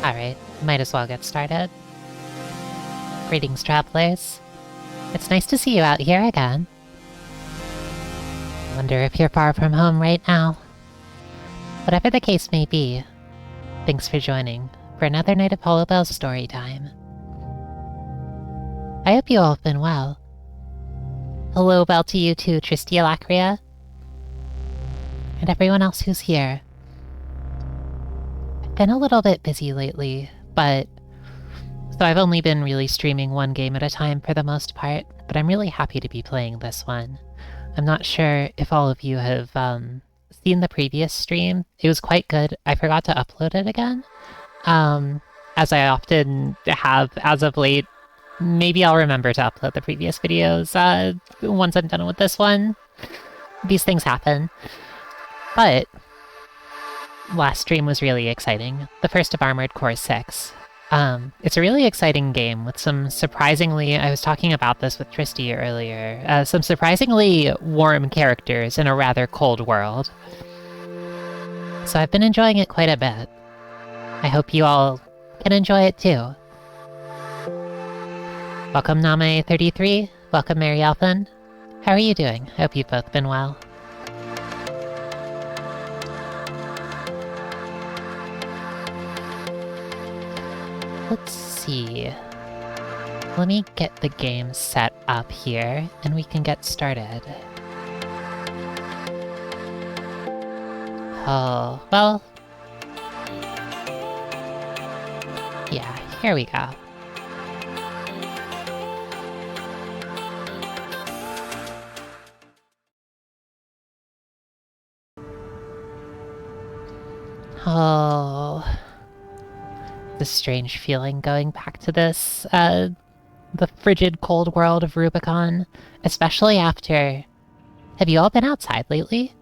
Alright, might as well get started. Greetings, travelers. It's nice to see you out here again. I wonder if you're far from home right now. Whatever the case may be, thanks for joining for another night of Hollowbel Storytime. I hope you all have been well. Hollowbel to you too, Tristia Lacria, and everyone else who's here. I've been a little bit busy lately, so I've only been really streaming one game at a time for the most part, but I'm really happy to be playing this one. I'm not sure if all of you have seen the previous stream. It was quite good. I forgot to upload it again, as I often have as of late. Maybe I'll remember to upload the previous videos once I'm done with this one. These things happen. But last stream was really exciting. The first of Armored Core 6. It's a really exciting game with some surprisingly, I was talking about this with Tristy earlier, some surprisingly warm characters in a rather cold world. So I've been enjoying it quite a bit. I hope you all can enjoy it too. Welcome Name33, welcome Mary Alphen. How are you doing? I hope you've both been well. Let's see. Let me get the game set up here, and we can get started. Oh, well... yeah, here we go. Oh... the strange feeling going back to this, the frigid cold world of Rubicon, especially after... Have you all been outside lately?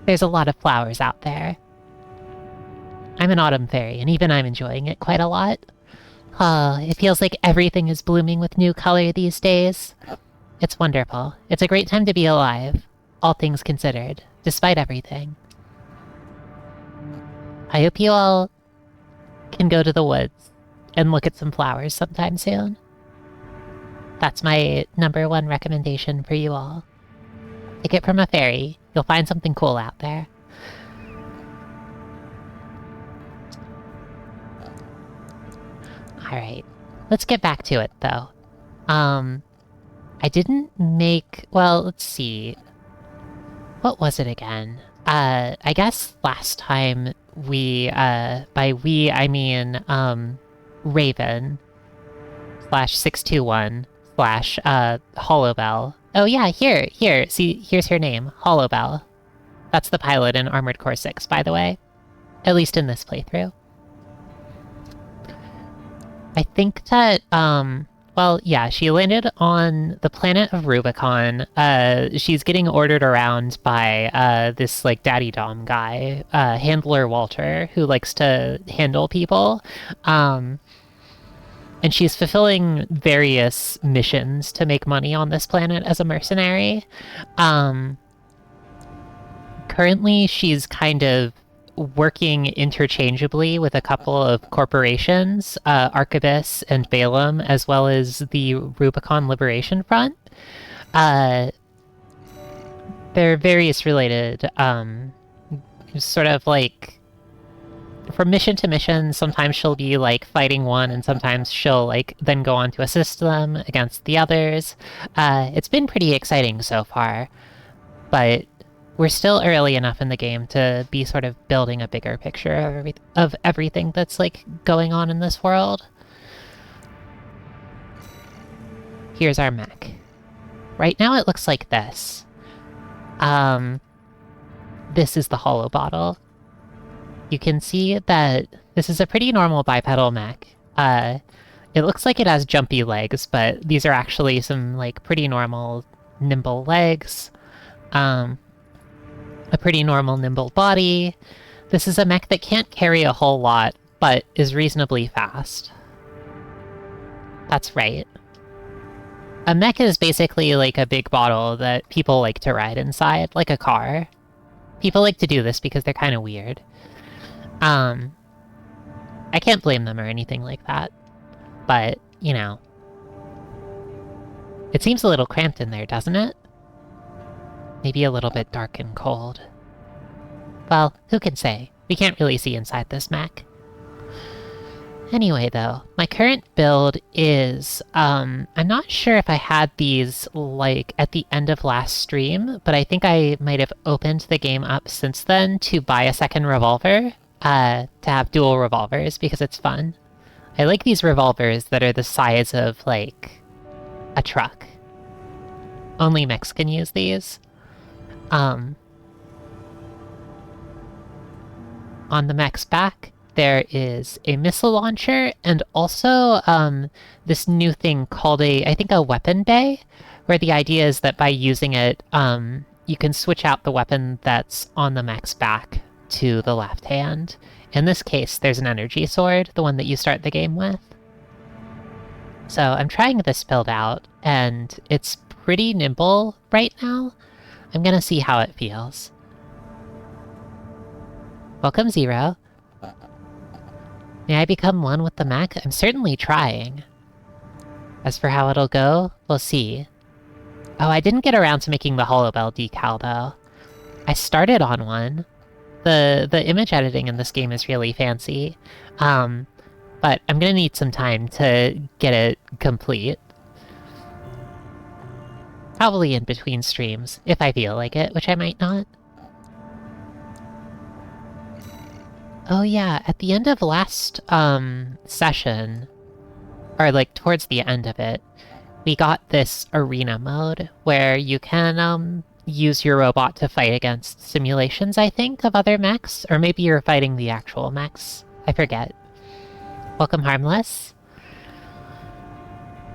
There's a lot of flowers out there. I'm an autumn fairy, and even I'm enjoying it quite a lot. It feels like everything is blooming with new color these days. It's wonderful. It's a great time to be alive, all things considered, despite everything. I hope you all can go to the woods and look at some flowers sometime soon. That's my #1 recommendation for you all. Take it from a fairy. You'll find something cool out there. Alright, let's get back to it, though. I didn't make... well, let's see. What was it again? I guess last time we, by we, I mean, Raven /621 / Hollowbel. Oh yeah, here, see, here's her name, Hollowbel. That's the pilot in Armored Core 6, by the way. At least in this playthrough. I think that, well, yeah, she landed on the planet of Rubicon. She's getting ordered around by this, like, daddy dom guy, Handler Walter, who likes to handle people. And she's fulfilling various missions to make money on this planet as a mercenary. Currently, she's kind of working interchangeably with a couple of corporations, Archibus and Balaam, as well as the Rubicon Liberation Front. They're various related, sort of like, from mission to mission, sometimes she'll be, like, fighting one, and sometimes she'll, like, then go on to assist them against the others. It's been pretty exciting so far, but we're still early enough in the game to be sort of building a bigger picture of everything that's, like, going on in this world. Here's our mech. Right now it looks like this. This is the hollow bottle. You can see that this is a pretty normal bipedal mech. It looks like it has jumpy legs, but these are actually some, like, pretty normal, nimble legs. A pretty normal, nimble body. This is a mech that can't carry a whole lot, but is reasonably fast. That's right. A mech is basically like a big bottle that people like to ride inside, like a car. People like to do this because they're kind of weird. I can't blame them or anything like that. But, you know. It seems a little cramped in there, doesn't it? Maybe a little bit dark and cold. Well, who can say? We can't really see inside this mech. Anyway, though, my current build is, I'm not sure if I had these, like, at the end of last stream, but I think I might have opened the game up since then to buy a second revolver, to have dual revolvers, because it's fun. I like these revolvers that are the size of, like, a truck. Only mechs can use these. On the mech's back, there is a missile launcher, and also this new thing called I think a weapon bay, where the idea is that by using it, you can switch out the weapon that's on the mech's back to the left hand. In this case, there's an energy sword, the one that you start the game with. So I'm trying this build out, and it's pretty nimble right now. I'm gonna see how it feels. Welcome, Zero. May I become one with the mech? I'm certainly trying. As for how it'll go, we'll see. Oh, I didn't get around to making the Hollowbel decal, though. I started on one. The image editing in this game is really fancy. But I'm gonna need some time to get it complete. Probably in between streams, if I feel like it, which I might not. Oh yeah, at the end of last, session, or like towards the end of it, we got this arena mode where you can, use your robot to fight against simulations, I think, of other mechs, or maybe you're fighting the actual mechs. I forget. Welcome, Harmless.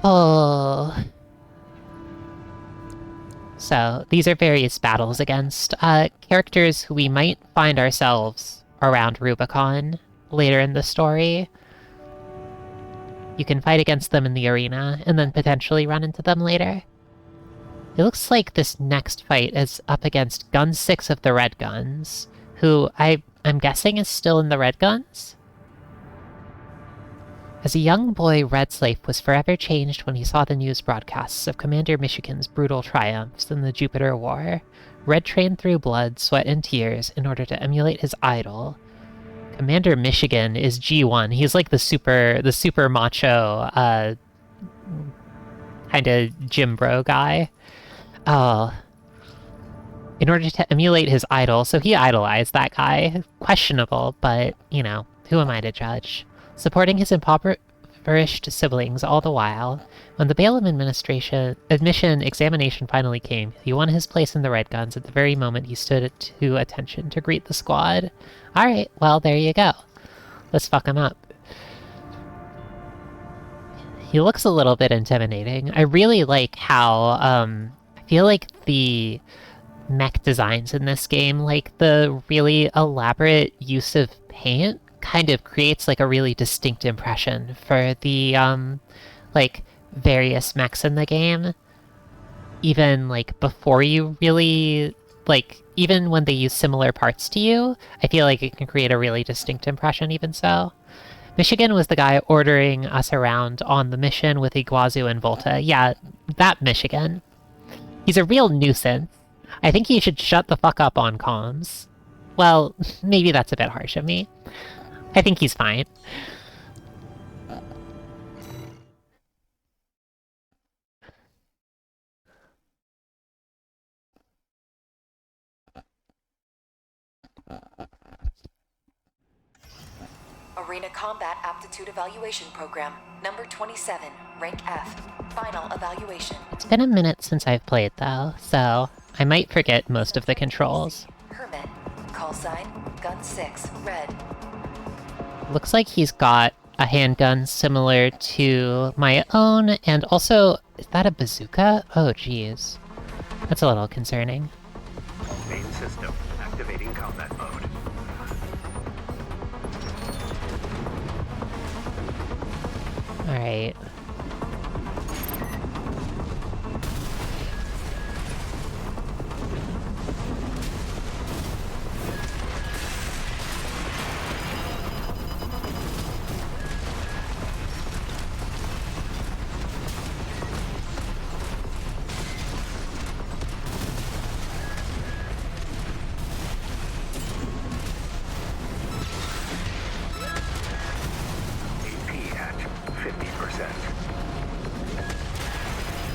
Oh. So, these are various battles against, characters who we might find ourselves around Rubicon later in the story. You can fight against them in the arena, and then potentially run into them later. It looks like this next fight is up against Gun 6 of the Red Guns, who I'm guessing is still in the Red Guns? As a young boy, Red Slave was forever changed when he saw the news broadcasts of Commander Michigan's brutal triumphs in the Jupiter War. Red trained through blood, sweat, and tears in order to emulate his idol. Commander Michigan is G1. He's like the super macho, kinda gym bro guy. Oh. In order to emulate his idol, so he idolized that guy. Questionable, but, you know, who am I to judge? Supporting his impoverished siblings all the while. When the Balaam admission examination finally came, he won his place in the Red Guns at the very moment he stood to attention to greet the squad. Alright, well, there you go. Let's fuck him up. He looks a little bit intimidating. I really like how, I feel like the mech designs in this game, like the really elaborate use of paint, kind of creates like a really distinct impression for the, like, various mechs in the game. Even, like, before you really, like, even when they use similar parts to you, I feel like it can create a really distinct impression even so. Michigan was the guy ordering us around on the mission with Iguazu and Volta. Yeah, that Michigan. He's a real nuisance. I think he should shut the fuck up on comms. Well, maybe that's a bit harsh of me. I think he's fine. Arena Combat Aptitude Evaluation Program, number 27, rank F. Final evaluation. It's been a minute since I've played, though, so I might forget most of the controls. Hermit. Call sign, Gun 6, red. Looks like he's got a handgun similar to my own, and also, is that a bazooka? Oh, geez. That's a little concerning. Main system, activating combat mode. Alright.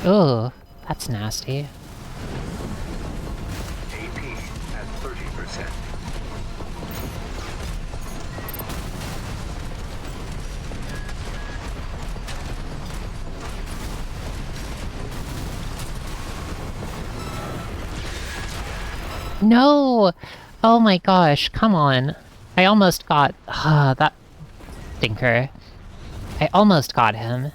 Ooh, that's nasty. AP at 30%. No! Oh my gosh, come on. I almost got... that stinker. I almost got him.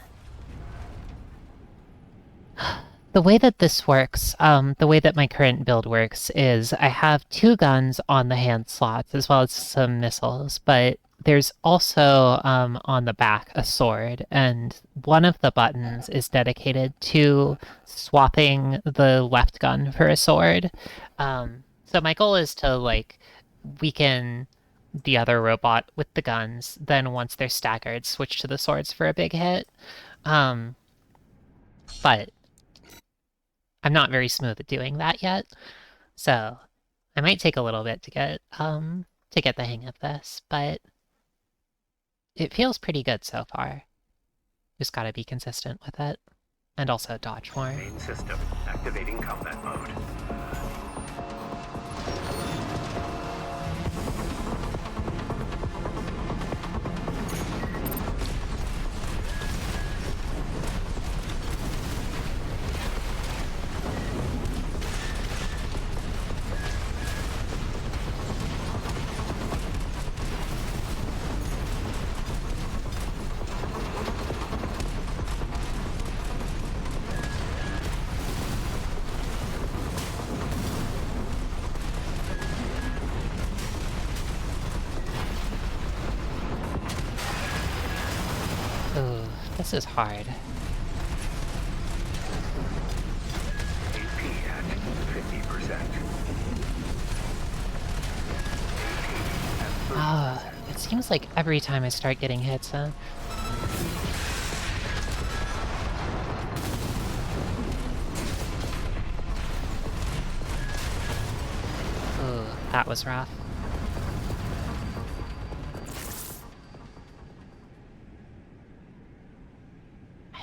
The way that this works, the way that my current build works is I have 2 guns on the hand slots as well as some missiles, but there's also on the back a sword, and one of the buttons is dedicated to swapping the left gun for a sword. So my goal is to like weaken the other robot with the guns, then once they're staggered, switch to the swords for a big hit. But I'm not very smooth at doing that yet, so I might take a little bit to get the hang of this, but it feels pretty good so far. Just gotta be consistent with it. And also dodge more. Main system activating combat mode. Ooh, this is hard. AP at 50%. Ah, it seems like every time I start getting hits, huh? Ooh, that was rough.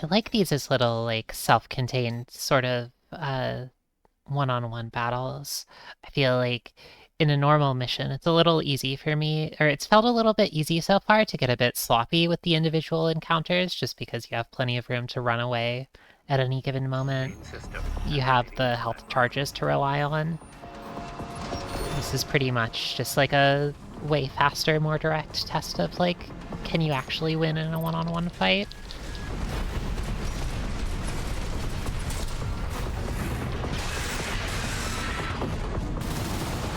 I like these as little, like, self-contained sort of, one-on-one battles. I feel like in a normal mission, it's a little easy for me, or it's felt a little bit easy so far to get a bit sloppy with the individual encounters, just because you have plenty of room to run away at any given moment. Main system You have activating the combat health mode. charges to rely on. This is pretty much just like a way faster, more direct test of, like, can you actually win in a one-on-one fight?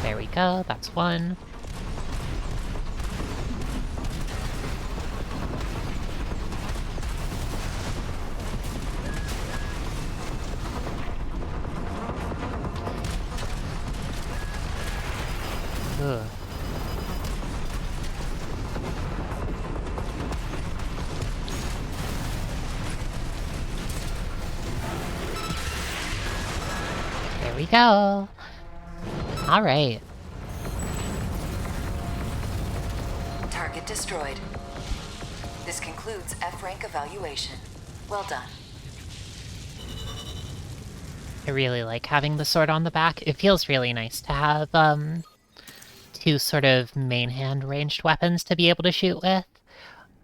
There we go, that's one. Ugh. There we go. All right. Target destroyed. This concludes F rank evaluation. Well done. I really like having the sword on the back. It feels really nice to have 2 sort of main hand ranged weapons to be able to shoot with.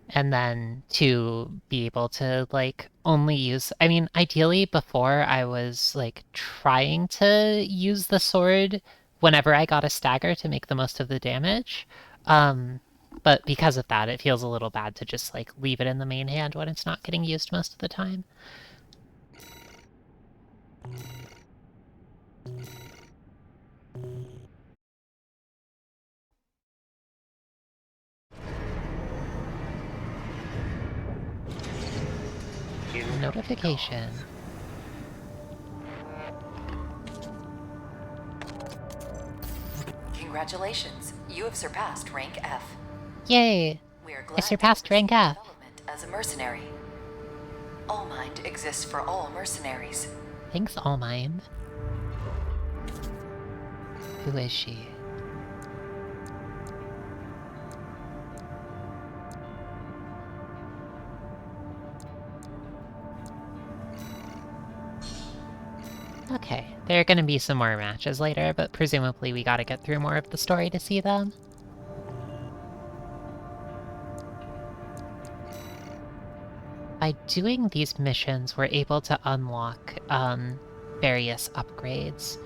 And then to be able to, like, only use... I mean, ideally, before I was, like, trying to use the sword whenever I got a stagger to make the most of the damage. But because of that, it feels a little bad to just, like, leave it in the main hand when it's not getting used most of the time. Incoming Notification. comms. Congratulations, you have surpassed rank F. Yay! We are I glad surpassed to receive rank F. development as a mercenary. All Mind exists for all mercenaries. Thanks, Allmind. Who is she? Okay, there are gonna be some more matches later, but presumably we gotta get through more of the story to see them. By doing these missions, we're able to unlock various upgrades.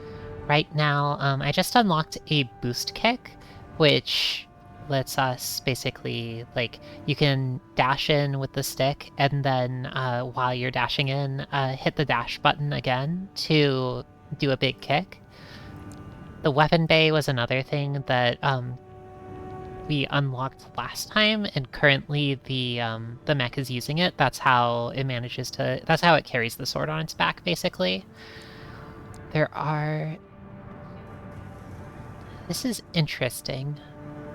Right now, I just unlocked a boost kick, which lets us basically, like, you can dash in with the stick, and then while you're dashing in, hit the dash button again to do a big kick. The weapon bay was another thing that we unlocked last time, and currently the mech is using it. That's how it manages to. That's how it carries the sword on its back, basically. There are. This is interesting.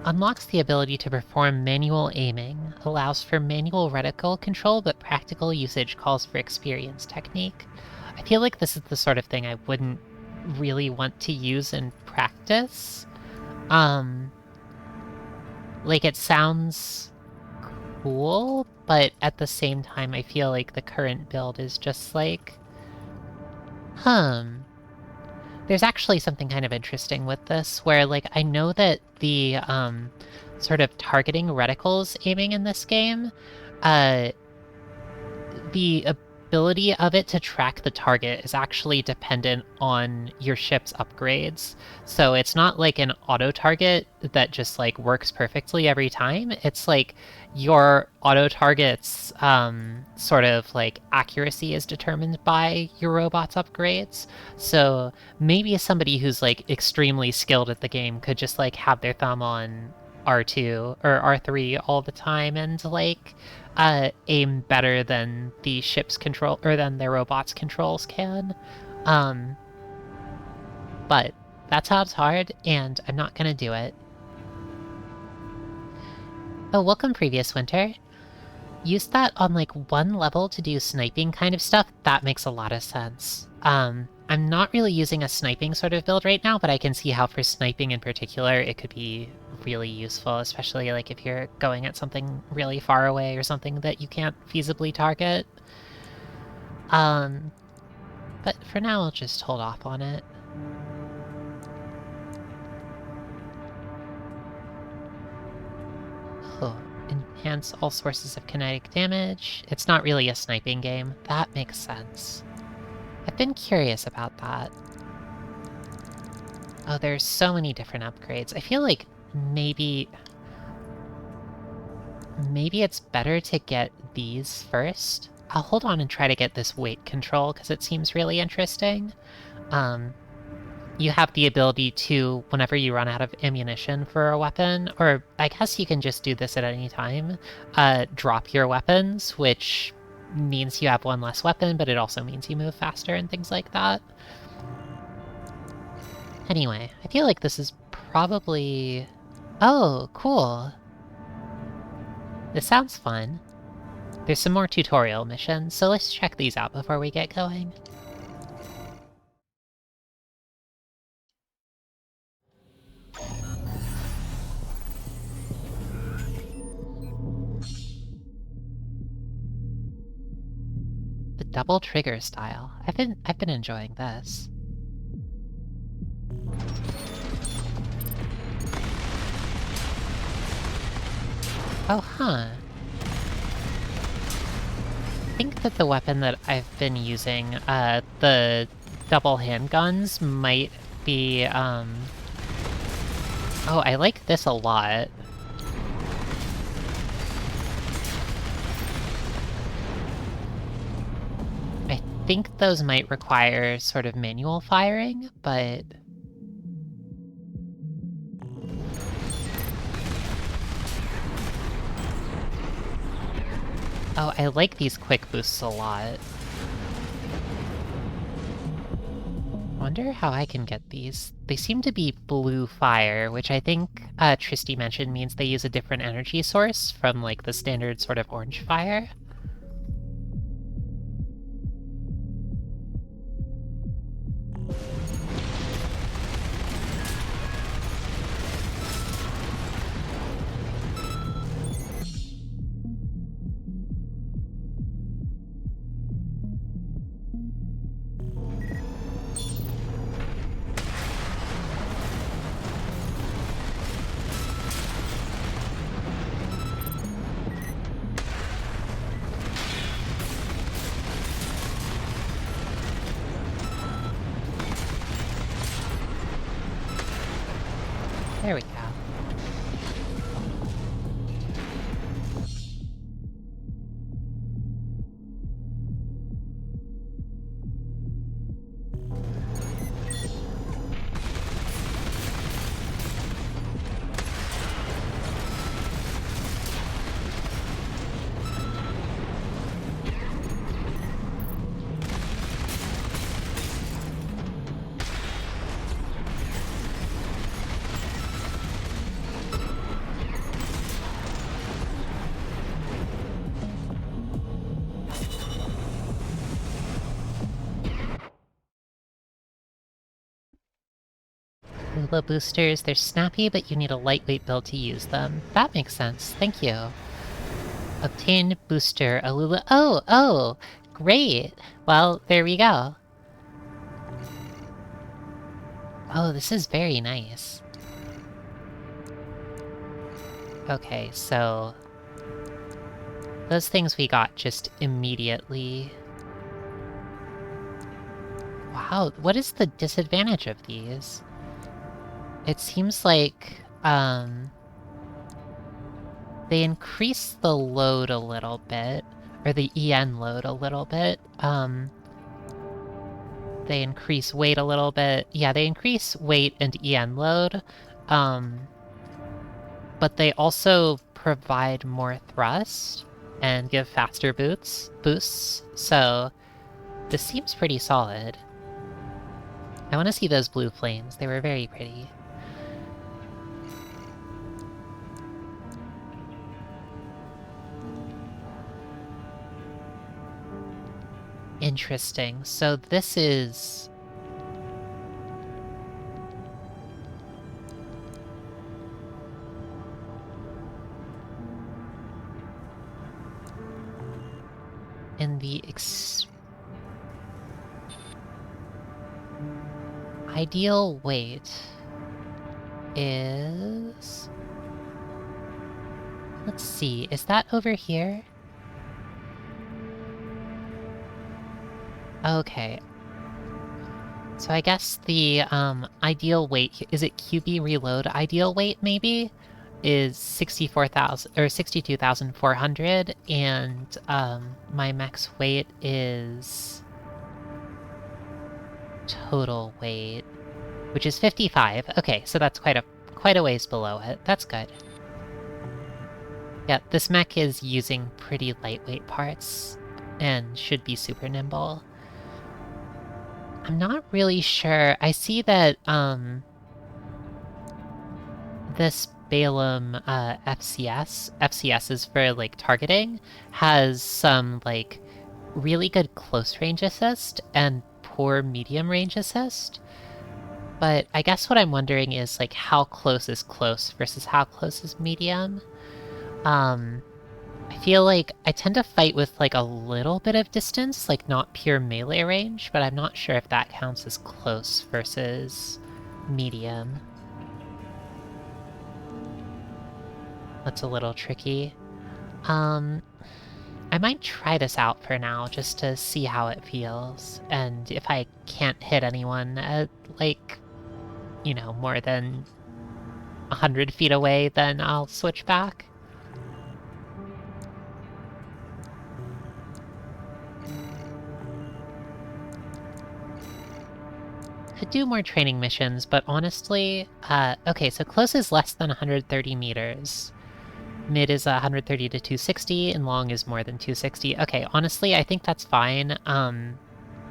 Unlocks the ability to perform manual aiming, allows for manual reticle control, but practical usage calls for experience technique. I feel like this is the sort of thing I wouldn't really want to use in practice. Like, it sounds cool, but at the same time, I feel like the current build is just like, There's actually something kind of interesting with this, where, like, I know that the, sort of targeting reticles aiming in this game, the ability of it to track the target is actually dependent on your ship's upgrades. So it's not like an auto target that just like works perfectly every time. It's like your auto target's sort of like accuracy is determined by your robot's upgrades. So maybe somebody who's like extremely skilled at the game could just like have their thumb on R2 or R3 all the time and like aim better than the ship's control or than their robot's controls can. But that sounds hard, and I'm not gonna do it. Oh, welcome, previous winter. Use that on like one level to do sniping kind of stuff. That makes a lot of sense. I'm not really using a sniping sort of build right now, but I can see how for sniping in particular, it could be really useful, especially like if you're going at something really far away or something that you can't feasibly target. But for now, I'll just hold off on it. Oh, enhance all sources of kinetic damage. It's not really a sniping game. That makes sense. I've been curious about that. Oh, there's so many different upgrades. I feel like maybe it's better to get these first. I'll hold on and try to get this weight control because it seems really interesting. You have the ability to, whenever you run out of ammunition for a weapon, or I guess you can just do this at any time, drop your weapons, which means you have one less weapon, but it also means you move faster and things like that. Anyway, I feel like this is probably... Oh, cool. This sounds fun. There's some more tutorial missions, so let's check these out before we get going. The double trigger style. I've been enjoying this. Oh, huh. I think that the weapon that I've been using, the double handguns, might be, Oh, I like this a lot. I think those might require sort of manual firing, but... Oh, I like these quick boosts a lot. I wonder how I can get these. They seem to be blue fire, which I think Tristy mentioned means they use a different energy source from like the standard sort of orange fire. There we go. Lula boosters, they're snappy, but you need a lightweight build to use them. That makes sense. Thank you. Obtain booster, a Lula. Oh, great. Well, there we go. Oh, this is very nice. Okay, so those things we got just immediately. Wow, what is the disadvantage of these? It seems like, they increase the load a little bit, or the EN load a little bit. They increase weight a little bit. Yeah, they increase weight and EN load. But they also provide more thrust and give faster boosts. So this seems pretty solid. I want to see those blue flames. They were very pretty. Interesting. So this is... in the ideal weight is... Let's see, is that over here? Okay. So I guess the ideal weight, is it QB reload ideal weight maybe? Is 64,000 or 62,400, and my max weight is total weight, which is 55. Okay, so that's quite a ways below it. That's good. Yeah, this mech is using pretty lightweight parts and should be super nimble. I'm not really sure. I see that this Balaam FCS is for like targeting, has some like really good close range assist and poor medium range assist. But I guess what I'm wondering is like how close is close versus how close is medium. I feel like I tend to fight with like a little bit of distance, like not pure melee range, but I'm not sure if that counts as close versus medium. That's a little tricky. I might try this out for now, just to see how it feels, and if I can't hit anyone at, like, you know, more than 100 feet away, then I'll switch back. Could do more training missions, but honestly, okay, so close is less than 130 meters. Mid is 130 to 260, and long is more than 260. Okay, honestly, I think that's fine. I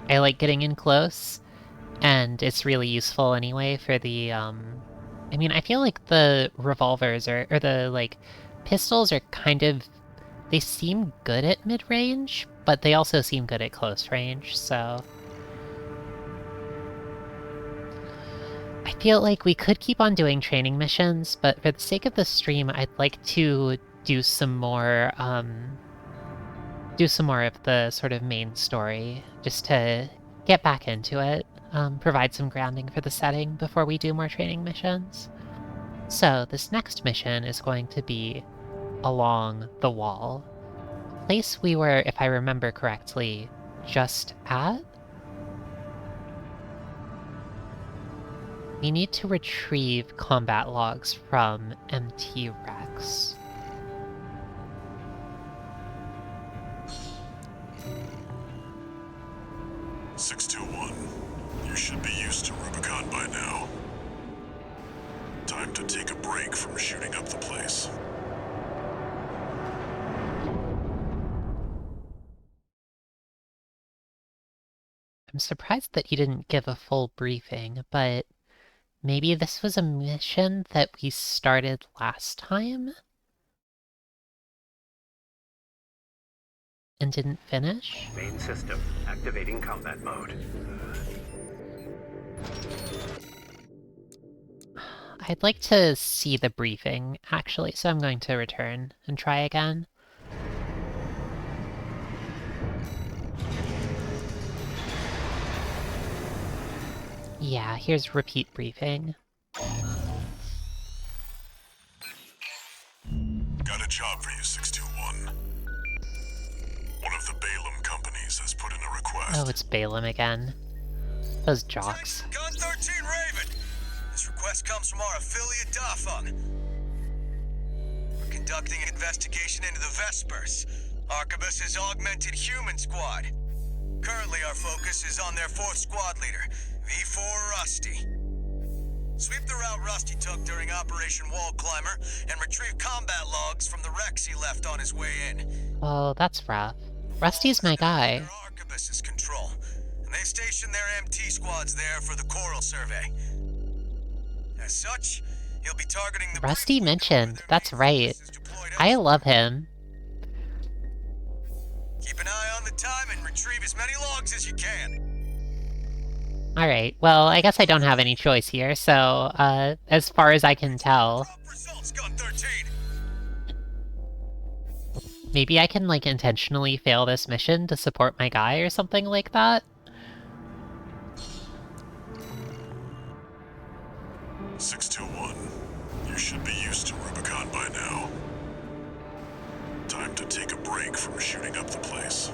like getting in close, and it's really useful anyway for the, I mean, I feel like the revolvers or the, like, pistols are kind of... They seem good at mid-range, but they also seem good at close range, so... I feel like we could keep on doing training missions, but for the sake of the stream, I'd like to do some more of the sort of main story, just to get back into it, provide some grounding for the setting before we do more training missions. So this next mission is going to be along the wall. A place we were, if I remember correctly, just at? We need to retrieve combat logs from MT Rex. You should be used to Rubicon by now. Time to take a break from shooting up the place. I'm surprised that he didn't give a full briefing, but maybe this was a mission that we started last time? And didn't finish? Main system activating combat mode. I'd like to see the briefing, actually, so I'm going to return and try again. Yeah, here's repeat briefing. Got a job for you, 621. One of the Balaam companies has put in a request. Oh, it's Balaam again. Those jocks. Gun 13 Raven! This request comes from our affiliate Dafeng. We're conducting an investigation into the Vespers, Arquebus's augmented human squad. Currently our focus is on their 4th squad leader, V4 Rusty. Sweep the route Rusty took during Operation Wall Climber and retrieve combat logs from the wrecks he left on his way in. Oh, that's rough. Rusty's my guy. Under Arquebus's control, and they stationed their MT squads there for the Coral survey. As such, he'll be targeting the Rusty mentioned, that's right. I love him. Keep an eye on the time and retrieve as many logs as you can. Alright, well, I guess I don't have any choice here, so, as far as I can tell... Drop results, Gun 13. Maybe I can, like, intentionally fail this mission to support my guy or something like that? 621. You should be used to Rubicon by now. Time to take a break from shooting up the place.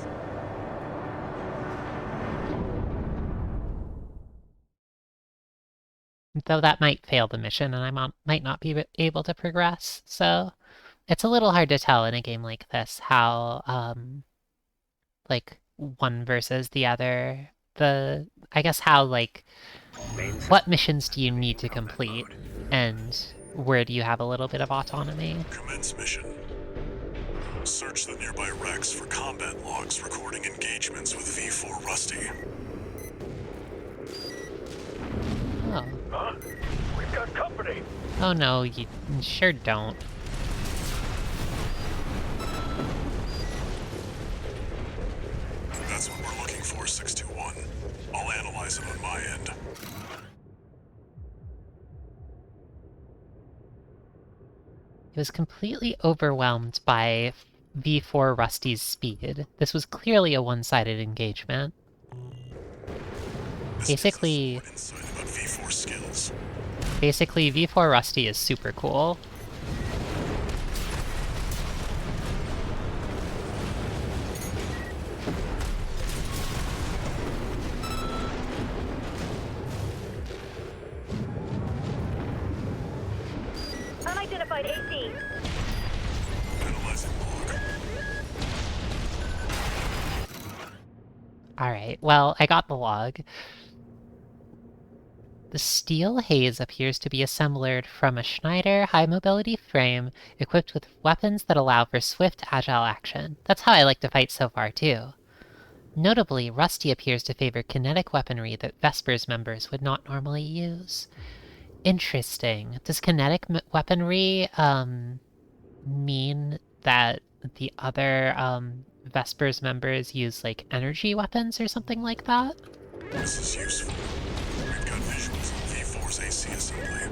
Though that might fail the mission and I might not be able to progress, so... It's a little hard to tell in a game like this how, like, one versus the other, I guess how, like, what missions do you need to complete, and where do you have a little bit of autonomy? Commence mission. Search the nearby wrecks for combat logs recording engagements with V4 Rusty. Oh. Huh? We've got company! Oh no, you sure don't. That's what we're looking for, 621. I'll analyze it on my end. He was completely overwhelmed by V4 Rusty's speed. This was clearly a one-sided engagement. Basically, Insight about V4 skills. Basically, V4 Rusty is super cool. Unidentified AC. Analyzing log. Alright, well, I got the log. The steel haze appears to be assembled from a Schneider high-mobility frame equipped with weapons that allow for swift, agile action. That's how I like to fight so far, too. Notably, Rusty appears to favor kinetic weaponry that Vespers members would not normally use. Interesting. Does kinetic weaponry, mean that the other, Vespers members use, like, energy weapons or something like that? This is useful. We've got visuals on V4's AC assembly.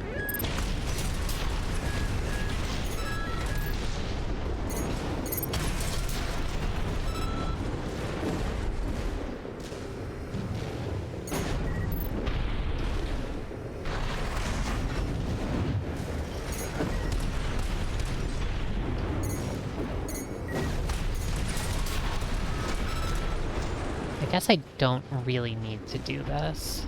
I guess I don't really need to do this.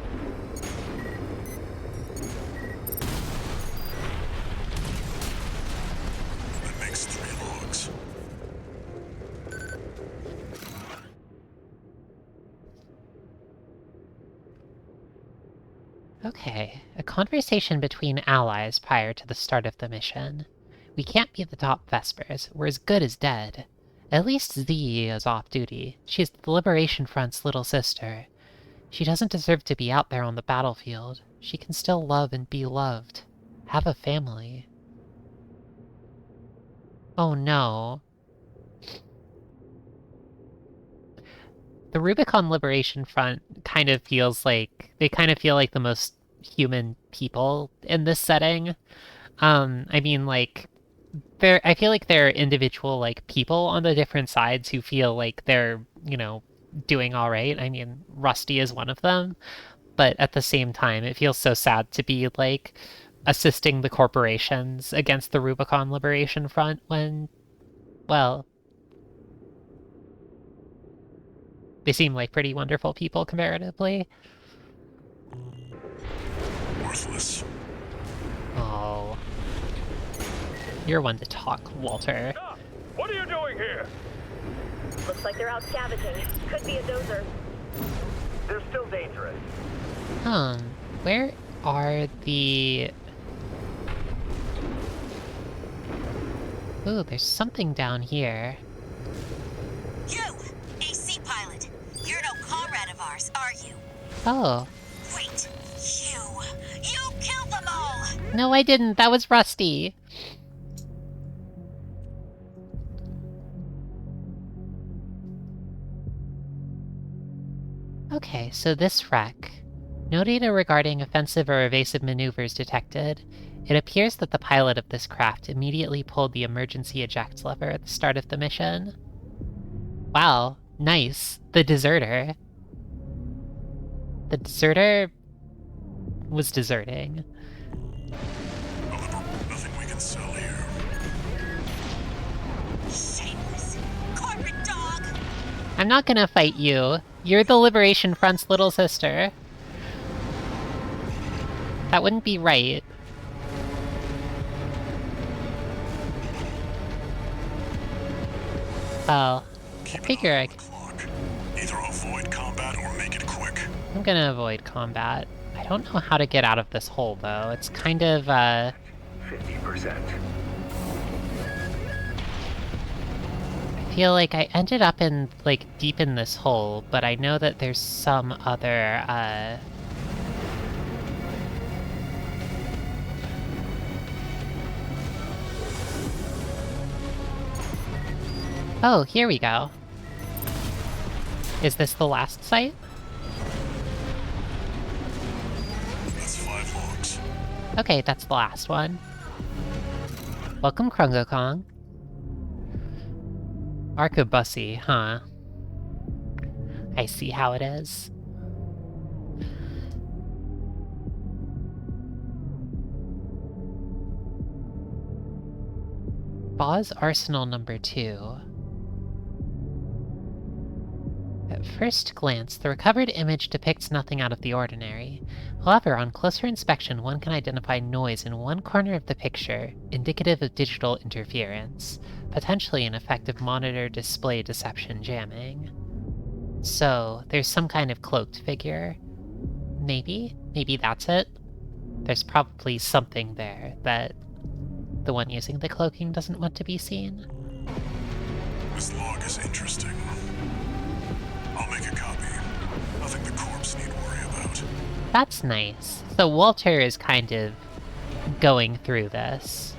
Okay, a conversation between allies prior to the start of the mission. We can't be the top Vespers. We're as good as dead. At least Z is off duty. She's the Liberation Front's little sister. She doesn't deserve to be out there on the battlefield. She can still love and be loved. Have a family. Oh no. The Rubicon Liberation Front kind of feels like... They kind of feel like the most human people in this setting. I mean, like... I feel like they're individual, like, people on the different sides who feel like they're, you know, doing alright. I mean, Rusty is one of them. But at the same time, it feels so sad to be, like, assisting the corporations against the Rubicon Liberation Front when, well, they seem like pretty wonderful people comparatively. Worthless. Oh. You're one to talk, Walter. Stop! What are you doing here? Looks like they're out scavenging. Could be a dozer. They're still dangerous. Where are the... Ooh, there's something down here. You! AC pilot! You're no comrade of ours, are you? Oh. Wait! You killed them all! No, I didn't. That was Rusty. Okay, so this wreck. No data regarding offensive or evasive maneuvers detected. It appears that the pilot of this craft immediately pulled the emergency eject lever at the start of the mission. Wow, nice. The deserter. The deserter was deserting. Nothing we can sell here. Shameless! Corporate dog! I'm not gonna fight you. You're the Liberation Front's little sister. That wouldn't be right. Well, I figure Either avoid combat or make it quick. I'm gonna avoid combat. I don't know how to get out of this hole, though. It's kind of, 50%. I feel like I ended up in, like, deep in this hole, but I know that there's some other, Oh, here we go. Is this the last site? That's 5 logs. Okay, that's the last one. Welcome, Krungo Kong. Arquebussy, huh? I see how it is. Boz Arsenal number 2. At first glance, the recovered image depicts nothing out of the ordinary. However, on closer inspection, one can identify noise in one corner of the picture, indicative of digital interference, potentially an effective monitor display deception jamming. So, there's some kind of cloaked figure. Maybe? Maybe that's it? There's probably something there that the one using the cloaking doesn't want to be seen. This log is interesting. I'll make a copy. Nothing the corpse need worry about. That's nice. So Walter is kind of going through this.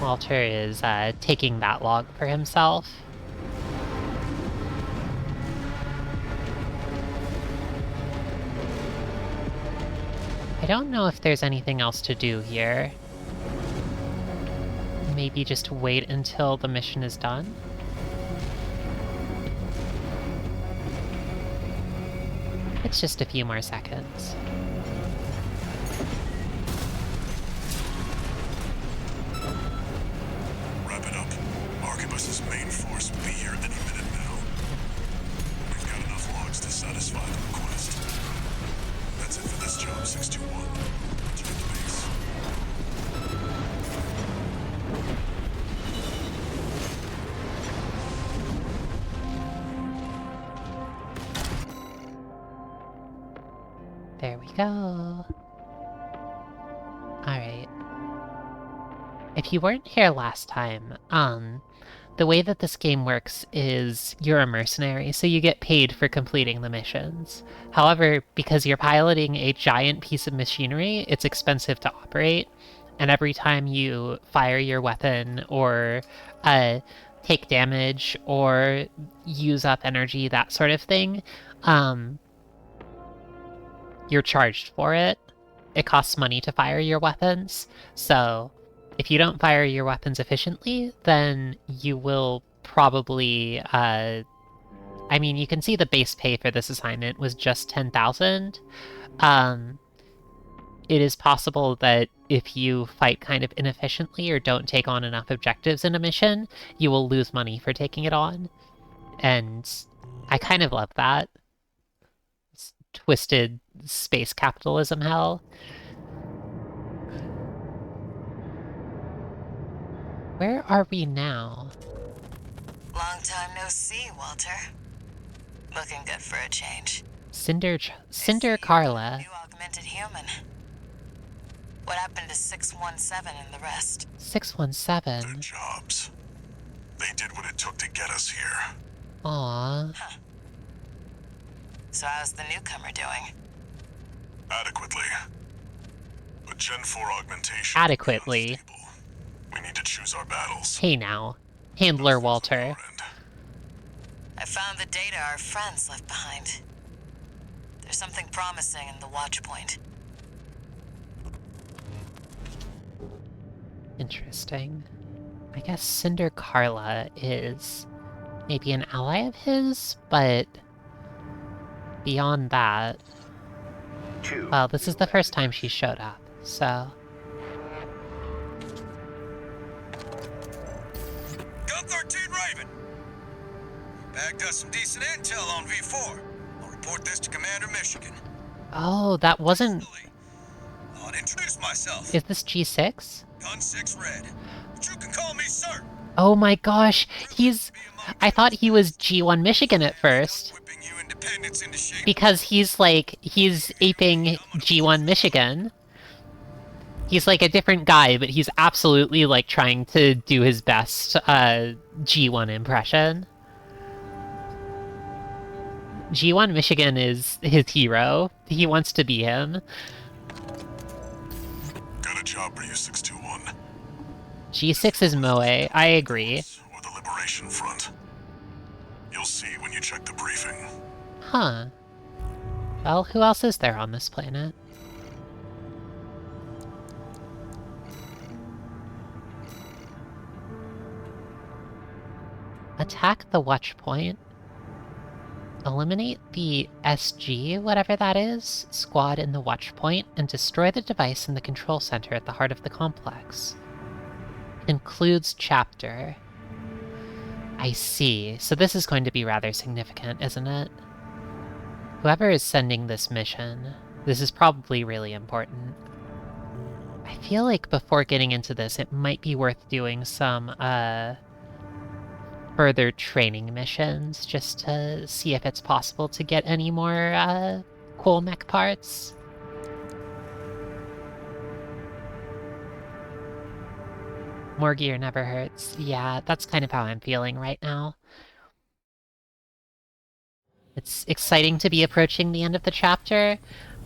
Walter is taking that log for himself. I don't know if there's anything else to do here. Maybe just wait until the mission is done? It's just a few more seconds. Wrap it up. Arquebus's main force will be here any minute now. We've got enough logs to satisfy the request. That's it for this job, 621. Return to base. There we go. Alright. If you weren't here last time, the way that this game works is you're a mercenary, so you get paid for completing the missions. However, because you're piloting a giant piece of machinery, it's expensive to operate, and every time you fire your weapon or take damage or use up energy, that sort of thing, you're charged for it. It costs money to fire your weapons, so if you don't fire your weapons efficiently, then you will probably, I mean, you can see the base pay for this assignment was just 10,000. It is possible that if you fight kind of inefficiently or don't take on enough objectives in a mission, you will lose money for taking it on. And I kind of love that. It's twisted space capitalism hell. Where are we now? Long time no see, Walter. Looking good for a change. Cinder Carla. New augmented human. What happened to 617 and the rest? 617? Their jobs. They did what it took to get us here. Aww. Huh. So how's the newcomer doing? Adequately. But Gen 4 augmentation... Adequately. We need to choose our battles. Hey now. Handler Walter. I found the data our friends left behind. There's something promising in the watch point. Interesting. I guess Cinder Carla is maybe an ally of his, but beyond that... Well, this is the first time she showed up, so... Gun 13 Raven! Bagged us some decent intel on V4. I'll report this to Commander Michigan. Oh, that wasn't... I'll introduce myself. Is this G6? Gun 6 Red. But you can call me sir. Oh my gosh, he's... I thought he was G1 Michigan at first. Whipping you independence into shape. Because he's like, he's aping G1 Michigan. He's like a different guy, but he's absolutely like trying to do his best G1 impression. G1 Michigan is his hero. He wants to be him. Got a job for you, 621. G6 is Moe, I agree. Or the Liberation Front. You'll see when you check the briefing. Huh. Well, who else is there on this planet? Attack the watch point. Eliminate the SG, whatever that is, squad in the watch point, and destroy the device in the control center at the heart of the complex. Concludes chapter. I see. So this is going to be rather significant, isn't it? Whoever is sending this mission, this is probably really important. I feel like before getting into this, it might be worth doing some, further training missions, just to see if it's possible to get any more, cool mech parts. More gear never hurts. Yeah, that's kind of how I'm feeling right now. It's exciting to be approaching the end of the chapter.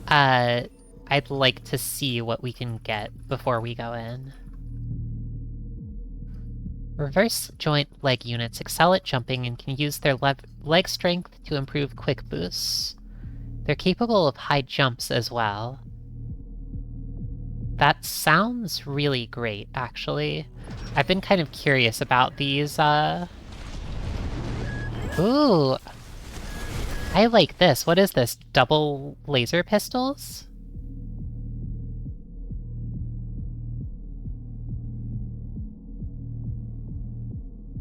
I'd like to see what we can get before we go in. Reverse joint leg units excel at jumping and can use their leg strength to improve quick boosts. They're capable of high jumps as well. That sounds really great, actually. I've been kind of curious about these, Ooh! I like this. What is this? Double laser pistols?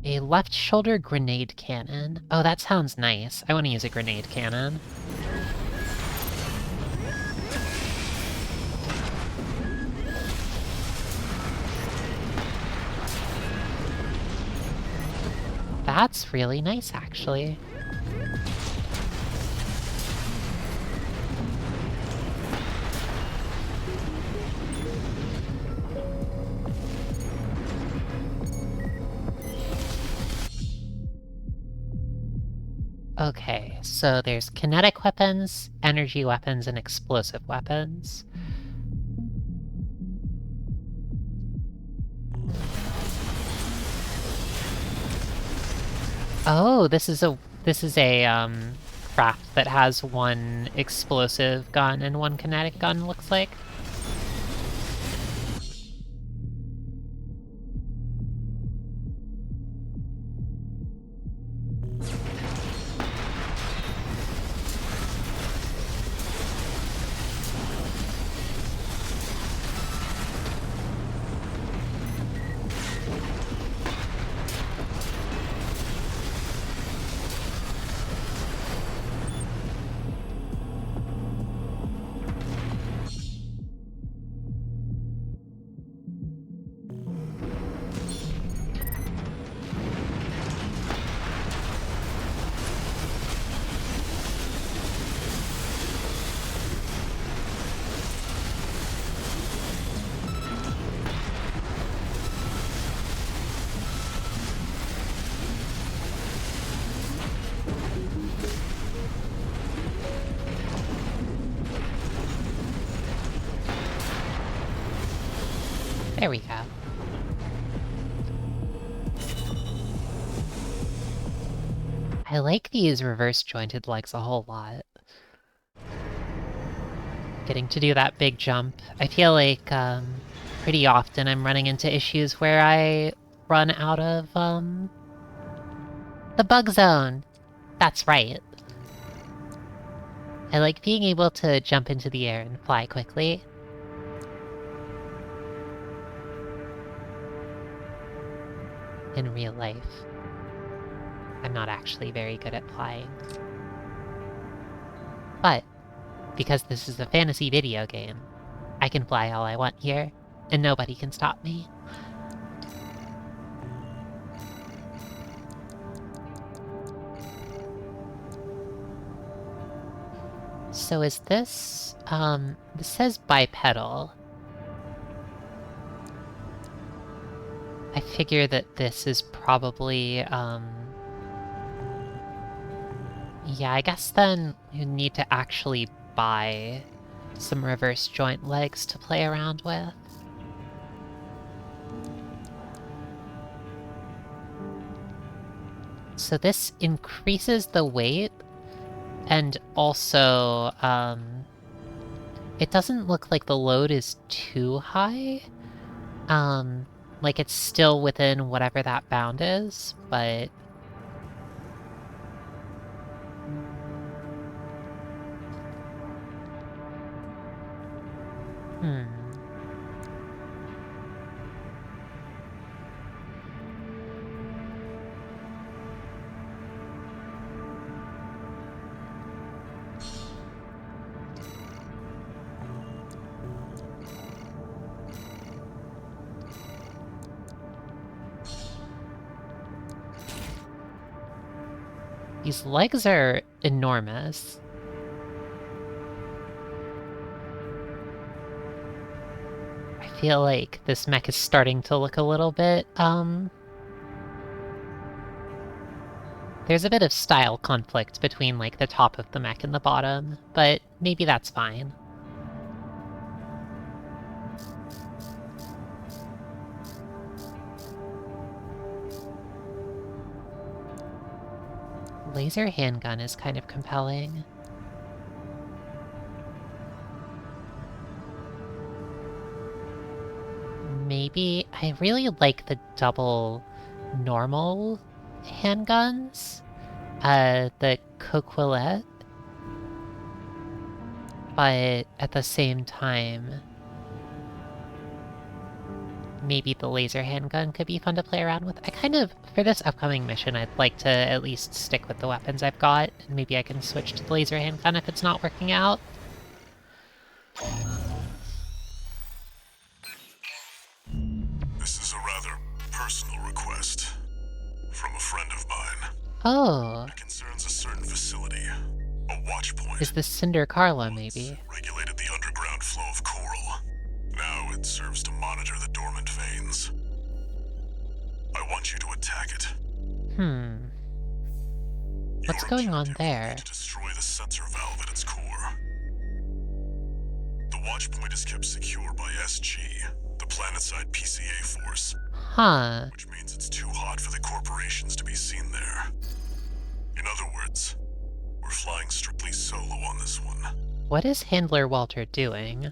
A left shoulder grenade cannon. Oh, that sounds nice. I want to use a grenade cannon. That's really nice, actually. Okay, so there's kinetic weapons, energy weapons, and explosive weapons. Oh, this is a craft that has one explosive gun and one kinetic gun, looks like. There we go. I like these reverse jointed legs a whole lot. Getting to do that big jump. I feel like pretty often I'm running into issues where I run out of the bug zone. That's right. I like being able to jump into the air and fly quickly. In real life, I'm not actually very good at flying. But, because this is a fantasy video game, I can fly all I want here, and nobody can stop me. So is this, this says bipedal. I figure that this is probably, yeah, I guess then you need to actually buy some reverse joint legs to play around with. So this increases the weight, and also, it doesn't look like the load is too high. Like it's still within whatever that bound is, but... These legs are enormous. I feel like this mech is starting to look a little bit, there's a bit of style conflict between, like, the top of the mech and the bottom, but maybe that's fine. Laser handgun is kind of compelling. Maybe... I really like the double normal handguns. The Coquillette. But at the same time, maybe the laser handgun could be fun to play around with. I kind of, for this upcoming mission, I'd like to at least stick with the weapons I've got, and maybe I can switch to the laser handgun if it's not working out. This is a rather personal request from a friend of mine. Oh. It concerns a certain facility, a watch point. Is this Cinder Carla, maybe? Regulated the underground flow of coral. Now it serves to monitor the dormant veins. I want you to attack it. What's going on there? To destroy the sensor valve at its core. The watchpoint is kept secure by SG, the planetside PCA force. Huh. Which means it's too hot for the corporations to be seen there. In other words, we're flying strictly solo on this one. What is Handler Walter doing?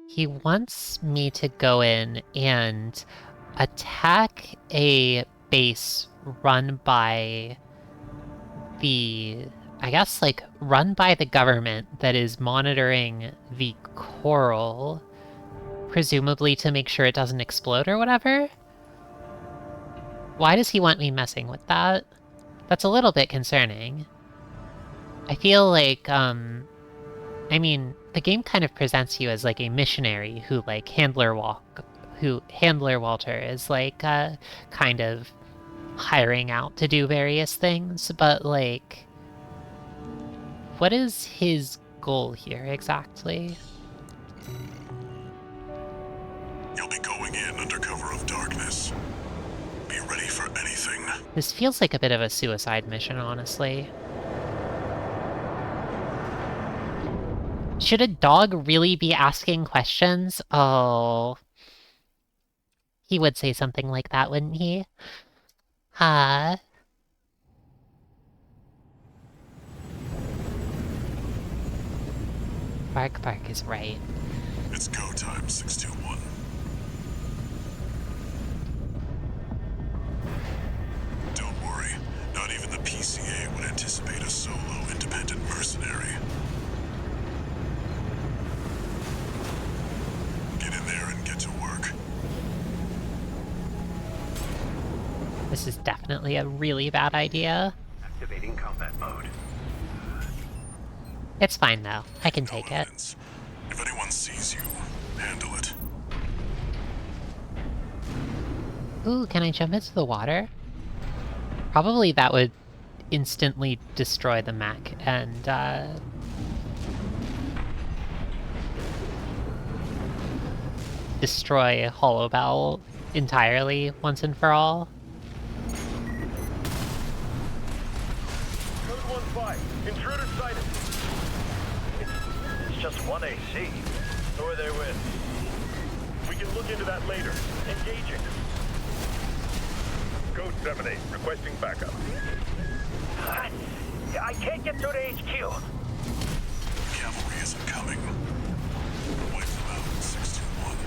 He wants me to go in and attack a base run by the... I guess, like, run by the government that is monitoring the coral, presumably to make sure it doesn't explode or whatever? Why does he want me messing with that? That's a little bit concerning. I feel like, I mean, the game kind of presents you as, like, a missionary who, like, Handler Walter is, like, kind of hiring out to do various things, but, like, what is his goal here, exactly? You'll be going in under cover of darkness. Be ready for anything. This feels like a bit of a suicide mission, honestly. Should a dog really be asking questions? Oh. He would say something like that, wouldn't he? Huh? Bark Bark is right. It's go time, 621. Don't worry, not even the PCA would anticipate a solo independent mercenary. Get in there and get to work. This is definitely a really bad idea. Activating combat mode. It's fine, though. I can take it. Evidence. If anyone sees you, handle it. Ooh, can I jump into the water? Probably that would instantly destroy the mech and, destroy Hollowbel entirely once and for all. Code 1-5. Intruder sighted. It's just one AC. Who are they with? We can look into that later. Engaging. Code 7-8. Requesting backup. I can't get through to HQ. Cavalry isn't coming. Wipe them out, 621.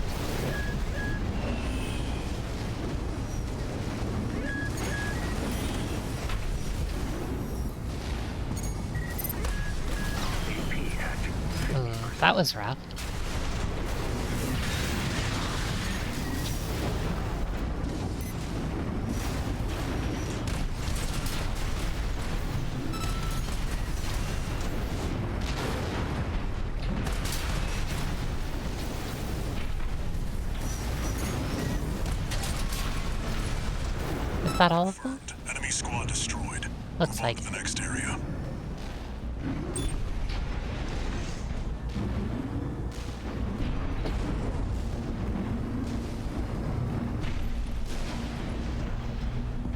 Ooh, that was rough. Is that all of them? Enemy squad destroyed. Looks Move on like to the next area.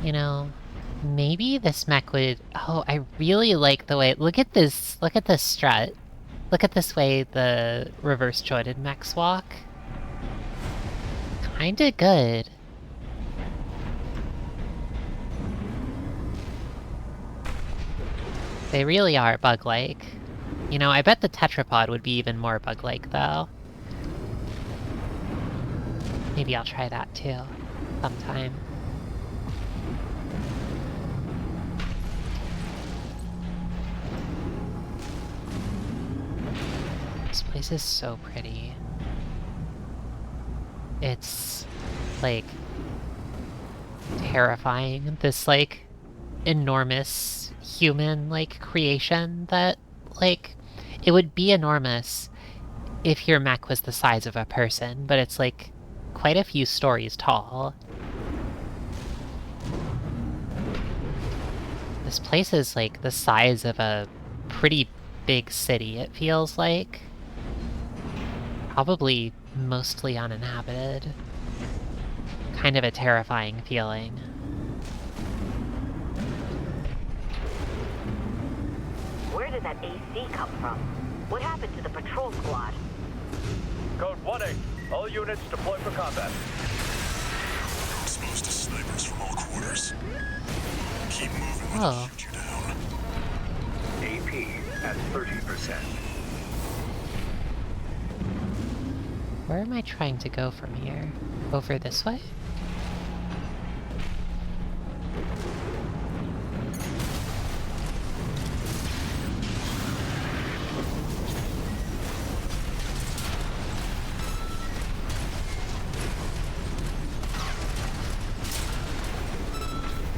You know, maybe this mech would... Oh, I really like the way... Look at this strut. Look at this way the reverse jointed mechs walk. Kinda good. They really are bug-like. You know, I bet the tetrapod would be even more bug-like, though. Maybe I'll try that, too. Sometime. This place is so pretty. It's, like, terrifying. This, like, enormous human, like, creation that, like, it would be enormous if your mech was the size of a person, but it's, like, quite a few stories tall. This place is, like, the size of a pretty big city, it feels like. Probably mostly uninhabited. Kind of a terrifying feeling. did that AC come from? What happened to the patrol squad? Code 1-8. All units deploy for combat. Exposed to snipers from all quarters. Keep moving when Oh. they shoot you down. AP at 30%. Where am I trying to go from here? Over this way?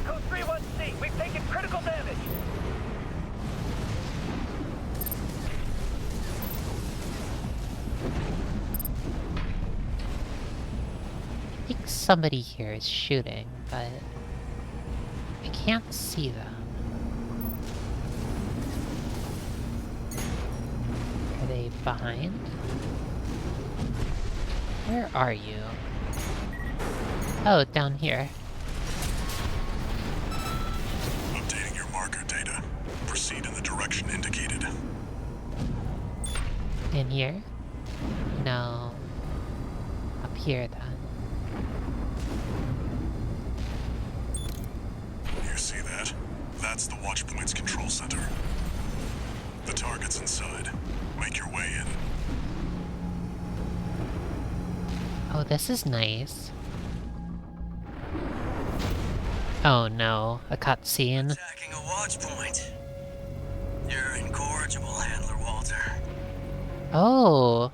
Code 3-1C. We've taken critical damage. I think somebody here is shooting, but I can't see them. Are they behind? Where are you? Oh, down here. Updating your marker data. Proceed in the direction indicated. In here? No. Up here, then. You see that? That's the Watchpoint's control center. The target's inside. Make your way in. Oh, this is nice. Oh no, a cutscene. Attacking a Watchpoint. You're incorrigible, Handler Walter. Oh.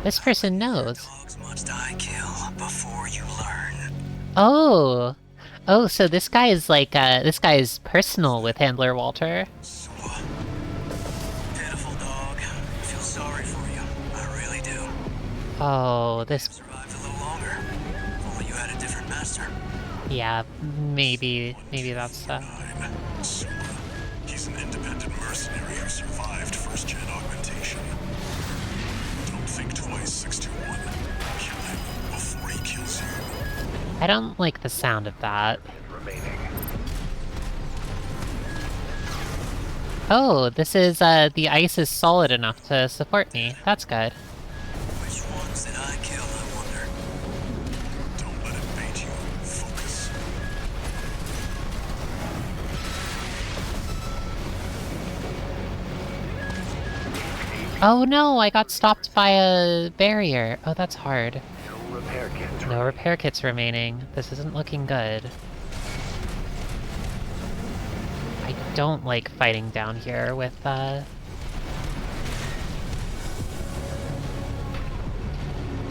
This person knows. Dogs must I kill before you learn. Oh. Oh, so this guy is like, this guy is personal with Handler Walter. Sua. Pitiful dog. I feel sorry for you. I really do. Oh, this, Survived a little longer. If only you had a different master. yeah, maybe that's, Nine. Sua. He's an independent mercenary who survived first-gen augmentation. Don't think twice, 621. Kill him before he kills you. I don't like the sound of that. Remaining. Oh, this is, the ice is solid enough to support me. That's good. Which ones did I kill, I wonder? Don't let it bait you. Focus. Oh no, I got stopped by a barrier. Oh, that's hard. No repair kit. No repair kits remaining. This isn't looking good. I don't like fighting down here with,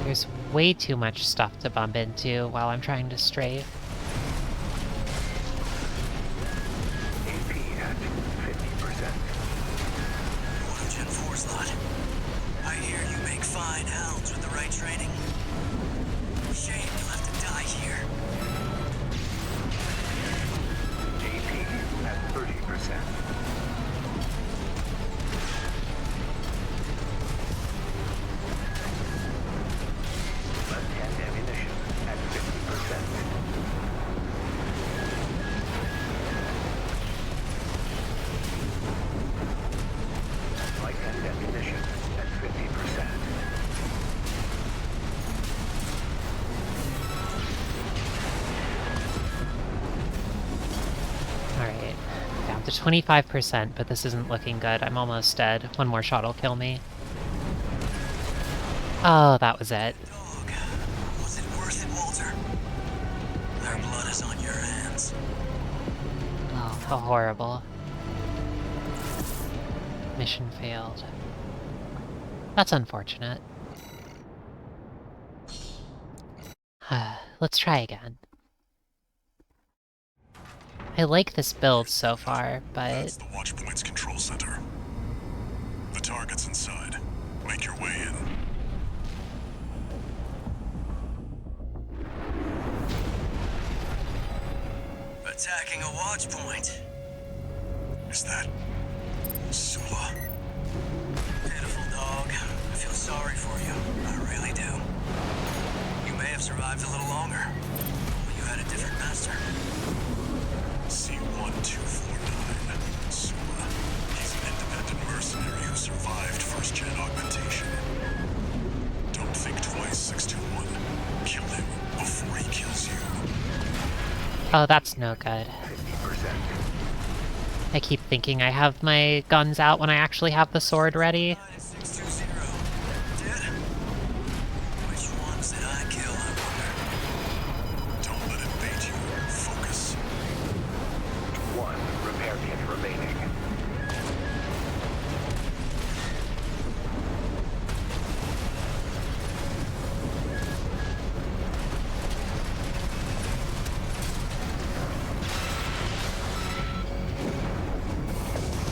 There's way too much stuff to bump into while I'm trying to strafe. AP at 50%. One Gen 4 slot. I hear you make fine hounds with the right training. Shame you'll have to die here. AP at 30%. Left-hand ammunition at 50%. Right-hand ammunition at 50%. Alright, down to 25%, but this isn't looking good. I'm almost dead. One more shot will kill me. Oh, that was it. Dog. Was it worth it, Walter? Their blood is on your hands. Oh, how horrible. Mission failed. That's unfortunate. Let's try again. I like this build so far, but That's the Watchpoint's control center. The target's inside. Make your way in. Attacking a Watchpoint. Is that Sula? Pitiful dog. I feel sorry for you. I really do. You may have survived a little longer. But you had a different master. C1249. Sula. He's Oh, that's no good. 50%. I keep thinking I have my guns out when I actually have the sword ready. 620. Dead? Which ones did I kill, I wonder? Don't let it bait you. Focus. 1 repair kit remaining.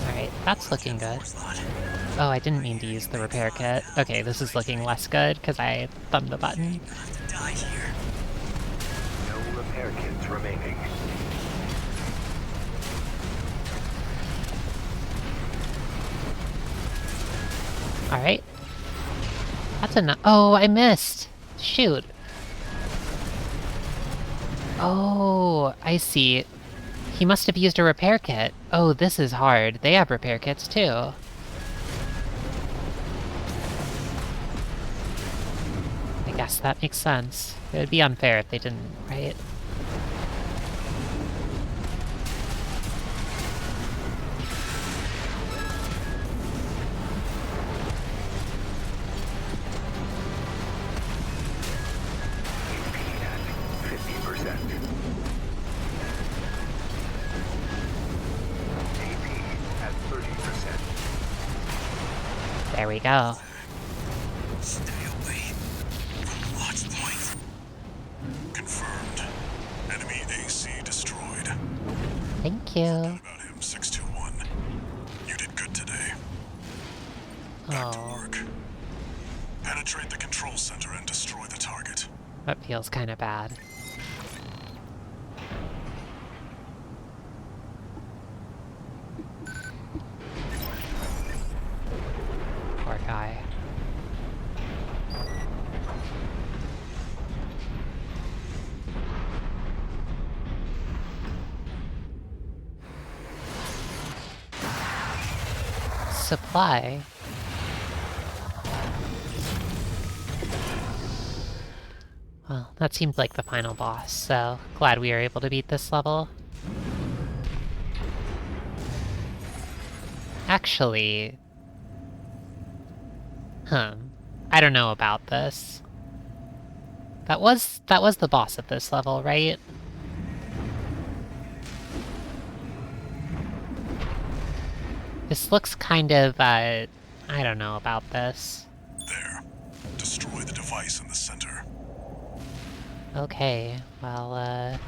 Alright, that's looking good. Fourth lot. Oh, I didn't mean to use the repair kit. Okay, this is looking less good because I thumbed the button. You'll have to die here. No repair kits remaining. Alright. That's enough. Oh, I missed! Shoot. Oh, I see. He must have used a repair kit. Oh, this is hard. They have repair kits too. I guess that makes sense. It would be unfair if they didn't, right? HP at 50%. AP at 30%. There we go. Stay away from the watch point. Confirmed. Enemy AC destroyed. Thank you. About him, 621. You did good today. Back to Oh, work. Penetrate the control center and destroy the target. that feels kind of bad. Poor guy. Supply? Well, that seemed like the final boss, so glad we were able to beat this level. Actually... I don't know about this. That was the boss of this level, right? This looks kind of, I don't know about this. There. Destroy the device in the center. Okay, well,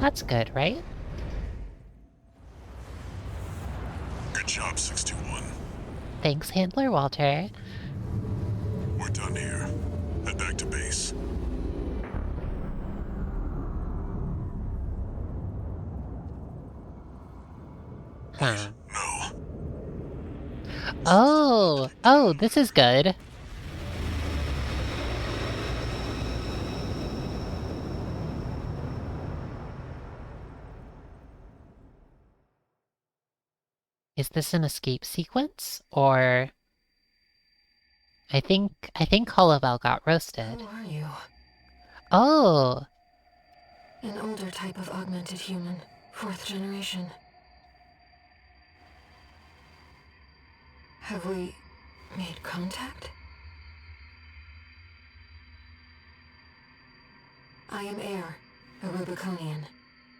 that's good, right? Good job, 621. Thanks, Handler Walter. We're done here. Head back to base. Huh. No. Oh, this is good. Is this an escape sequence? Or... I think Hollowbel got roasted. Who are you? Oh! An older type of augmented human. 4th generation. Have we made contact? I am Air, a Rubiconian.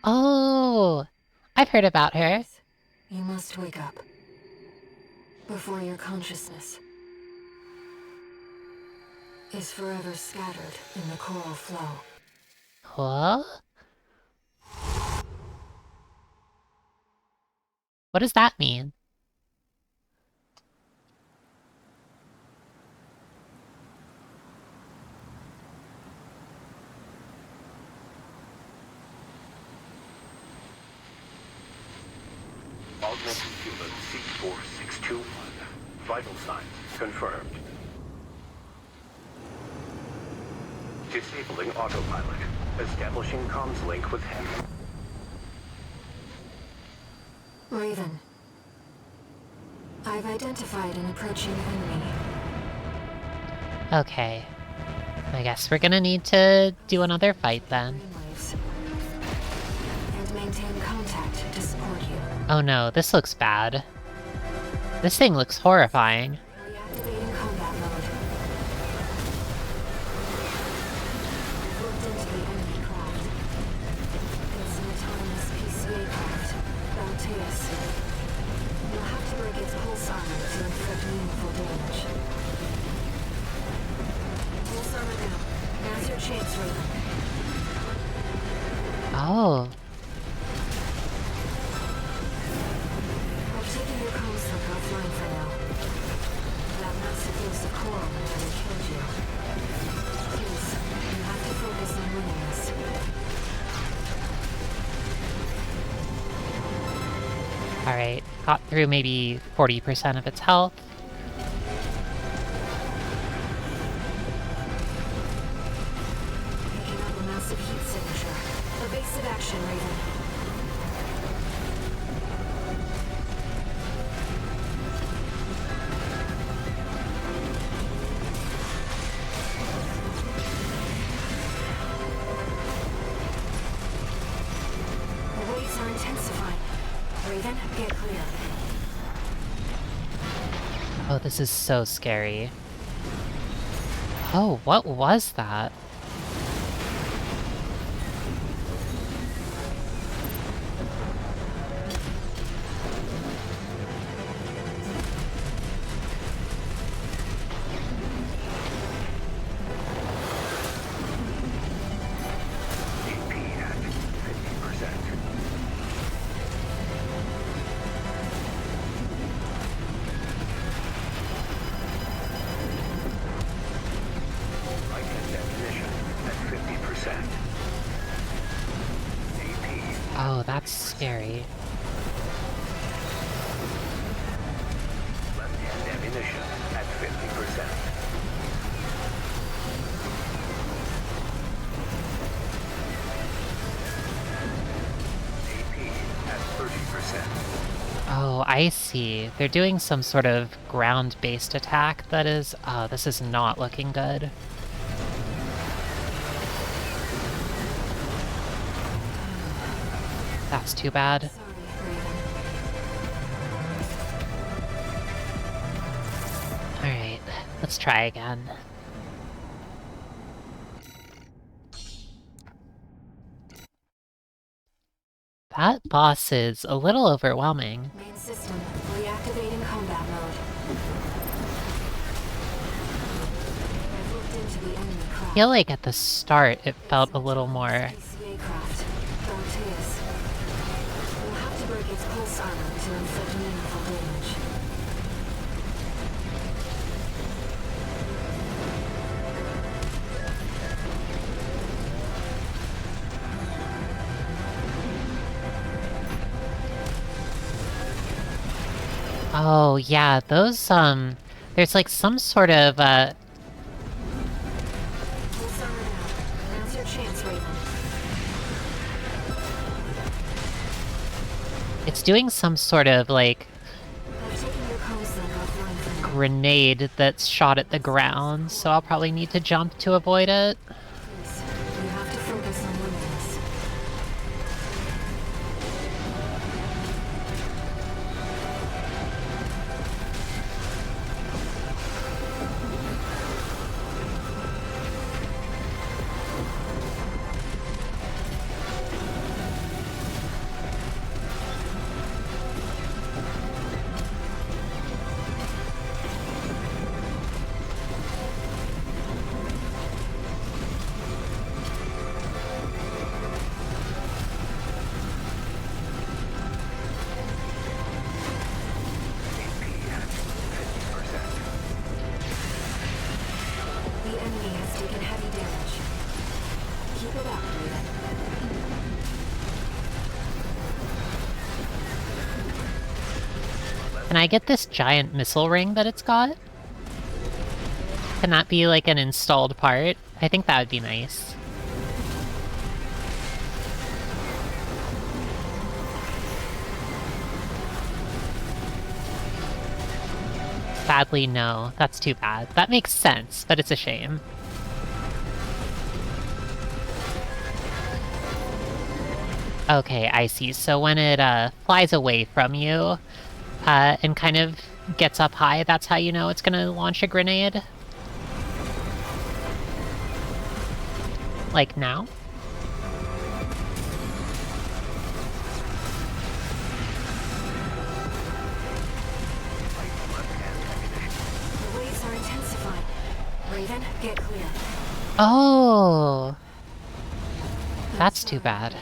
Oh! I've heard about her. You must wake up. Before your consciousness is forever scattered in the coral flow. Huh? What does that mean? Augmented human C4621. Vital signs confirmed. Disabling autopilot. Establishing comms link with him. Raven, I've identified an approaching enemy. Okay. I guess we're gonna need to do another fight then. Brainwaves. And maintain contact to support you. Oh no, this looks bad. This thing looks horrifying. Reactivating combat mode. I've looked into the enemy craft. It's an autonomous PCA craft, Balteus. You'll have to break its pulse armor to inflict meaningful damage. Pulse armor down. Now's your chance, Raven. Oh. I've taken your comm slip offline for now. That massive dose of coral nearly killed you. Please, you have to focus on winning this. Alright, got through maybe 40% of its health. Picking up a massive heat signature. Evasive action, Raven. The waves are intensifying. Raven, get clear. Oh, this is so scary. Oh, what was that? AP at 50%. Light and ammunition at 50%. AP Oh, that's scary. left hand ammunition at 50%. AP at 30%. Oh, I see. They're doing some sort of ground-based attack that is... Oh, this is not looking good. That's too bad. Sorry, Raven. Alright, let's try again. That boss is a little overwhelming. Main system, reactivating combat mode. I've looked into the enemy I craft. feel like at the start it felt a little more... PCA craft, Balteus. You'll have to break its pulse armor to inflict meaningful damage. Oh, yeah, those, there's like some sort of, Pulse armor down. Now's your chance, Raven. it's doing some sort of, like, I've taken your comm slip offline for now. grenade that's shot at the ground, so I'll probably need to jump to avoid it. Please, you have to focus on winning this. AP at 50%. The enemy has taken heavy damage. Keep it up, Raven. Can I get this giant missile ring that it's got? Can that be like an installed part? I think that would be nice. Sadly, no. That's too bad. That makes sense, but it's a shame. Okay, I see. So when it flies away from you and kind of gets up high, that's how you know it's gonna launch a grenade? Like now? The waves are intensifying. Raven, get clear. Oh! That's too bad.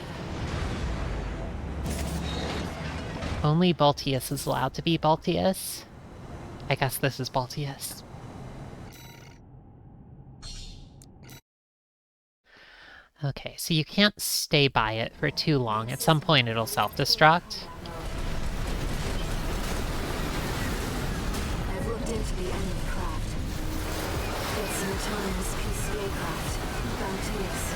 Only Baltius is allowed to be Baltius. I guess this is Baltius. Okay, so you can't stay by it for too long. At some point it'll self-destruct. I've looked into the enemy craft. It's an autonomous PCA craft, Bounteous.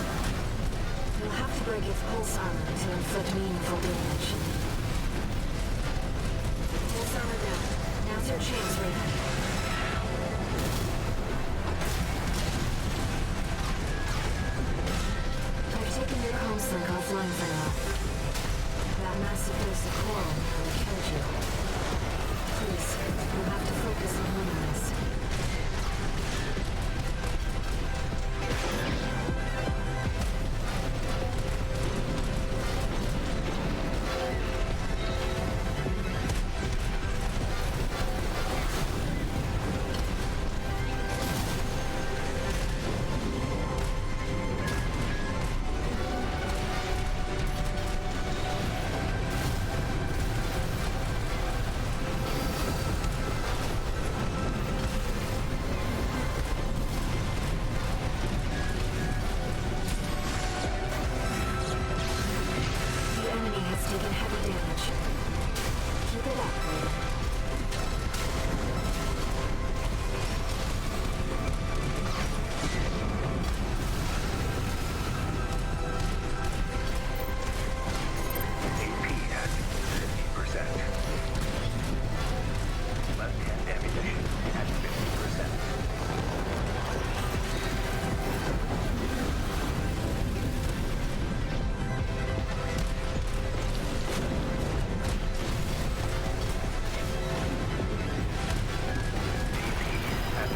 You'll have to break its pulse armor to inflict meaningful damage. Pulse armor down. Now's your chance, Raven. I've taken your comms link offline for now. That massive dose of coral nearly killed you. Please, you'll have to focus on holiness. The enemy has taken heavy damage. Keep it up, Raven. AP at 50%. Left-hand ammunition at 50%.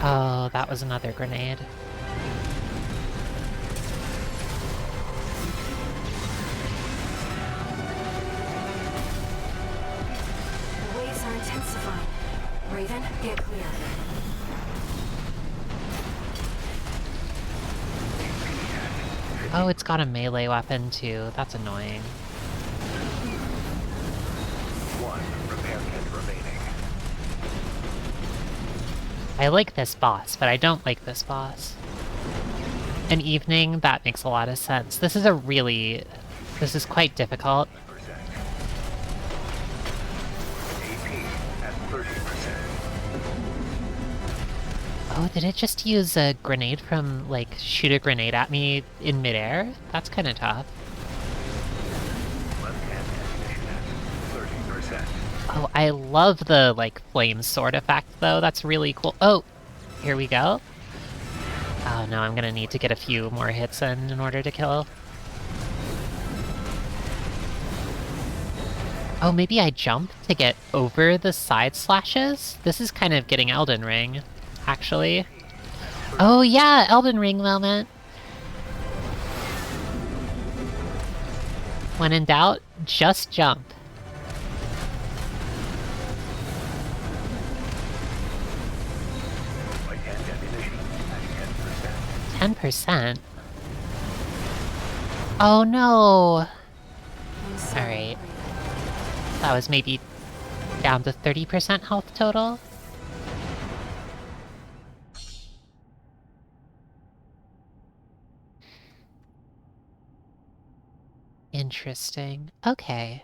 Oh, that was another grenade. The waves are intensifying. Raven, get clear. Oh, it's got a melee weapon too. That's annoying. 1 repair kit remaining. I like this boss, but I don't like this boss. An evening, that makes a lot of sense. This is quite difficult. AP at 30%. Oh, did it just use a grenade from, like, shoot a grenade at me in midair? That's kind of tough. Left-hand ammunition at 30%. Oh, I love the, like, flame sword effect, though. That's really cool. Oh, here we go. Oh no, I'm gonna need to get a few more hits in order to kill. Oh, maybe I jump to get over the side slashes? This is kind of getting Elden Ring, actually. Oh yeah, Elden Ring moment. When in doubt, just jump. Right-hand ammunition at 10%. 10%? Oh no! I'm sorry, Alright. Raven. That was maybe down to 30% health total? Interesting. Okay.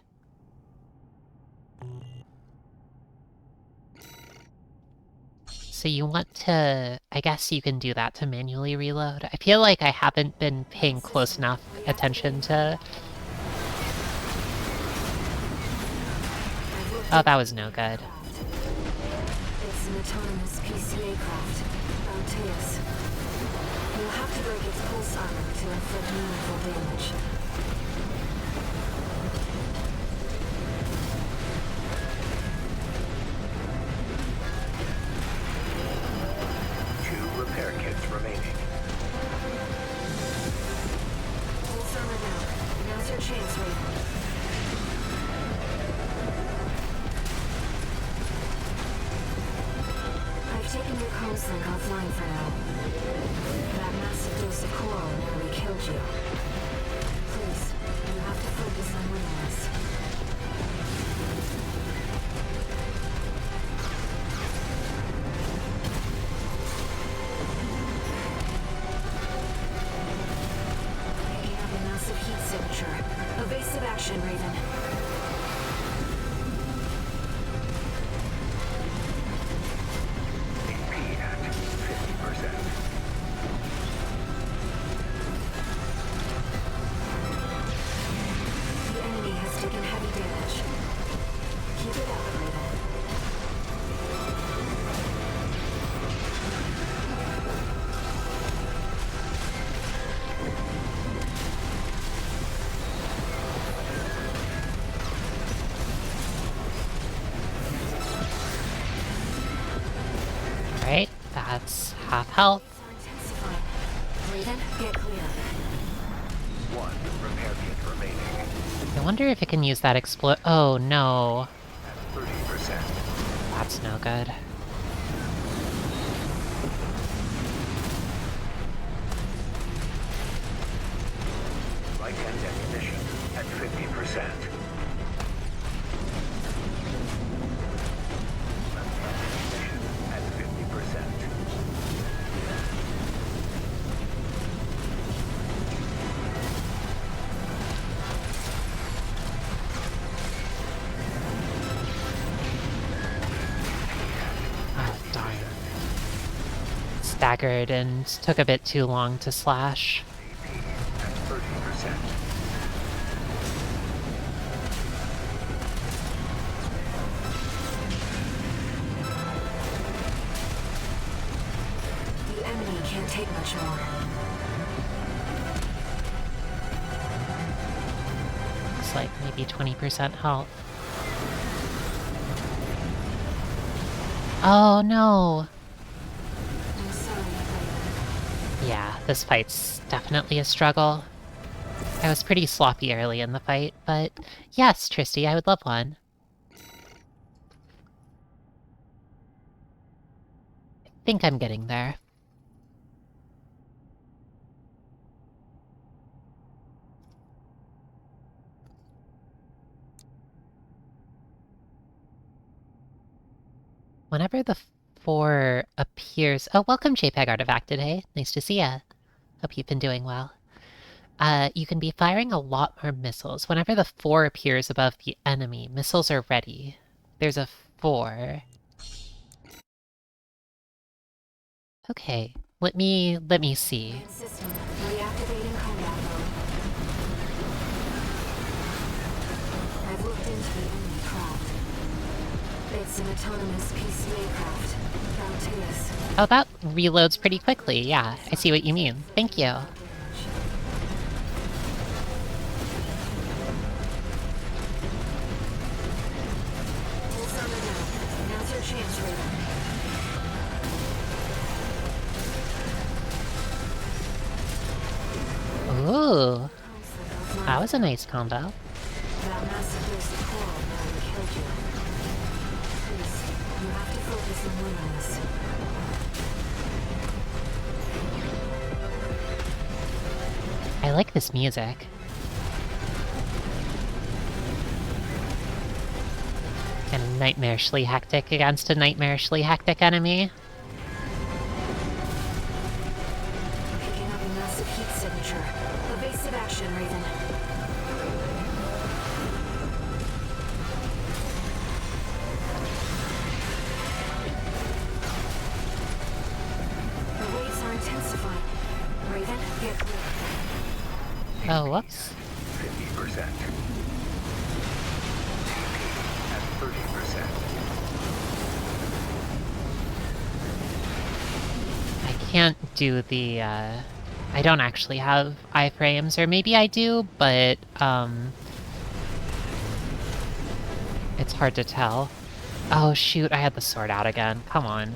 So you want to... I guess you can do that to manually reload. I feel like I haven't been paying close enough attention to... Oh, that was no good. It's an an autonomous PCA craft, Bauteus. You'll have to break its pulse armor to inflict meaningful damage. Two repair kits remaining. Pulse armor down. Now's your chance, Raven. I've taken your comms link offline for now. That massive dose of coral nearly killed you. Please, you have to focus on winning this. Picking up a massive heat signature. Evasive action, Raven. AP at 50%. The enemy has taken heavy damage. Keep it up, Raven. Alright, that's half health. Intensifying. Raven, get clear. One repair kit remaining. I wonder if it can use that oh no. At 30%. That's no good. Light and ammunition at 50%. Ammunition at 50%. Oh, darn. Staggered and took a bit too long to slash. AP at 30%. The enemy can't take much more. Looks like maybe 20% health. Oh no! I'm sorry, Raven. Yeah, this fight's definitely a struggle. I was pretty sloppy early in the fight, but yes, Tristy, I would love one. I think I'm getting there. Whenever the 4 appears... Oh, welcome JPEG Artifact today. Nice to see ya. Hope you've been doing well. You can be firing a lot more missiles. Whenever the 4 appears above the enemy, missiles are ready. There's a 4. Okay, let me see. Main system, reactivating combat mode. I've looked into the enemy craft. It's an autonomous PCA craft, Bauteus. Oh, that reloads pretty quickly. Yeah, I see what you mean. Thank you. Pulse armor down. Now's your chance, Raven. Ooh, Comms that was a nice combo. That massive dose of coral nearly killed you. Please, you have to focus on winning this. I like this music. Kind of nightmarishly hectic against a nightmarishly hectic enemy. Picking up a massive heat signature. Evasive action, Raven. The waves are intensifying. Raven, get clear. Oh, whoops. 50%. AP at 30%. can't do the, I don't actually have iframes, or maybe I do, but, it's hard to tell. Oh shoot, I had the sword out again. Come on.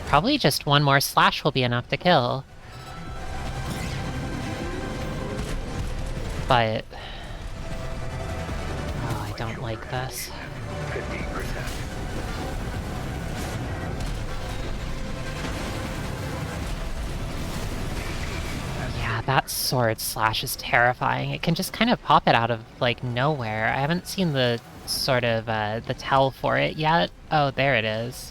Probably just one more slash will be enough to kill. But... oh, I don't like this. 50%. Yeah, that sword slash is terrifying. It can just kind of pop it out of, like, nowhere. I haven't seen the sort of, the tell for it yet. Oh, there it is.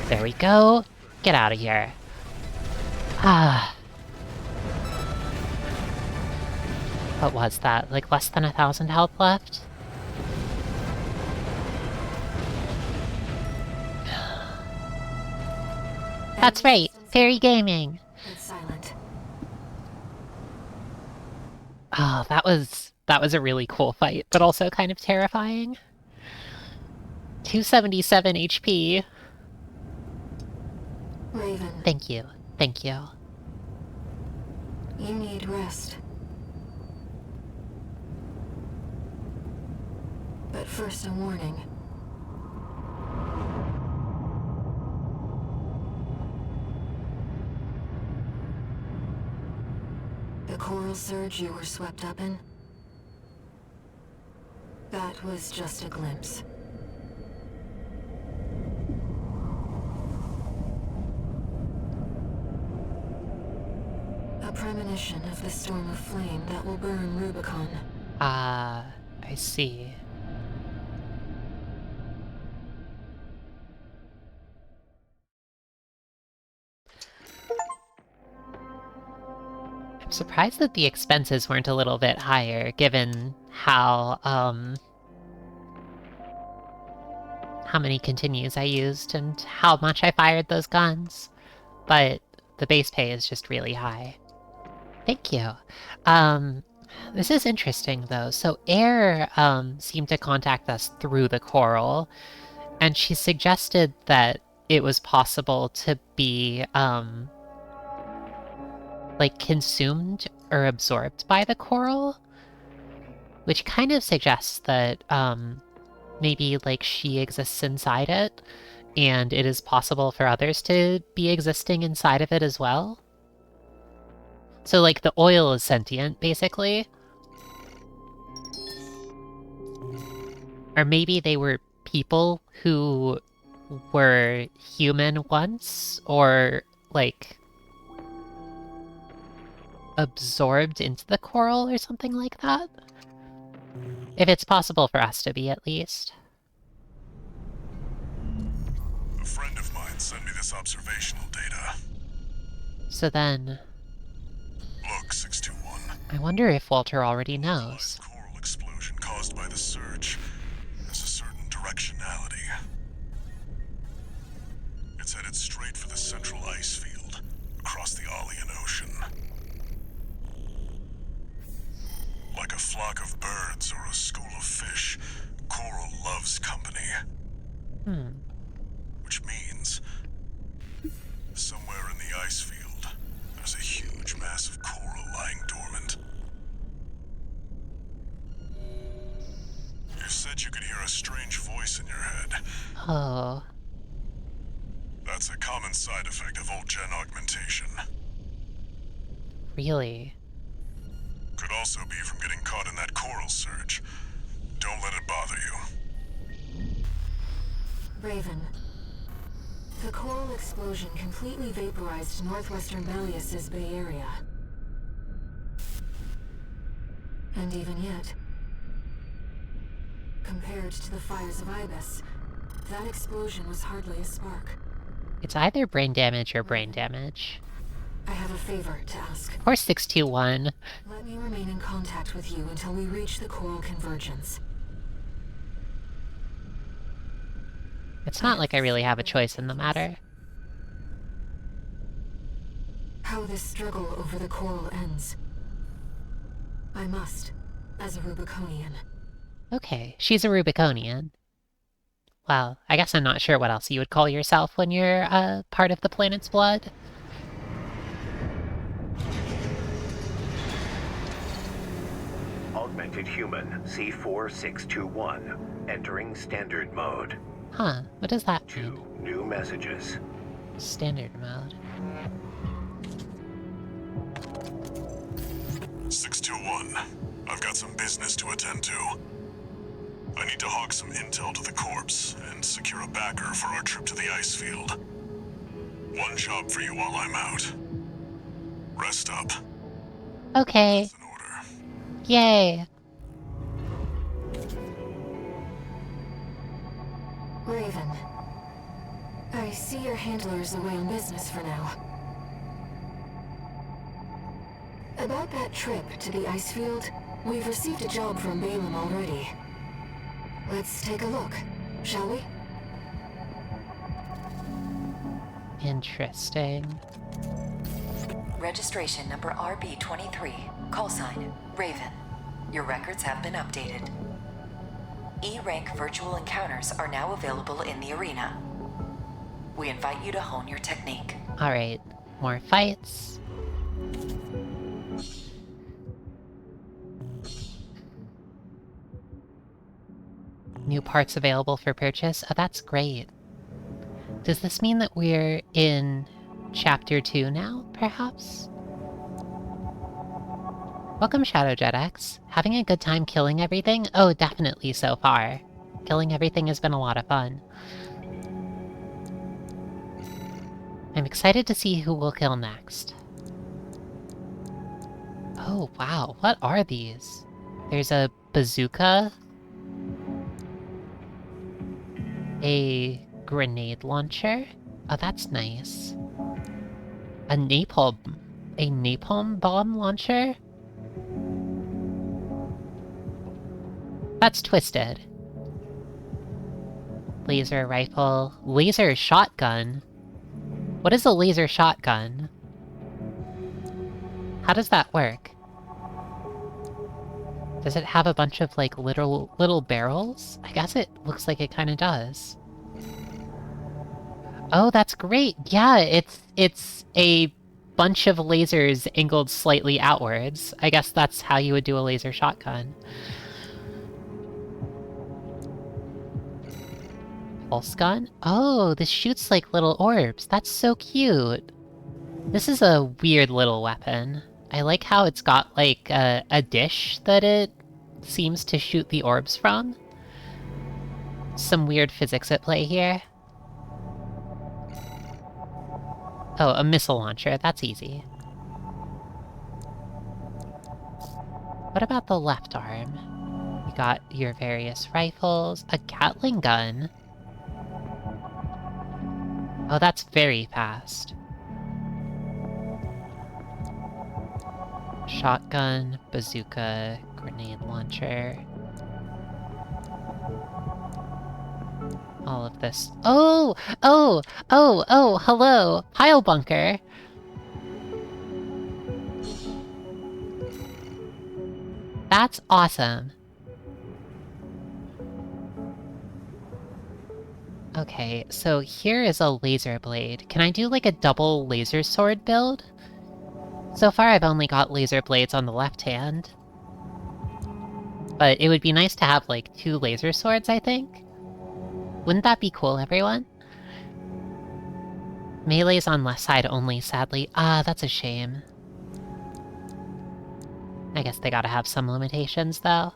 There we go. Get out of here. Ah. What was that? Like less than 1,000 health left? That's right. Fairy Gaming. It's silent. Oh, that was a really cool fight, but also kind of terrifying. 277 HP. Raven. Thank you. Thank you. You need rest. But first, a warning. The coral surge you were swept up in? That was just a glimpse. A premonition of the storm of flame that will burn Rubicon. I see. I'm surprised that the expenses weren't a little bit higher, given how many continues I used and how much I fired those guns. But the base pay is just really high. Thank you. This is interesting, though. So Air, seemed to contact us through the coral, and she suggested that it was possible to be, like, consumed or absorbed by the coral, which kind of suggests that, maybe, like, she exists inside it, and it is possible for others to be existing inside of it as well. So, like, the oil is sentient, basically. Or maybe they were people who were human once, or, like, absorbed into the coral or something like that. If it's possible for us to be, at least. A friend of mine sent me this observational data. So then... Look, 621. I wonder if Walter already knows. The coral explosion caused by the surge has a certain directionality. It's headed straight for the central ice field, across the Alien Ocean. Like a flock of birds or a school of fish, coral loves company. Which means, somewhere in the ice field, there's a huge mass of coral lying dormant. You said you could hear a strange voice in your head. Oh. That's a common side effect of old-gen augmentation. Really? Could also be from getting caught in that coral surge. Don't let it bother you. Raven. The coral explosion completely vaporized northwestern Malleus's Bay Area. And even yet, compared to the fires of Ibis, that explosion was hardly a spark. It's either brain damage or brain damage. I have a favor to ask. Or 621. Let me remain in contact with you until we reach the coral convergence. It's not like I really have a choice in the matter. How this struggle over the coral ends, I must, as a Rubiconian. Okay, she's a Rubiconian. Well, I guess I'm not sure what else you would call yourself when you're part of the planet's blood. Augmented human C4621. Entering standard mode. Huh, what does that mean? 2 new messages. Standard mode. 621. I've got some business to attend to. I need to hawk some intel to the corpse and secure a backer for our trip to the ice field. One job for you while I'm out. Rest up. Okay. That's an order. Yay. Raven, I see your handler's away on business for now. About that trip to the ice field, we've received a job from Balaam already. Let's take a look, shall we? Interesting. Registration number RB23. Call sign, Raven. Your records have been updated. E-rank virtual encounters are now available in the arena. We invite you to hone your technique. Alright, more fights. New parts available for purchase. Oh, that's great. Does this mean that we're in Chapter 2 now, perhaps? Welcome, Shadow JetX. Having a good time killing everything? Oh, definitely so far. Killing everything has been a lot of fun. I'm excited to see who we'll kill next. Oh, wow. What are these? There's a bazooka. A grenade launcher. Oh, that's nice. A napalm bomb launcher? That's twisted. Laser rifle. Laser shotgun? What is a laser shotgun? How does that work? Does it have a bunch of, like, little barrels? I guess it looks like it kinda does. Oh, that's great! Yeah, it's a bunch of lasers angled slightly outwards. I guess that's how you would do a laser shotgun. Pulse gun? Oh, this shoots like little orbs. That's so cute. This is a weird little weapon. I like how it's got, like, a dish that it seems to shoot the orbs from. Some weird physics at play here. Oh, a missile launcher. That's easy. What about the left arm? You got your various rifles. A Gatling gun. Oh, that's very fast. Shotgun, bazooka, grenade launcher. All of this. Oh! Hello! Pile bunker! That's awesome. Okay, so here is a laser blade. Can I do like a double laser sword build? So far I've only got laser blades on the left hand. But it would be nice to have like 2 laser swords, I think. Wouldn't that be cool, everyone? Melee's on left side only, sadly. Ah, that's a shame. I guess they gotta have some limitations, though.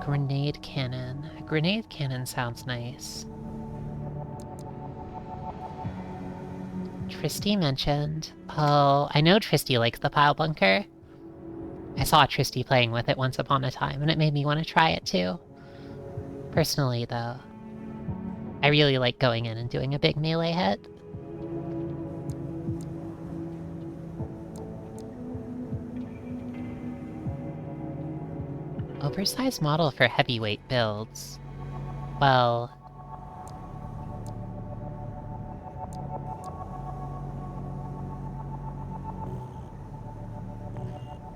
grenade cannon. A grenade cannon sounds nice. Tristy mentioned. Oh, I know Tristy likes the pile bunker. I saw Tristy playing with it once upon a time, and it made me want to try it too. Personally, though, I really like going in and doing a big melee hit. Oversized model for heavyweight builds. Well...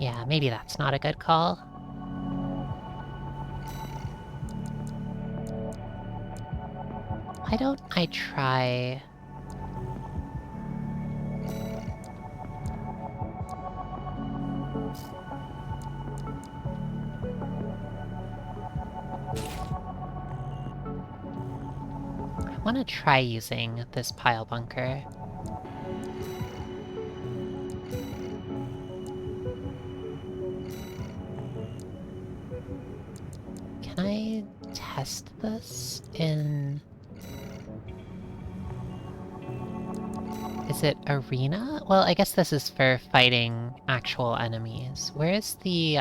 yeah, maybe that's not a good call. Why don't I try... I want to try using this pile bunker. Can I test this in... is it arena? Well, I guess this is for fighting actual enemies. Where's the,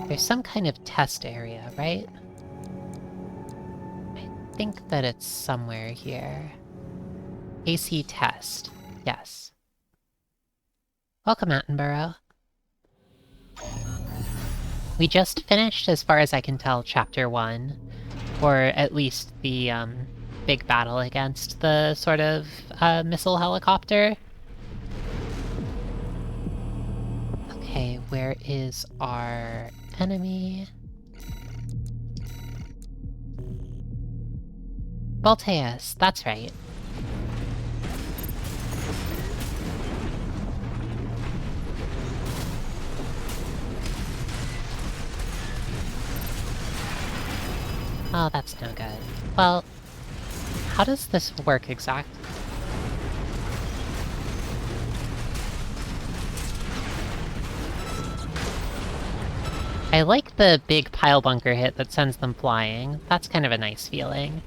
there's some kind of test area, right? I think that it's somewhere here. AC test. Yes. Welcome, Attenborough. We just finished, as far as I can tell, Chapter 1. Or at least the, big battle against the sort of, missile helicopter. Okay, where is our enemy? Voltaeus, that's right. Oh, that's no good. Well, how does this work exactly? I like the big pile bunker hit that sends them flying. That's kind of a nice feeling.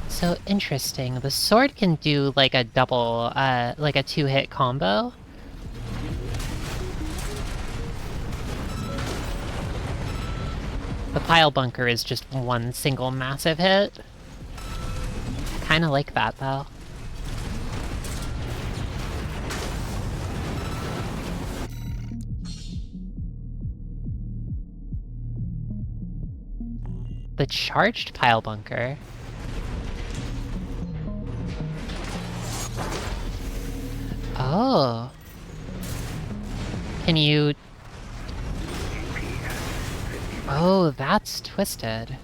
So interesting. The sword can do like a double, like a 2-hit combo. The pile bunker is just one single massive hit. Kinda like that, though. The charged pile bunker? Oh. Can you... oh, that's twisted.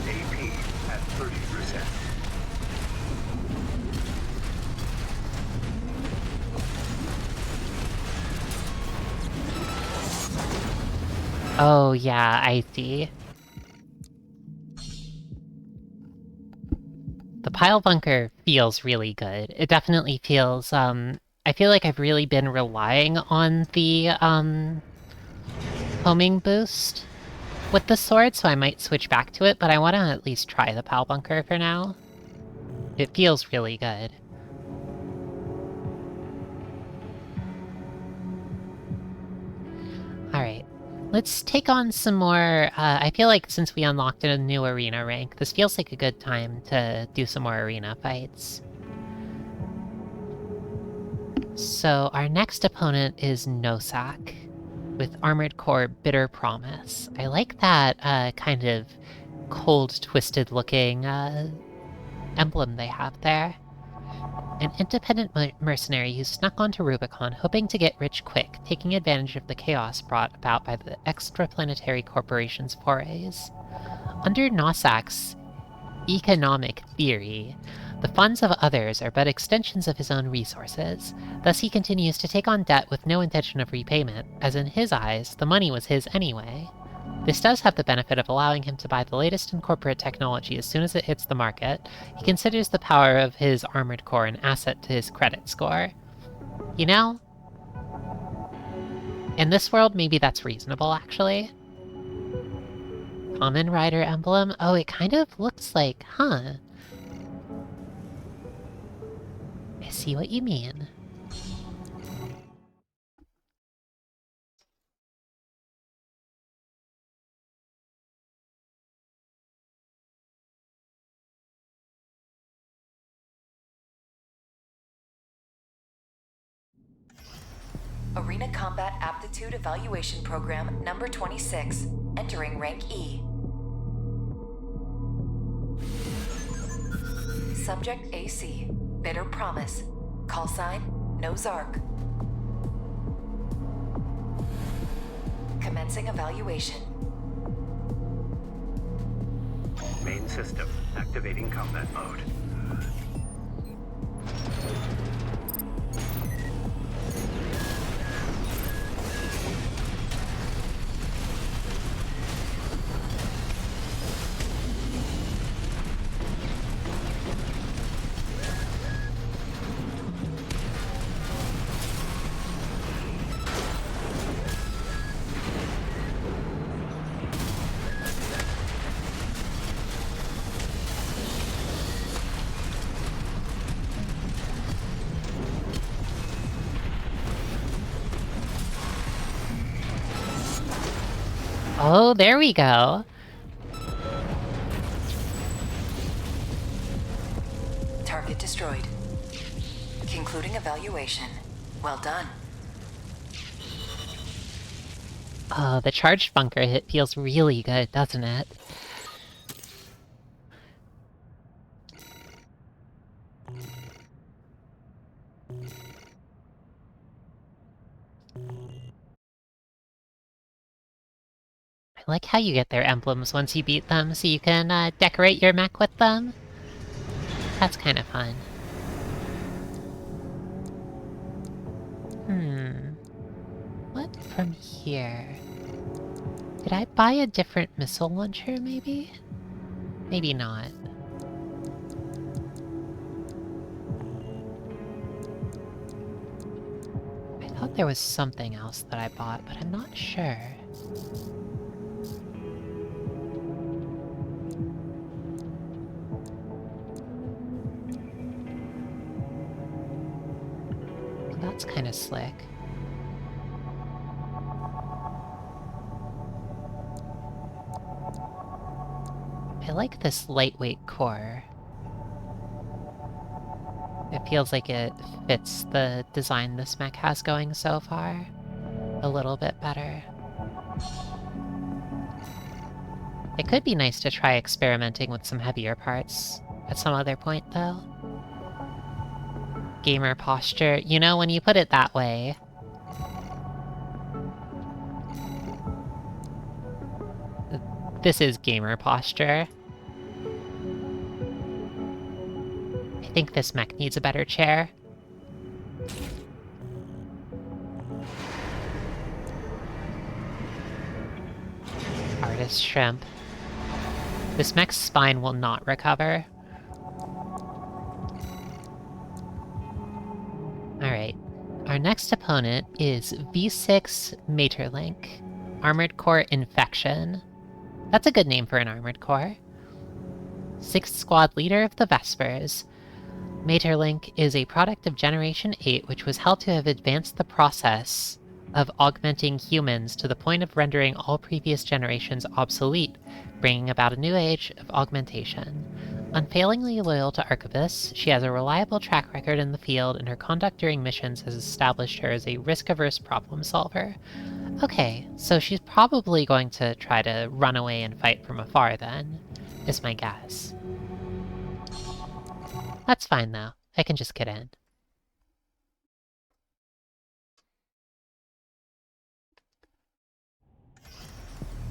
AP at 30%. Oh, yeah, I see. The pile bunker feels really good. It definitely feels, I feel like I've really been relying on the, homing boost with the sword, so I might switch back to it, but I want to at least try the pile bunker for now. It feels really good. Alright. Let's take on some more, I feel like since we unlocked a new arena rank, this feels like a good time to do some more arena fights. So our next opponent is Nosak, with Armored Core Bitter Promise. I like that, kind of cold, twisted-looking, emblem they have there. An independent mercenary who snuck onto Rubicon, hoping to get rich quick, taking advantage of the chaos brought about by the extraplanetary corporation's forays. Under Nosak's economic theory. The funds of others are but extensions of his own resources. Thus he continues to take on debt with no intention of repayment, as in his eyes, the money was his anyway. This does have the benefit of allowing him to buy the latest in corporate technology as soon as it hits the market. He considers the power of his armored core an asset to his credit score. You know, in this world, maybe that's reasonable, actually. Common Rider emblem? Oh, it kind of looks like, huh? I see what you mean. Arena Combat Aptitude Evaluation Program number 26, entering rank E. Subject AC, Bitter Promise. Call sign, No Zark. Commencing evaluation. Main system activating combat mode. Oh, there we go. Target destroyed. Concluding evaluation. Well done. Oh, the charged bunker hit feels really good, doesn't it? I like how you get their emblems once you beat them, so you can decorate your mech with them. That's kind of fun. What from here? Did I buy a different missile launcher, maybe? Maybe not. I thought there was something else that I bought, but I'm not sure. Well, that's kind of slick. I like this lightweight core. It feels like it fits the design this mech has going so far a little bit better. It could be nice to try experimenting with some heavier parts at some other point, though. Gamer posture. You know, when you put it that way... This is gamer posture. I think this mech needs a better chair. Artist shrimp. This mech's spine will not recover. Alright. Our next opponent is V6 Materlink. Armored Core Infection. That's a good name for an armored core. 6th Squad Leader of the Vespers. Materlink is a product of Generation 8 which was held to have advanced the process of augmenting humans to the point of rendering all previous generations obsolete, bringing about a new age of augmentation. Unfailingly loyal to Arquebus, she has a reliable track record in the field, and her conduct during missions has established her as a risk-averse problem solver. Okay, so she's probably going to try to run away and fight from afar then, is my guess. That's fine though, I can just get in.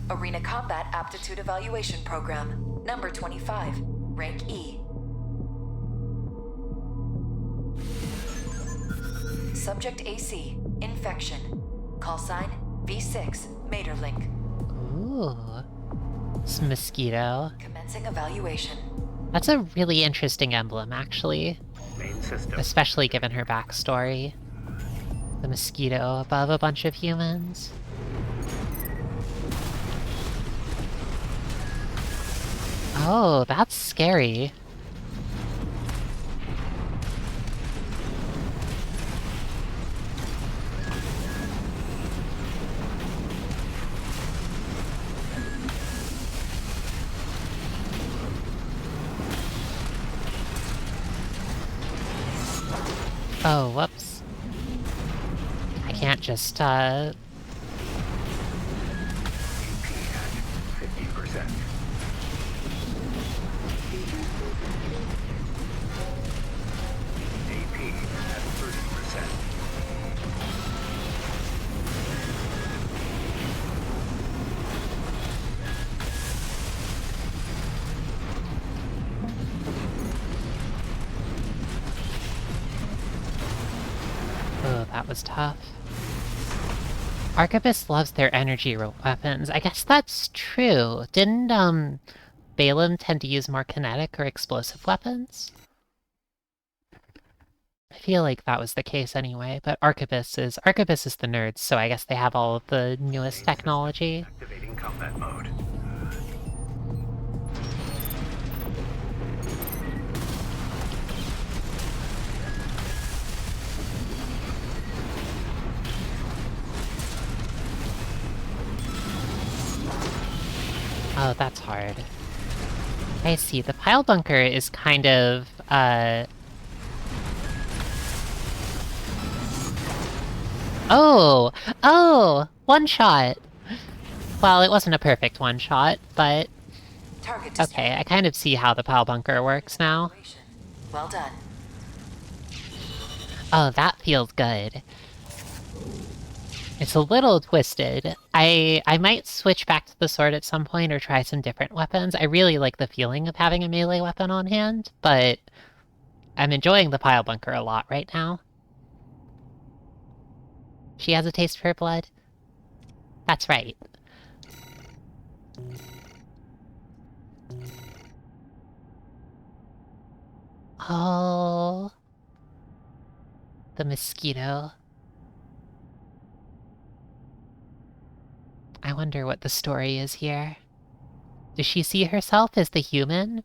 Arena Combat Aptitude Evaluation Program, number 25, Rank E. Subject AC, infection. Call sign V6, Materlink. Ooh. It's mosquito. Commencing evaluation. That's a really interesting emblem, actually. Main system. Especially given her backstory. The mosquito above a bunch of humans. Oh, that's scary. Oh, whoops. I can't just, AP at 50%. AP at 30%. Oh, that was tough. Arquebus loves their energy weapons. I guess that's true. Didn't, Balaam tend to use more kinetic or explosive weapons? I feel like that was the case anyway, but Arquebus is the nerds, so I guess they have all of the newest technology. Activating combat mode. Oh, that's hard. I see. The pile bunker is kind of, Oh! Oh! One shot! Well, it wasn't a perfect one shot, but... Target Okay, I kind of see how the pile bunker works now. Well done. Oh, that feels good. It's a little twisted. I might switch back to the sword at some point or try some different weapons. I really like the feeling of having a melee weapon on hand, but I'm enjoying the pile bunker a lot right now. She has a taste for blood? That's right. Oh... The mosquito. I wonder what the story is here. Does she see herself as the human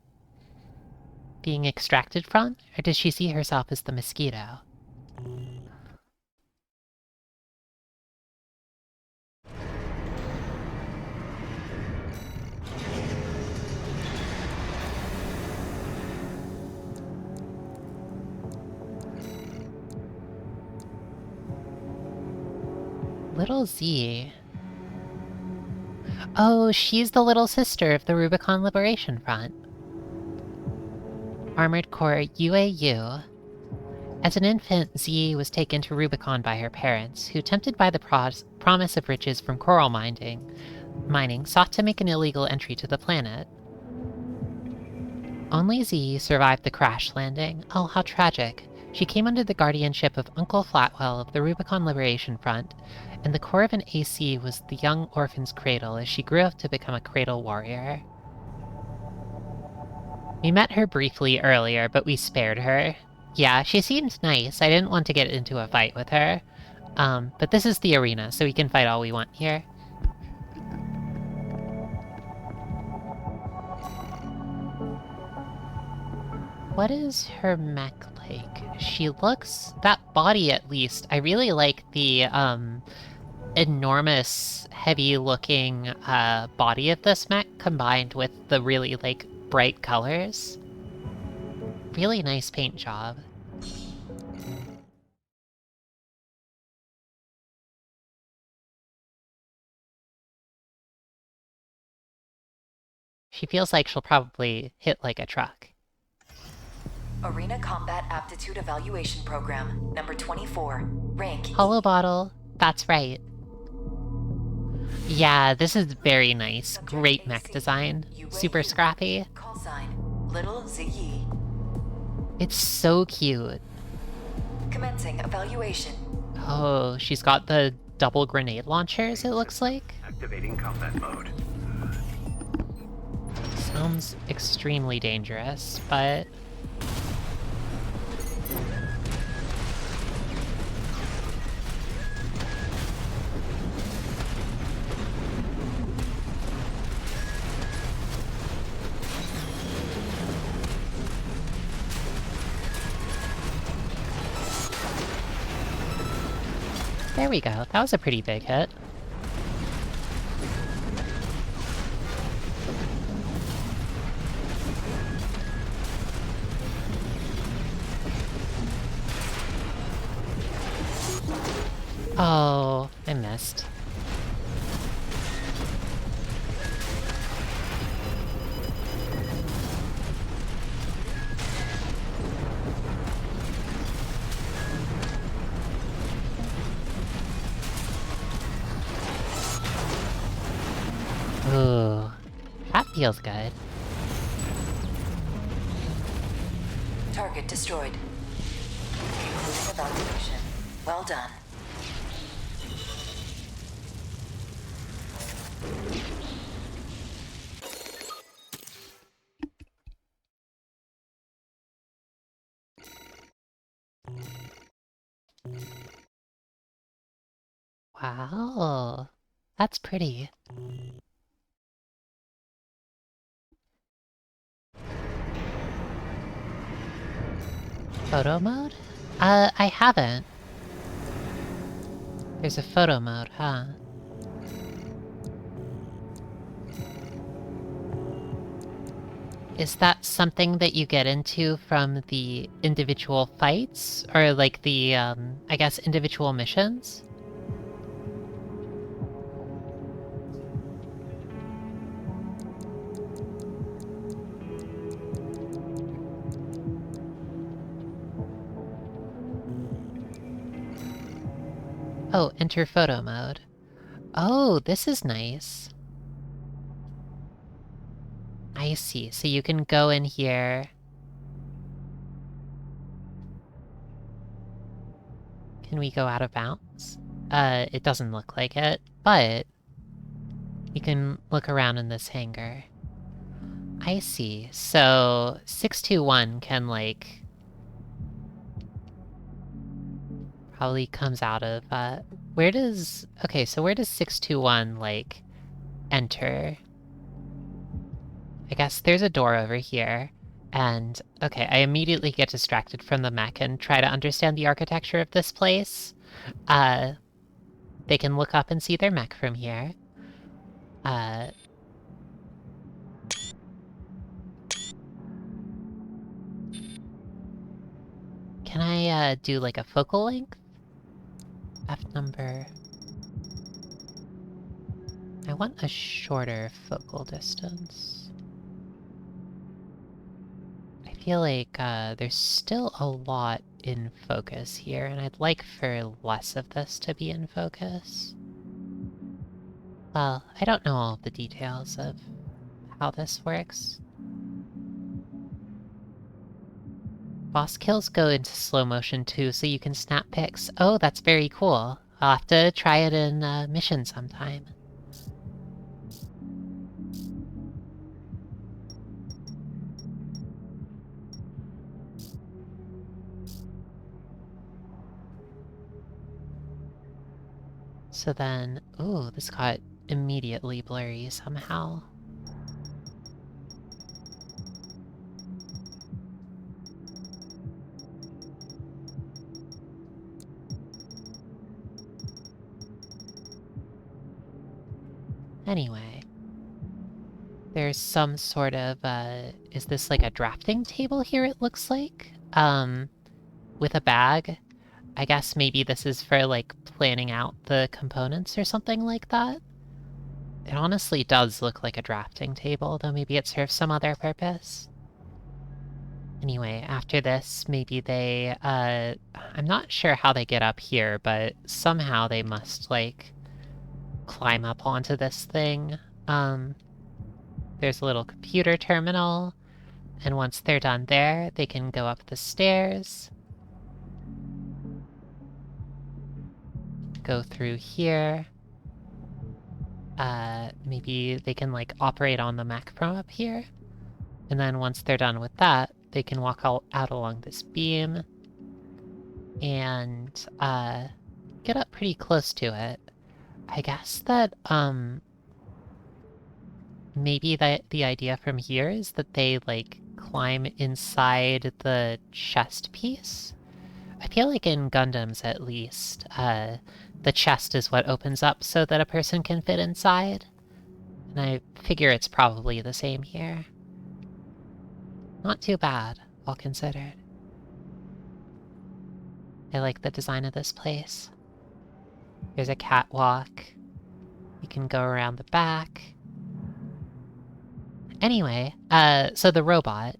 being extracted from? Or does she see herself as the mosquito? Little Z. Oh, she's the little sister of the Rubicon Liberation Front. Armored Corps UAU. As an infant, Z was taken to Rubicon by her parents, who, tempted by the promise of riches from coral mining, sought to make an illegal entry to the planet. Only Z survived the crash landing. Oh, how tragic. She came under the guardianship of Uncle Flatwell of the Rubicon Liberation Front, and the core of an AC was the young orphan's cradle as she grew up to become a cradle warrior. We met her briefly earlier, but we spared her. Yeah, she seemed nice. I didn't want to get into a fight with her. But this is the arena, so we can fight all we want here. What is her mech like? She looks... that body, at least. I really like the, enormous, heavy-looking, body of this mech, combined with the really, like, bright colors. Really nice paint job. She feels like she'll probably hit like a truck. Arena Combat Aptitude Evaluation Program, number 24, rank E. Hollowbel, that's right. Yeah, this is very nice. Great mech design. Super scrappy. Call sign Little Ziyi. It's so cute. Commencing evaluation. Oh, she's got the double grenade launchers, it looks like. Activating combat mode. Sounds extremely dangerous, but... There we go. That was a pretty big hit. Oh, I missed. Ooh, that feels good. Target destroyed. Concluding evaluation. Well done. Wow, that's pretty. Photo mode? I haven't. There's a photo mode, huh? Is that something that you get into from the individual fights? Or like the, I guess individual missions? Oh, enter photo mode. Oh, this is nice. I see. So you can go in here. Can we go out of bounds? It doesn't look like it, but you can look around in this hangar. I see. So 621 can like probably comes out of where does okay, so where does 621 like enter? I guess there's a door over here. And okay, I immediately get distracted from the mech and try to understand the architecture of this place. They can look up and see their mech from here. Can I do like a focal length? F number. I want a shorter focal distance. I feel like there's still a lot in focus here, and I'd like for less of this to be in focus. Well, I don't know all the details of how this works. Boss kills go into slow motion too, so you can snap pics. Oh, that's very cool. I'll have to try it in mission sometime. So then, ooh, this got immediately blurry somehow. Anyway. There's some sort of, is this like a drafting table here, it looks like? With a bag. I guess maybe this is for, like, planning out the components or something like that? It honestly does look like a drafting table, though maybe it serves some other purpose. Anyway, after this, maybe they, I'm not sure how they get up here, but somehow they must, like, climb up onto this thing. There's a little computer terminal, And once they're done there, they can go up the stairs. Go through here. Maybe they can, like, operate on the mech from up here. And then once they're done with that, they can walk out along this beam and get up pretty close to it. I guess that maybe the idea from here is that they, like, climb inside the chest piece. I feel like in Gundams, at least, the chest is what opens up so that a person can fit inside. And I figure it's probably the same here. Not too bad, all considered. I like the design of this place. There's a catwalk. You can go around the back. Anyway, so the robot.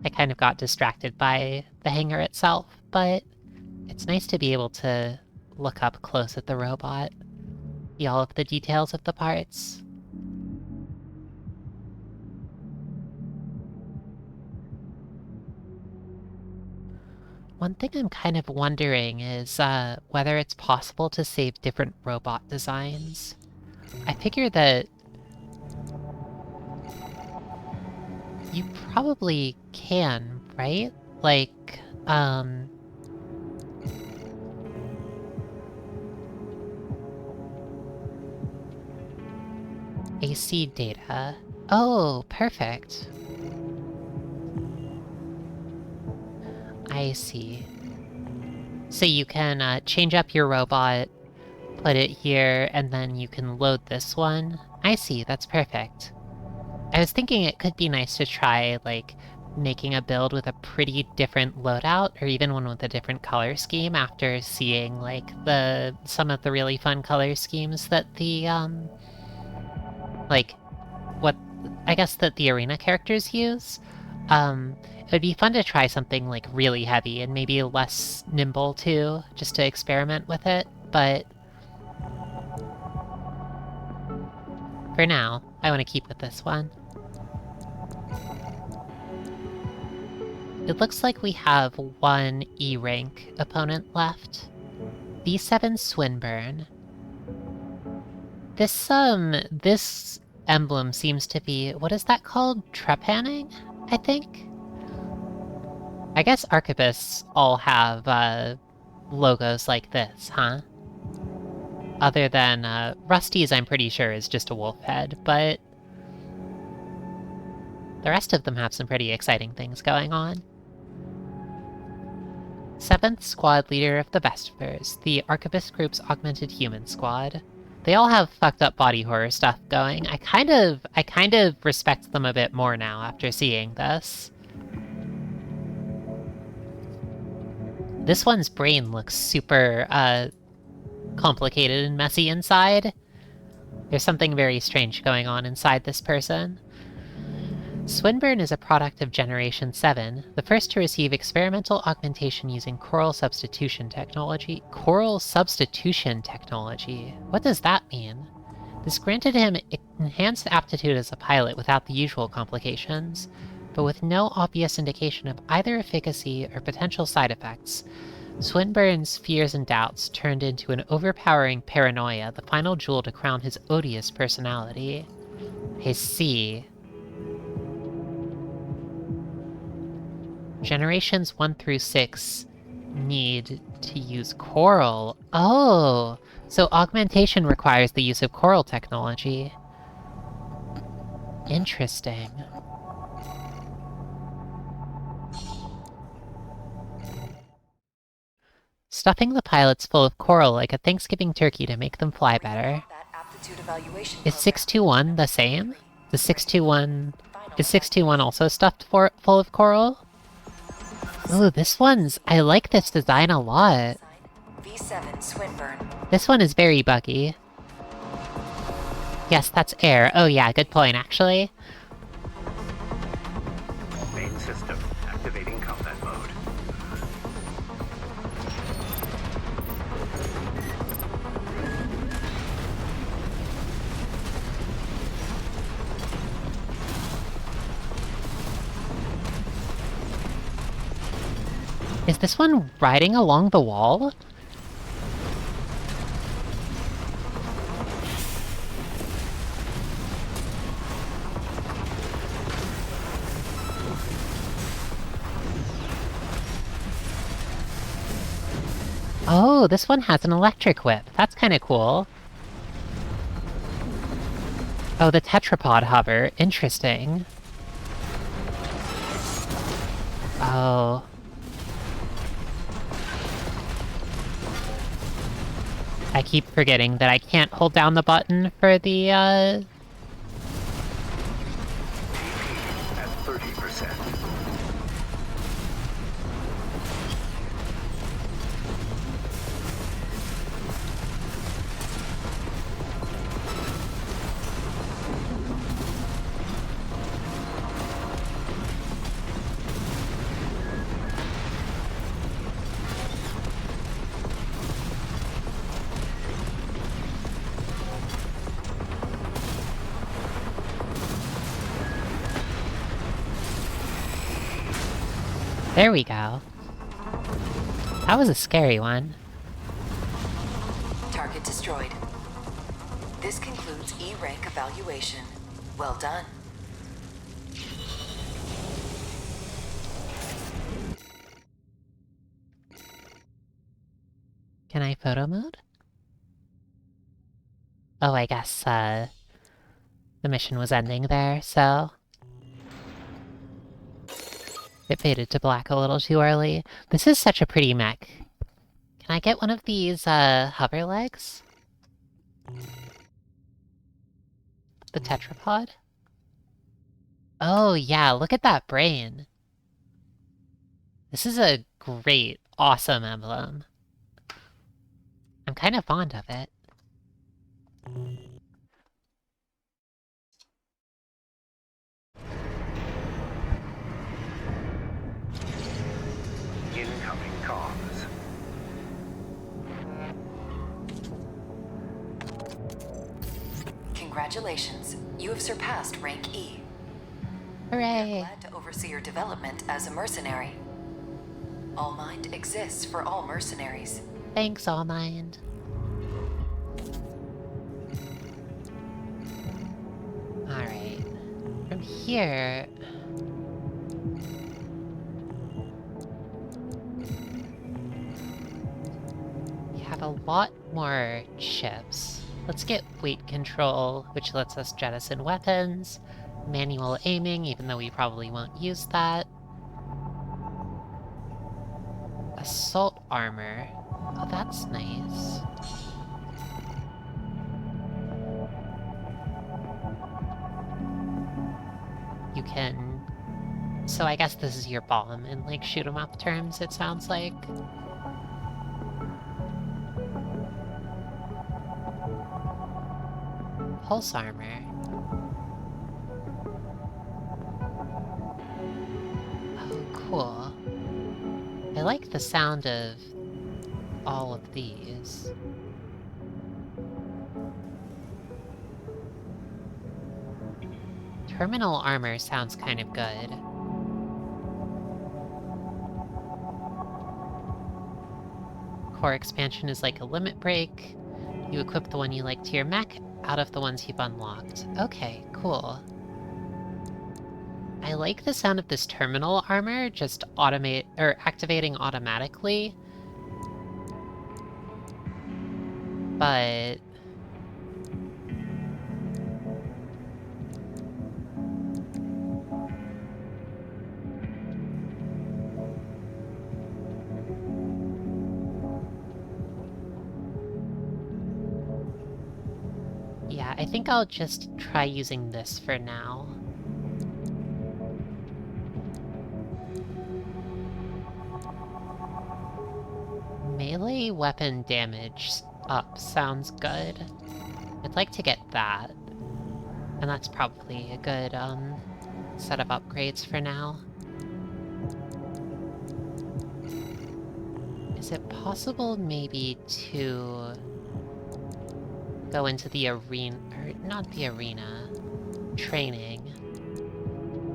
I kind of got distracted by the hangar itself, but it's nice to be able to look up close at the robot, see all of the details of the parts. One thing I'm kind of wondering is whether it's possible to save different robot designs. I figure that you probably can, right? Like, AC data. Oh, perfect. I see. So you can change up your robot, put it here, and then you can load this one. I see, that's perfect. I was thinking it could be nice to try, like, making a build with a pretty different loadout, or even one with a different color scheme after seeing, like, some of the really fun color schemes that the, like, what I guess that the arena characters use. It would be fun to try something, like, really heavy and maybe less nimble, too, just to experiment with it, but for now, I want to keep with this one. It looks like we have one E-rank opponent left. V7 Swinburne. This emblem seems to be, what is that called? Trepanning, I think? I guess arquebuses all have, logos like this, huh? Other than, Rusty's, I'm pretty sure, is just a wolf head, but the rest of them have some pretty exciting things going on. 7th Squad Leader of the Vespers, the Arquebus Group's augmented human squad. They all have fucked up body horror stuff going. I kind of respect them a bit more now after seeing this. This one's brain looks super, complicated and messy inside. There's something very strange going on inside this person. Swinburne is a product of Generation 7, the first to receive experimental augmentation using coral substitution technology. Coral substitution technology? What does that mean? This granted him enhanced aptitude as a pilot without the usual complications, but with no obvious indication of either efficacy or potential side effects. Swinburne's fears and doubts turned into an overpowering paranoia, the final jewel to crown his odious personality. I see. Generations 1 through 6 need to use coral. Oh! So augmentation requires the use of coral technology. Interesting. Stuffing the pilots full of coral like a Thanksgiving turkey to make them fly better. Is 621 the same? Is 621 also stuffed full of coral? Ooh, this one's... I like this design a lot. V7 Swinburne. This one is very buggy. Yes, that's air. Oh yeah, good point, actually. Main system activating combat mode. Is this one riding along the wall? Oh, this one has an electric whip. That's kind of cool. Oh, the tetrapod hover. Interesting. Oh. I keep forgetting that I can't hold down the button for the, At 30%. There we go. That was a scary one. Target destroyed. This concludes E-rank evaluation. Well done. Can I photo mode? Oh, I guess, the mission was ending there, so... It faded to black a little too early. This is such a pretty mech. Can I get one of these, hover legs? The tetrapod? Oh yeah, look at that brain. This is a great, awesome emblem. I'm kind of fond of it. Incoming comms. Congratulations. You have surpassed rank E. Hooray! Glad to oversee your development as a mercenary. All Mind exists for all mercenaries. Thanks, All Mind. Alright. From here... we have a lot more chips. Let's get weight control, which lets us jettison weapons. Manual aiming, even though we probably won't use that. Assault armor. Oh, that's nice. You can... So I guess this is your bomb in, like, shoot-'em-up terms, it sounds like. Pulse armor. Oh, cool. I like the sound of all of these. Terminal armor sounds kind of good. Core expansion is like a limit break. You equip the one you like to your mech out of the ones you've unlocked. Okay, cool. I like the sound of this terminal armor just activating automatically. But... yeah, I think I'll just try using this for now. Melee weapon damage up sounds good. I'd like to get that. And that's probably a good, set of upgrades for now. Is it possible maybe to go into the arena, or not the arena, training,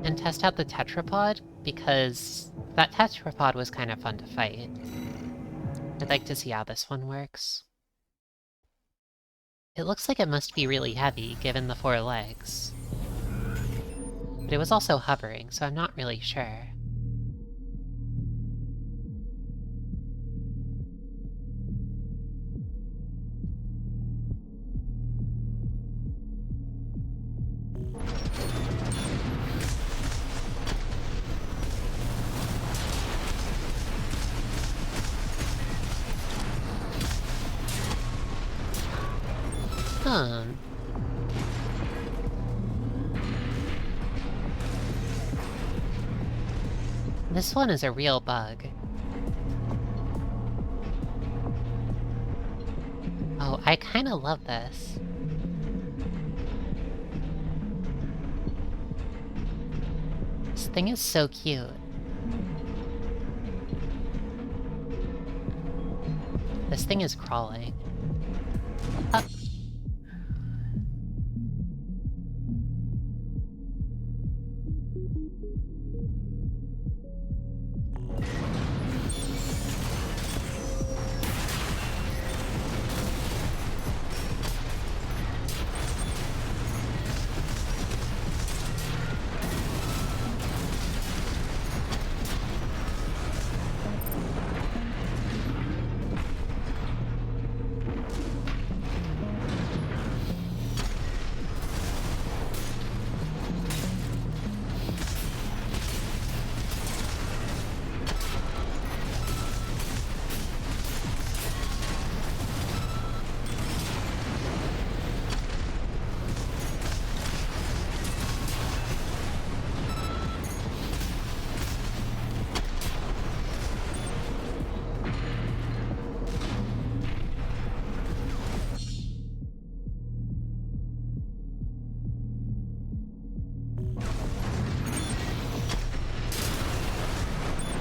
and test out the tetrapod, because that tetrapod was kind of fun to fight. I'd like to see how this one works. It looks like it must be really heavy, given the 4 legs. But it was also hovering, so I'm not really sure. This one is a real bug. Oh, I kinda love this. This thing is so cute. This thing is crawling. Up.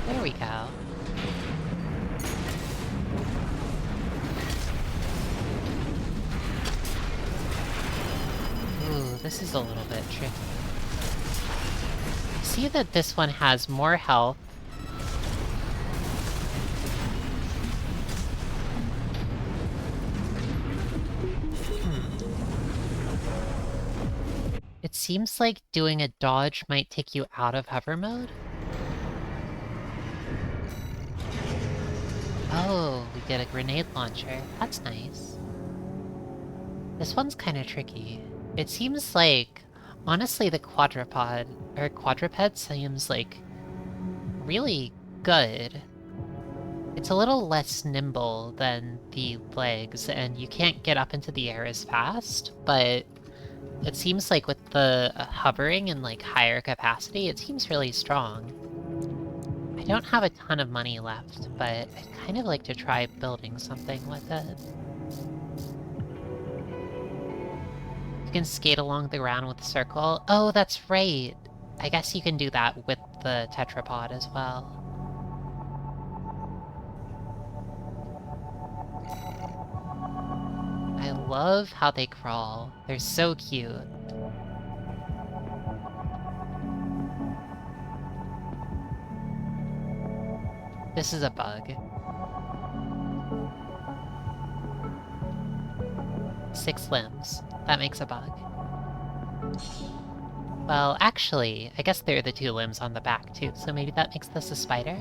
There we go. Ooh, this is a little bit tricky. See that this one has more health. It seems like doing a dodge might take you out of hover mode. Oh, we get a grenade launcher. That's nice. This one's kind of tricky. It seems like, honestly, the quadruped seems like really good. It's a little less nimble than the legs, and you can't get up into the air as fast, but it seems like with the hovering and like higher capacity, it seems really strong. I don't have a ton of money left, but I'd kind of like to try building something with it. You can skate along the ground with a circle. Oh, that's right! I guess you can do that with the tetrapod as well. I love how they crawl. They're so cute. This is a bug. 6 limbs. That makes a bug. Well, actually, I guess there are the 2 limbs on the back too, so maybe that makes this a spider?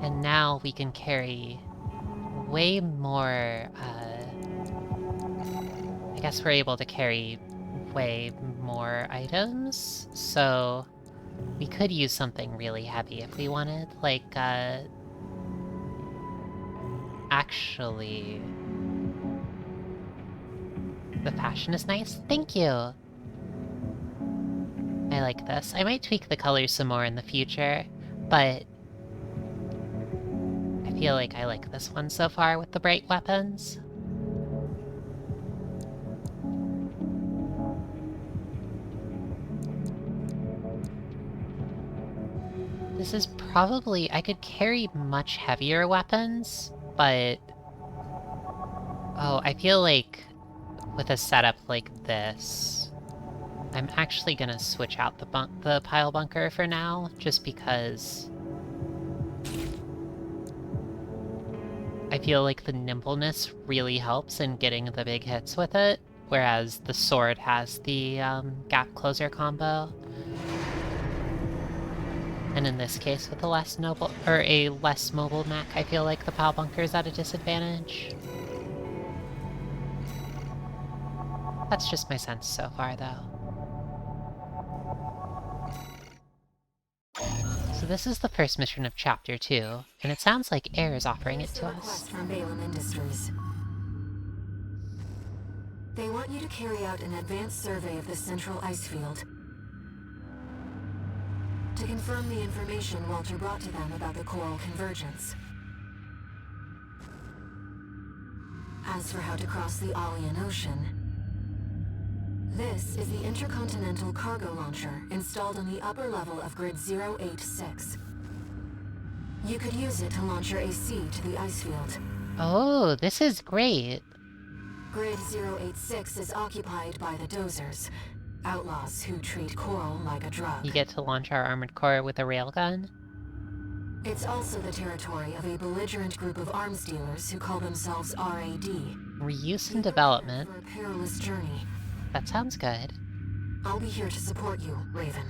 And now we can carry way more, I guess we're able to carry way more items, so we could use something really heavy if we wanted, like, actually... The fashion is nice? Thank you! I like this. I might tweak the colors some more in the future, but I feel like I like this one so far with the bright weapons. This is probably... I could carry much heavier weapons, but... Oh, I feel like with a setup like this, I'm actually gonna switch out the pile bunker for now, just because I feel like the nimbleness really helps in getting the big hits with it, whereas the sword has the gap closer combo. And in this case, with a less mobile mech, I feel like the pile bunker is at a disadvantage. That's just my sense so far, though. So this is the first mission of Chapter 2, and it sounds like Air is offering it to us. Request from Balaam Industries. They want you to carry out an advanced survey of the central ice field to confirm the information Walter brought to them about the coral convergence. As for how to cross the Alien Ocean, this is the intercontinental cargo launcher installed on the upper level of Grid 086. You could use it to launch your AC to the ice field. Oh, this is great. Grid 086 is occupied by the Dozers, outlaws who treat coral like a drug. You get to launch our armored core with a railgun? It's also the territory of a belligerent group of arms dealers who call themselves RAD. Reuse and development. For a perilous journey. That sounds good. I'll be here to support you, Raven.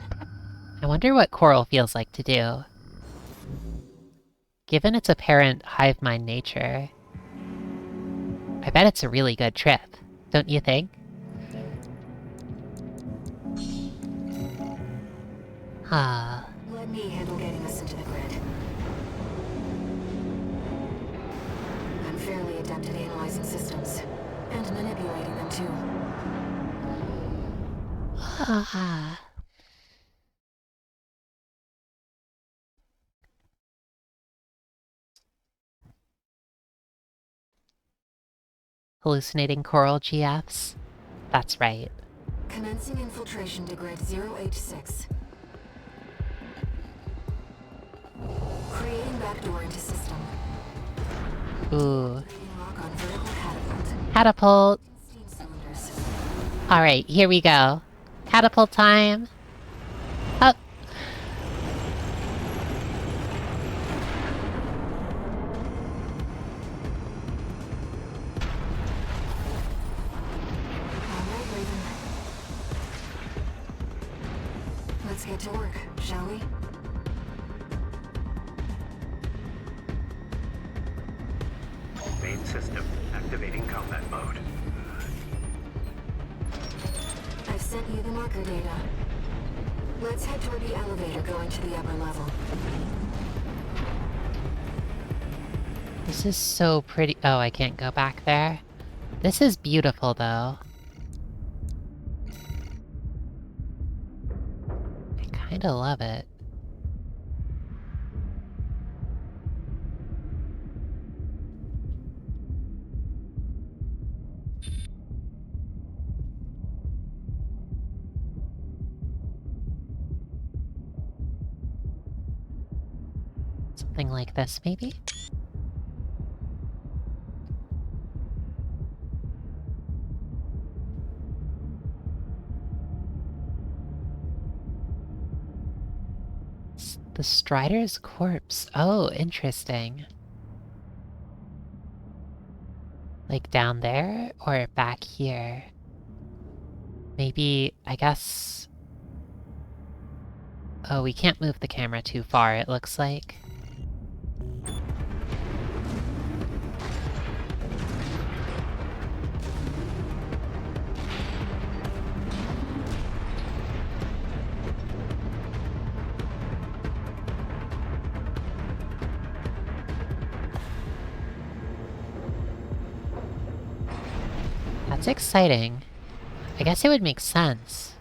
I wonder what coral feels like to do. Given its apparent hive mind nature, I bet it's a really good trip, don't you think? Ah. Let me handle getting us into the grid. I'm fairly adept at analyzing systems, and manipulating them too. Ah. Hallucinating coral GFs? That's right. Commencing infiltration to Grid 086. Creating backdoor into system. Ooh. Lock on vertical catapult. Catapult! Steam cylinders. Alright, here we go. Catapult time! Up! Alright, Raven. Let's get to work, shall we? Main system activating combat mode. I've sent you the marker data. Let's head toward the elevator going to the upper level. This is so pretty. Oh, I can't go back there. This is beautiful, though. I kinda love it. Something like this, maybe? The Strider's corpse. Oh, interesting. Like down there or back here? Maybe, I guess... Oh, we can't move the camera too far, it looks like. That's exciting. I guess it would make sense.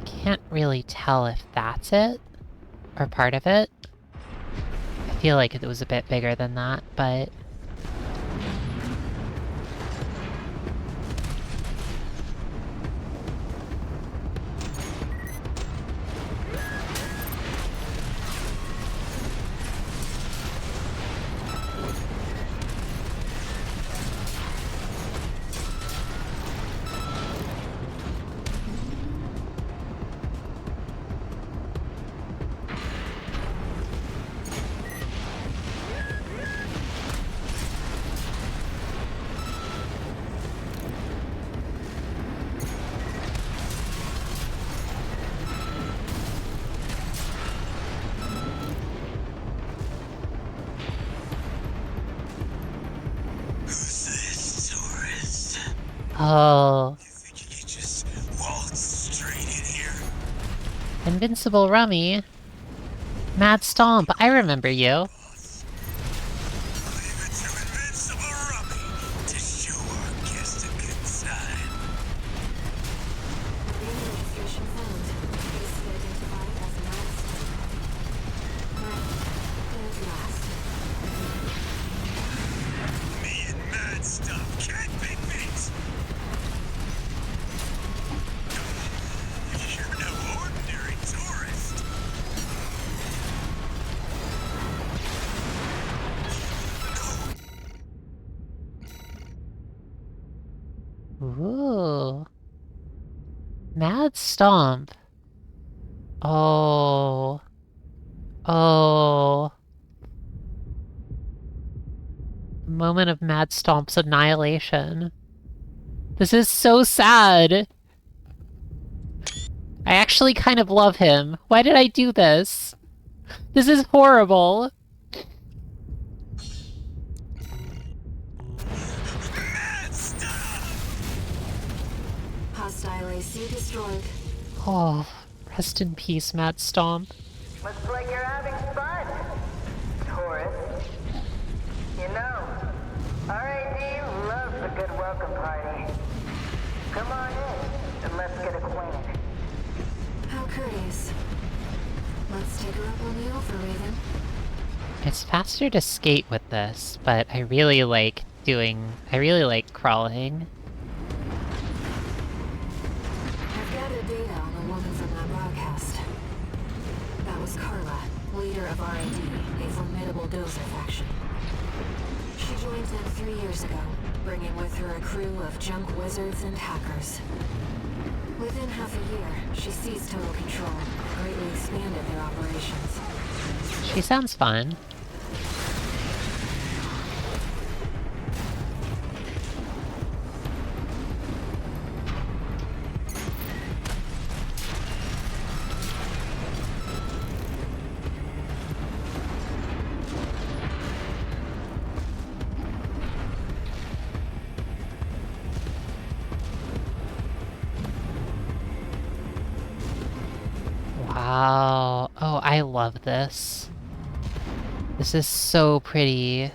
Can't really tell if that's it, or part of it. I feel like it was a bit bigger than that, but... Oh. You think you can just waltz straight in here? Invincible Rummy. Mad Stomp, I remember you. Leave it to Invincible Rummy to show our guest a good time. Arena registration found. Case identified as Mad Stomp. Mad, and last. Me and Mad Stuff can't be beat! You're no ordinary tourist. Ooh. Mad Stomp. Oh. Oh. Moment of Mad Stomp's annihilation. This is so sad. I actually kind of love him. Why did I do this? This is horrible. Mad Stuff! Hostile AC destroyed. Oh, rest in peace, Mad Stomp. Looks like you're having fun, tourist. You know, RAD loves a good welcome party. Come on in and let's get acquainted. How courteous. Let's take her up on the offer, Raven. It's faster to skate with this, but I really like crawling. I've gathered data on the woman from that broadcast. That was Carla, leader of RAD, a formidable dozer faction. She joined them 3 years ago, bringing with her a crew of junk wizards and hackers. Within half a year, she seized total control and greatly expanded their operations. She sounds fun. Wow. Oh, I love this. This is so pretty.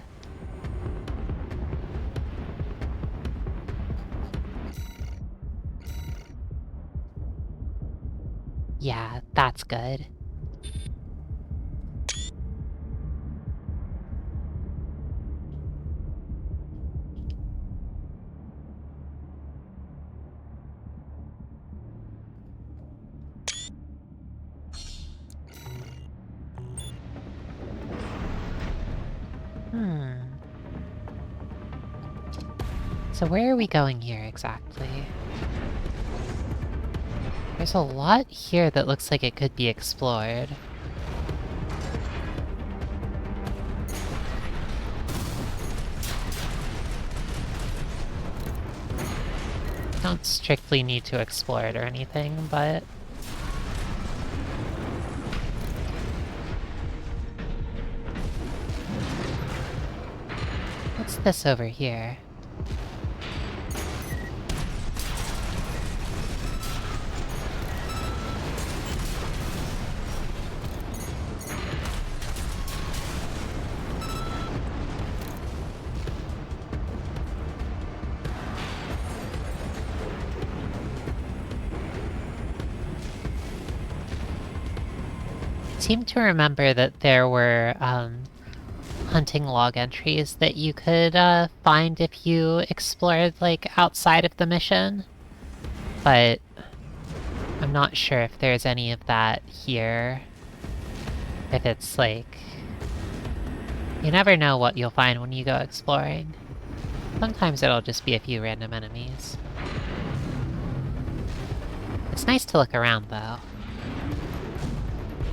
Yeah, that's good. So where are we going here exactly? There's a lot here that looks like it could be explored. Don't strictly need to explore it or anything, but... What's this over here? I seem to remember that there were, hunting log entries that you could, find if you explored, like, outside of the mission. But I'm not sure if there's any of that here. If it's, like... You never know what you'll find when you go exploring. Sometimes it'll just be a few random enemies. It's nice to look around, though.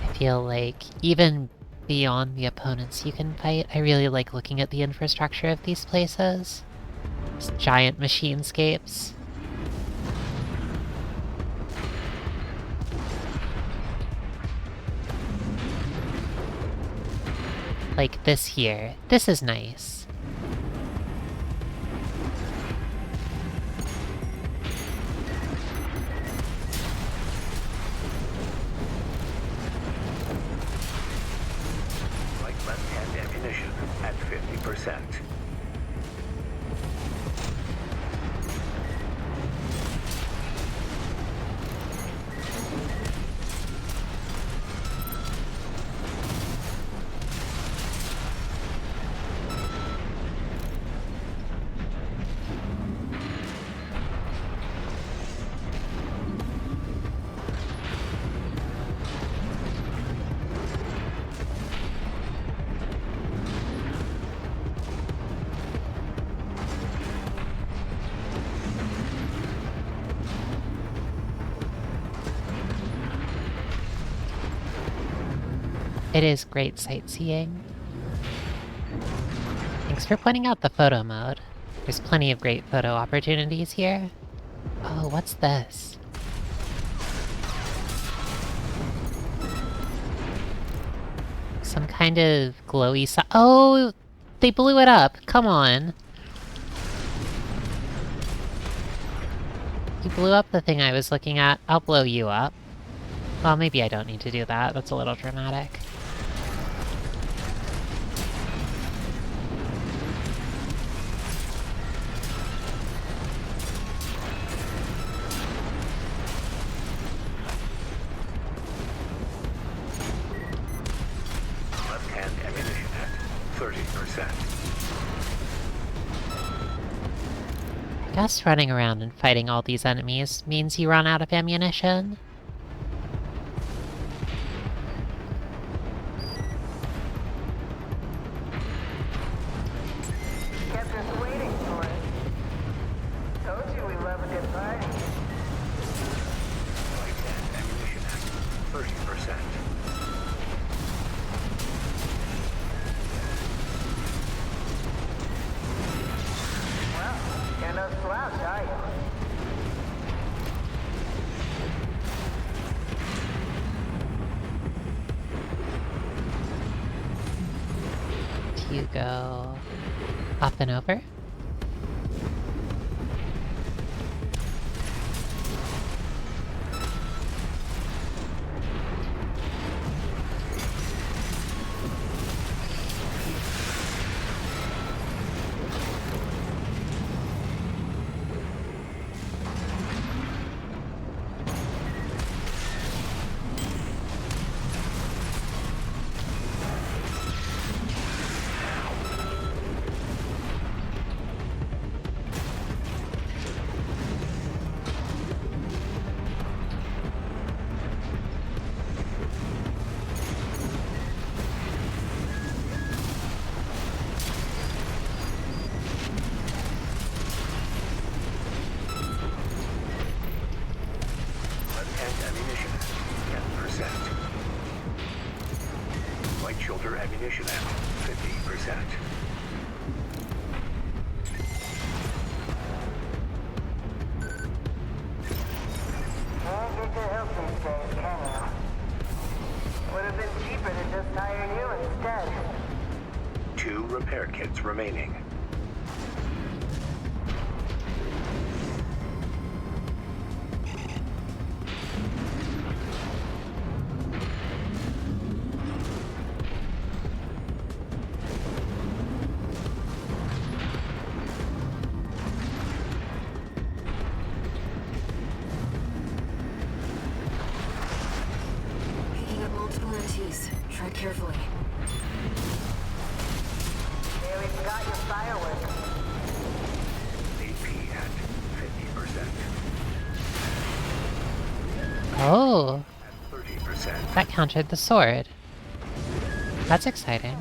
I feel like, even beyond the opponents you can fight, I really like looking at the infrastructure of these places. These giant machinescapes. Like this here. This is nice. 50%. It is great sightseeing. Thanks for pointing out the photo mode. There's plenty of great photo opportunities here. Oh, what's this? Some kind of glowy oh! They blew it up! Come on! You blew up the thing I was looking at. I'll blow you up. Well, maybe I don't need to do that. That's a little dramatic. Left-hand ammunition at 30%. I guess running around and fighting all these enemies means you run out of ammunition. Kept us waiting for it. Told you we love a good party. Right-hand ammunition at 30%. Well, you're no slouch, are you? Do you go up and over? Left-hand ammunition at 10%. Right shoulder ammunition at 50%. Can't get your help these days, can you? Would have been cheaper to just hire you instead. 2 repair kits remaining. Picking up multiple MTs. Tread carefully. Nearly forgot your fireworks. AP at 50%. Oh! At 30%. That countered the sword. That's exciting.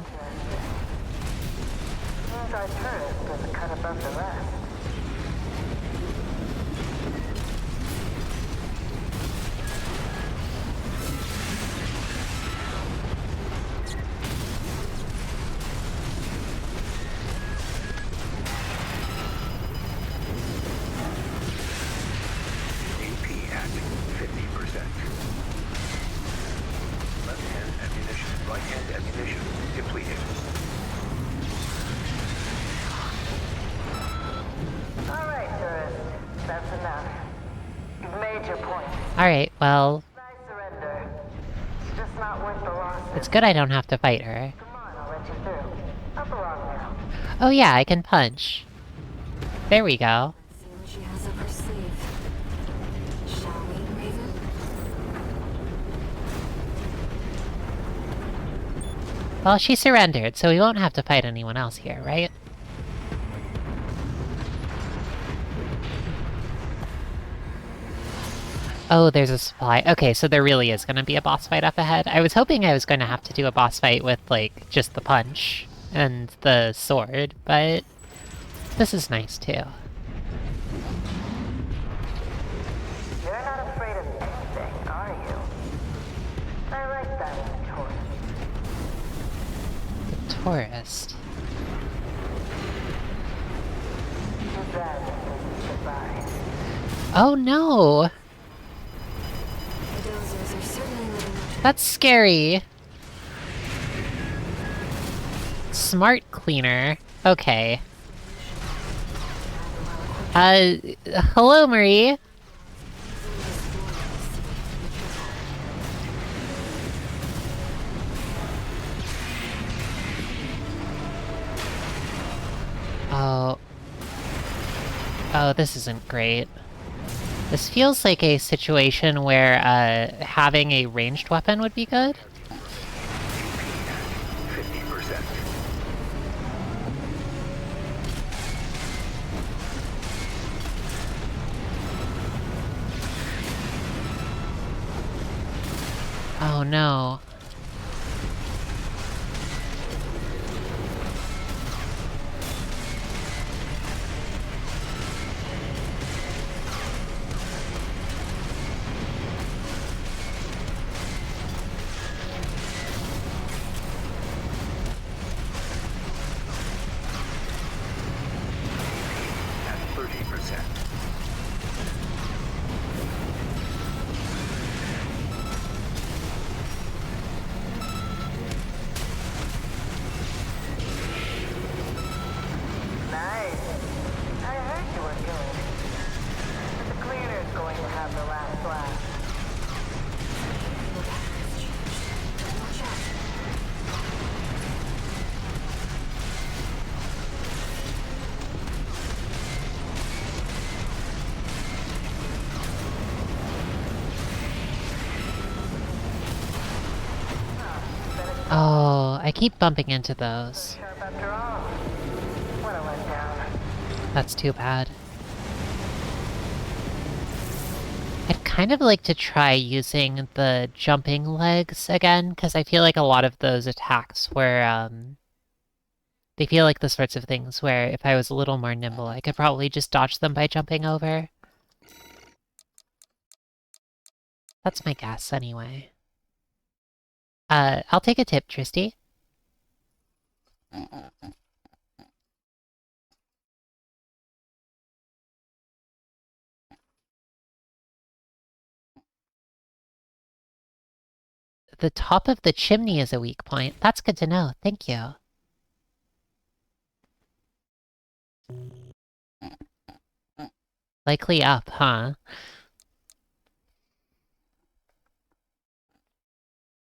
Seems our turret doesn't cut above the rest. AP at 50%. Left-hand ammunition, right-hand ammunition depleted. All right, tourist. That's enough. You've made your point. Alright, well, I surrender. It's just not worth the loss. it's good I don't have to fight her. Come on, I'll let you through. Up along now. Oh yeah, I can punch. There we go. See what she has up her sleeve. Shall we, Raven? Well, she surrendered, so we won't have to fight anyone else here, right? Oh, there's a supply. Okay, so there really is gonna be a boss fight up ahead. I was hoping I was gonna have to do a boss fight with, like, just the punch and the sword, but this is nice, too. You're not afraid of anything, are you? I like that in a tourist. Tourist. Too bad this is goodbye. Oh no! The dozers are certainly living up to That's scary. Smart cleaner. Okay. Hello, Marie. Oh. Oh, this isn't great. This feels like a situation where, having a ranged weapon would be good. 50%. Oh no. At 30%. Nice. I heard you were good. But the cleaner's going to have the last laugh. watch out. Oh, I keep bumping into those. Sharp after all. What a letdown. That's too bad. I'd kind of like to try using the jumping legs again, because I feel like a lot of those attacks were, they feel like the sorts of things where if I was a little more nimble, I could probably just dodge them by jumping over. That's my guess, anyway. I'll take a tip, Tristy. The top of the chimney is a weak point. That's good to know. Thank you. Likely up, huh?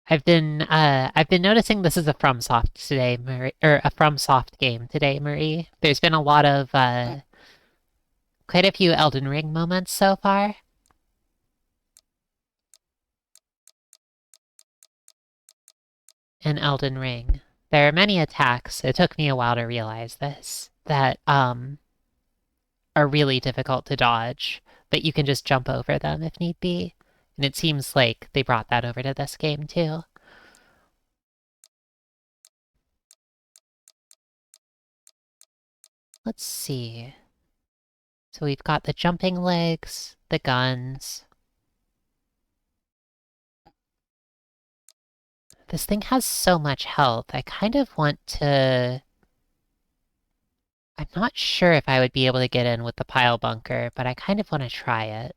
I've been noticing this is a FromSoft today, Marie, or a FromSoft game today, Marie. There's been a lot of, quite a few Elden Ring moments so far. In Elden Ring, there are many attacks, it took me a while to realize this, that, are really difficult to dodge, but you can just jump over them if need be. And it seems like they brought that over to this game, too. Let's see. So we've got the jumping legs, the guns. This thing has so much health, I kind of want to... I'm not sure if I would be able to get in with the pile bunker, but I kind of want to try it.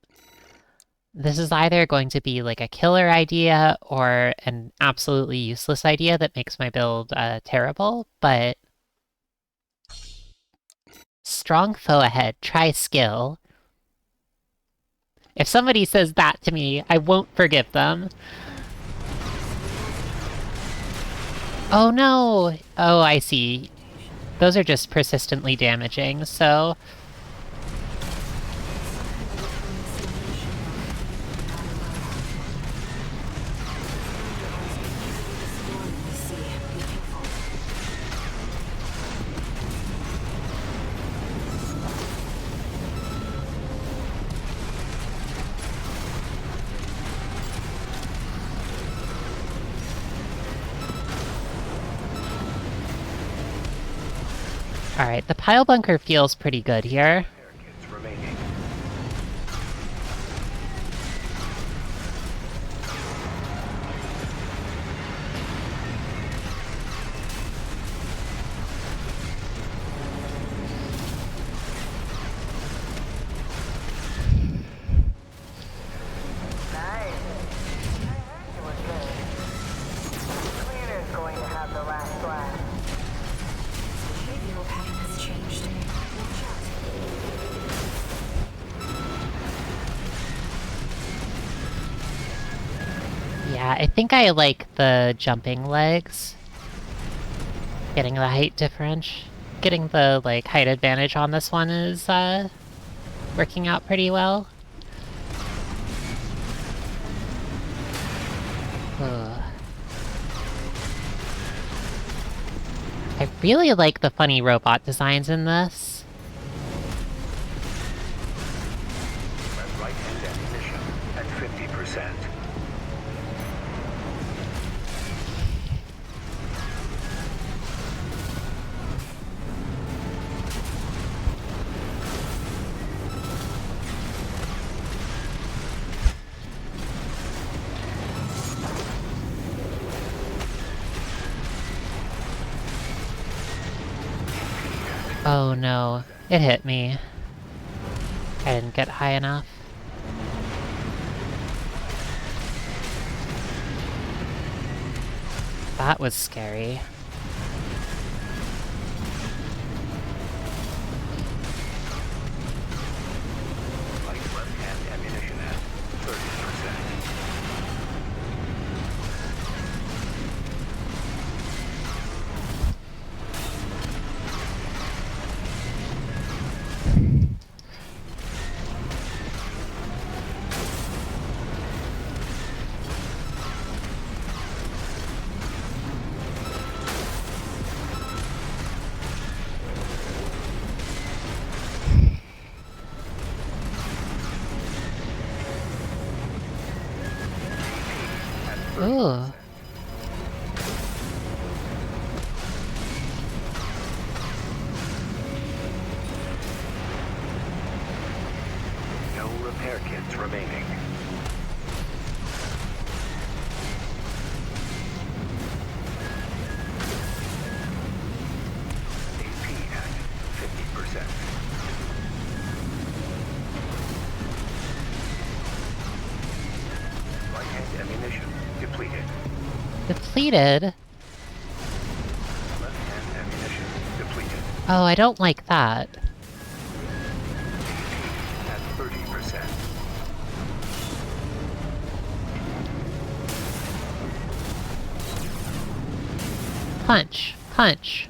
This is either going to be like a killer idea or an absolutely useless idea that makes my build terrible, but... Strong foe ahead, try skill. If somebody says that to me, I won't forgive them. Oh no! Oh, I see. Those are just persistently damaging, so... Alright, the pile bunker feels pretty good here. Kits remaining. Nice. I heard you were good. Cleaner's going to have the last laugh. Behavioral pattern has changed. Watch out. Yeah, I think I like the jumping legs. Getting the height differential. Getting the, like, height advantage on this one is, working out pretty well. Ugh. I really like the funny robot designs in this. Right-hand ammunition at 50%. Oh no, it hit me. I didn't get high enough. That was scary. Light left-hand ammunition at 30%. Ooh. No repair kits remaining. AP at 50%. Right-hand ammunition depleted. Depleted? Left-hand ammunition depleted. Oh, I don't like that. At 30%. Punch. Punch.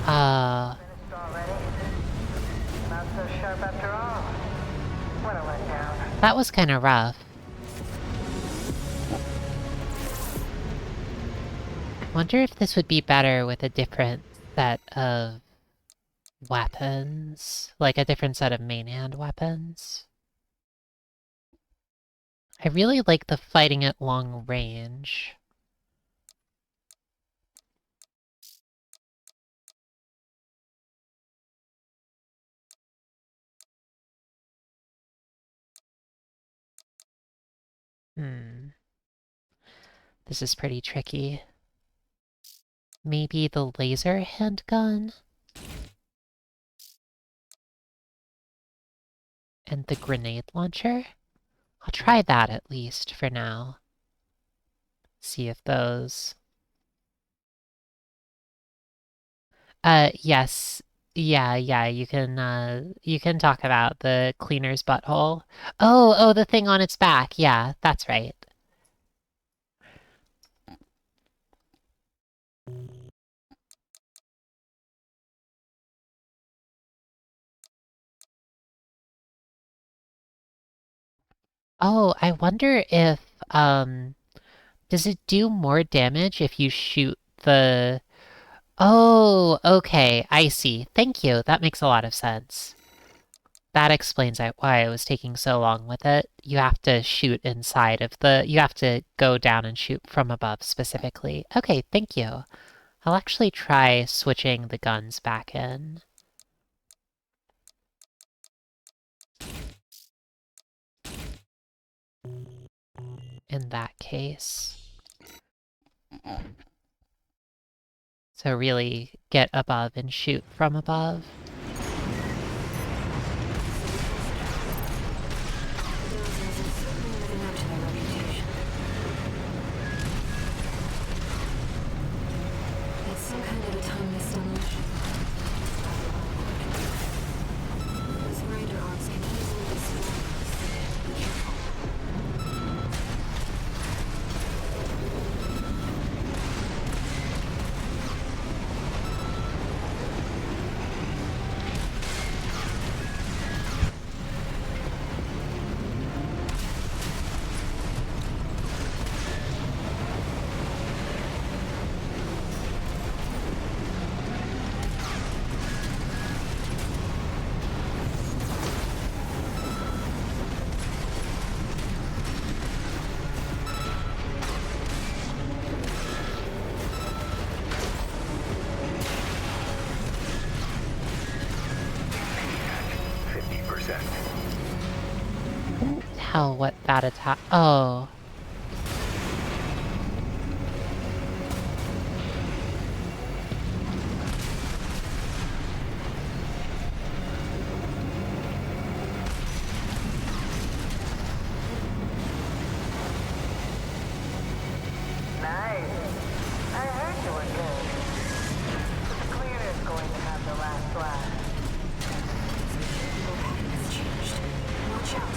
Finished already? Not so sharp after all. What a letdown. That was kinda rough. Wonder if this would be better with a different set of weapons. Like a different set of main hand weapons. I really like the fighting at long range. This is pretty tricky. Maybe the laser handgun? And the grenade launcher? I'll try that at least for now. See if those Yes. Yeah, you can talk about the cleaner's butthole. Oh, the thing on its back. Yeah, that's right. Oh, I wonder if, does it do more damage if you shoot the... Oh, okay, I see. Thank you. That makes a lot of sense. That explains why I was taking so long with it. You have to shoot inside of the... You have to go down and shoot from above specifically. Okay, thank you. I'll actually try switching the guns back in that case. So really get above and shoot from above. It's some kind of a timeless demolition. Those grinder arms can easily destroy us. Be careful. Hell, what that attack... Oh. Nice. I heard you were good. The cleaner's going to have the last laugh. Your pattern has changed. Watch out.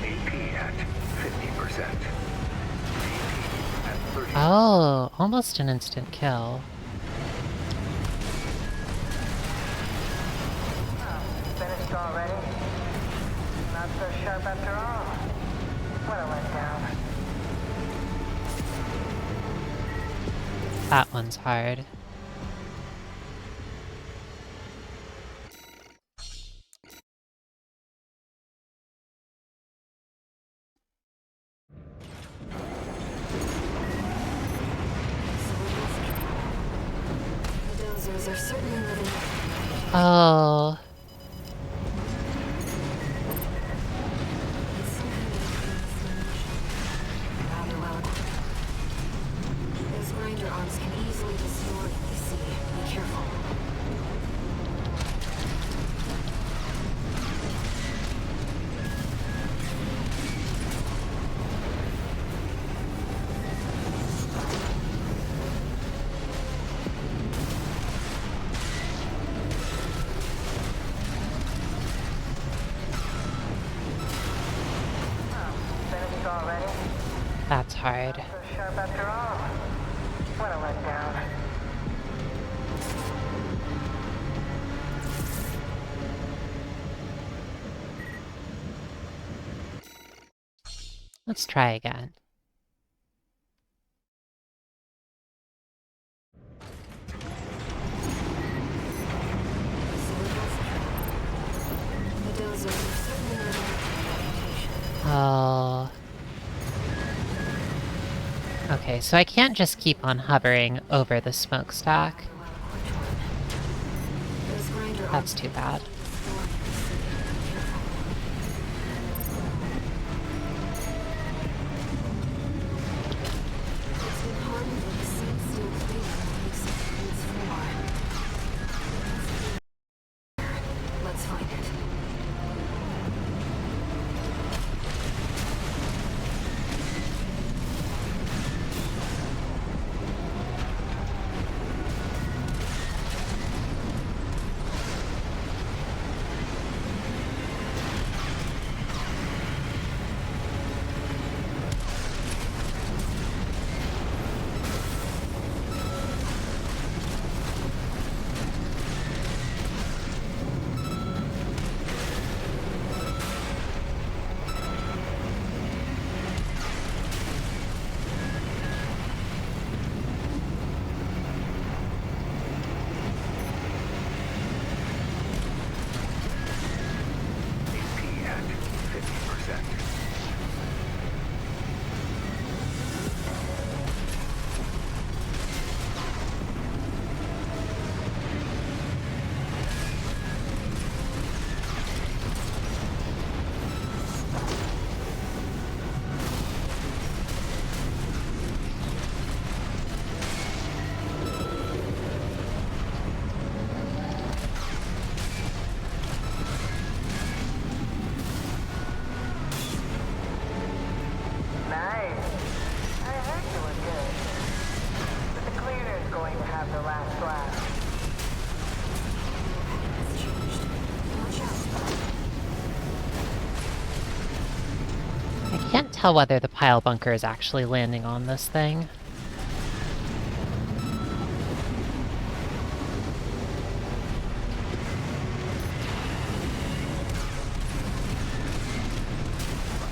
AP at 50%. AP at 30%. Oh, almost an instant kill. Finished already? Not so sharp after all. What a letdown. That one's hard. The dozers are certainly living. Oh. It's some kind of a timeless demolition. Rather well equipped. Those grinder arms can easily destroy what they see. Be careful. Finished already? That's hard. So sharp after all. What a letdown. Let's try again. The dozers are certainly living reputation. Oh. Okay, so I can't just keep on hovering over the smokestack. Those grinder That's arms too bad. It's been hardened with the same steel cleaner that makes it its floor. Let's find it. last lap. Has changed. Watch out. I can't tell whether the pile bunker is actually landing on this thing.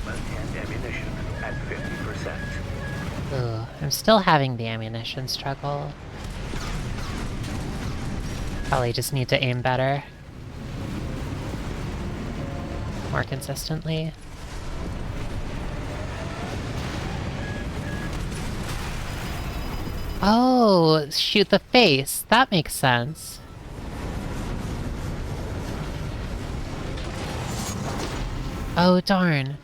Left-hand ammunition at 50%. Ugh, I'm still having the ammunition struggle. Probably just need to aim better. More consistently. Oh, shoot the face. That makes sense. Oh, darn.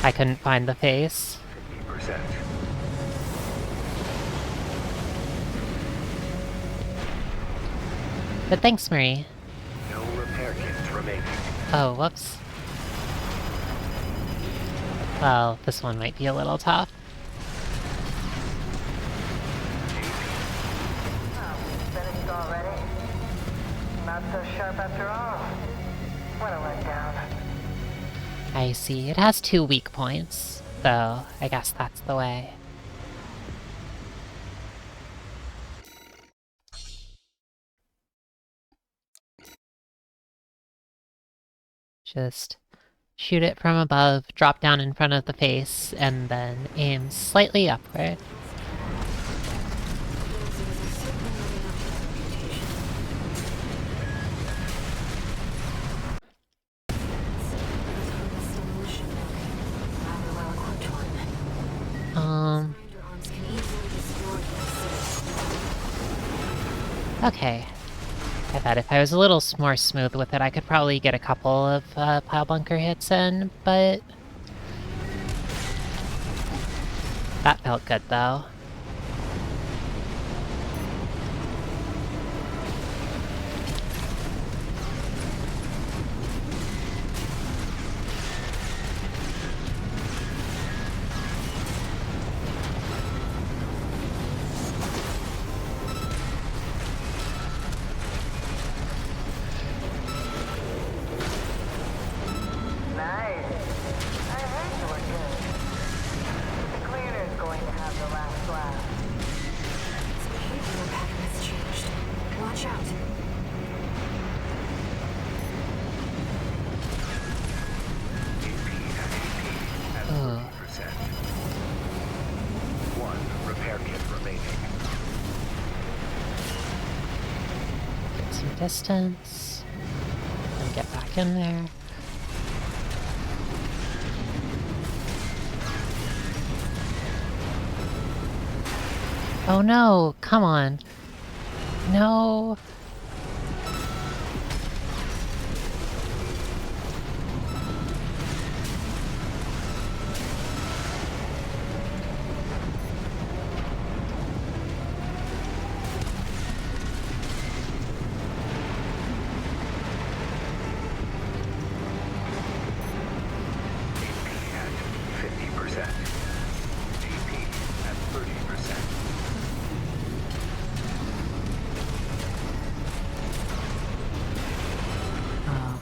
I couldn't find the face. 50%. But thanks, Marie. No repair kits remaining. Oh, whoops. Well, this one might be a little tough. Oh, finished already? Not so sharp after all. What a letdown. I see. It has 2 weak points, so I guess that's the way. Just shoot it from above, drop down in front of the face, and then aim slightly upward. Okay. I bet if I was a little more smooth with it, I could probably get a couple of pile bunker hits in, but... that felt good, though. Nice. I heard you were good. The cleaner's going to have the last lap. Its behavioral pattern has changed. Watch out. AP at 30%. 1 repair kit remaining. Get some distance. And get back in there. Oh no! Come on! No! AP at 50%. AP at 30%. Oh.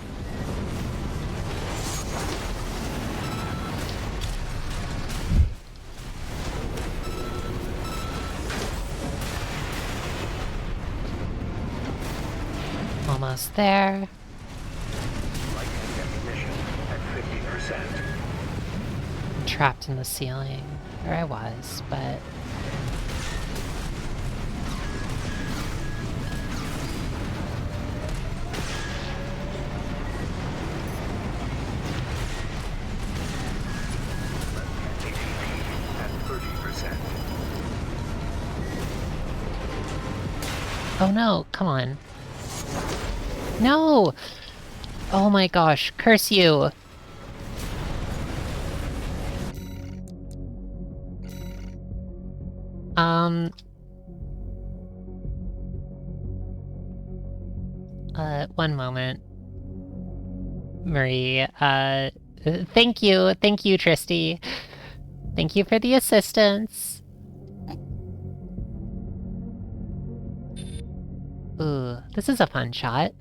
Almost there. Light-hand ammunition at 50%. I'm trapped in the ceiling. Or I was, but... AP at 30%. oh no, come on. No! Oh my gosh, curse you! One moment. Marie, thank you, Tristy. Thank you for the assistance. Ooh, this is a fun shot.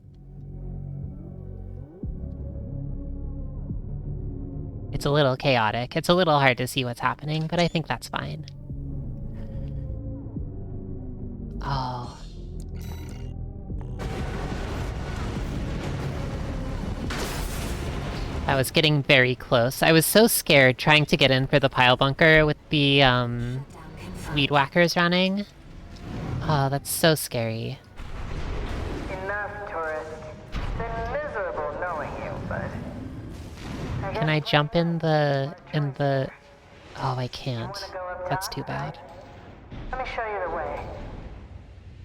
It's a little chaotic. It's a little hard to see what's happening, but I think that's fine. Oh. I was getting very close. I was so scared trying to get in for the pile bunker with the, weed whackers running. Oh, that's so scary. Enough, tourist. It's been miserable knowing you, but... Can I jump in the... Oh, I can't. That's too bad. Let me show you the way.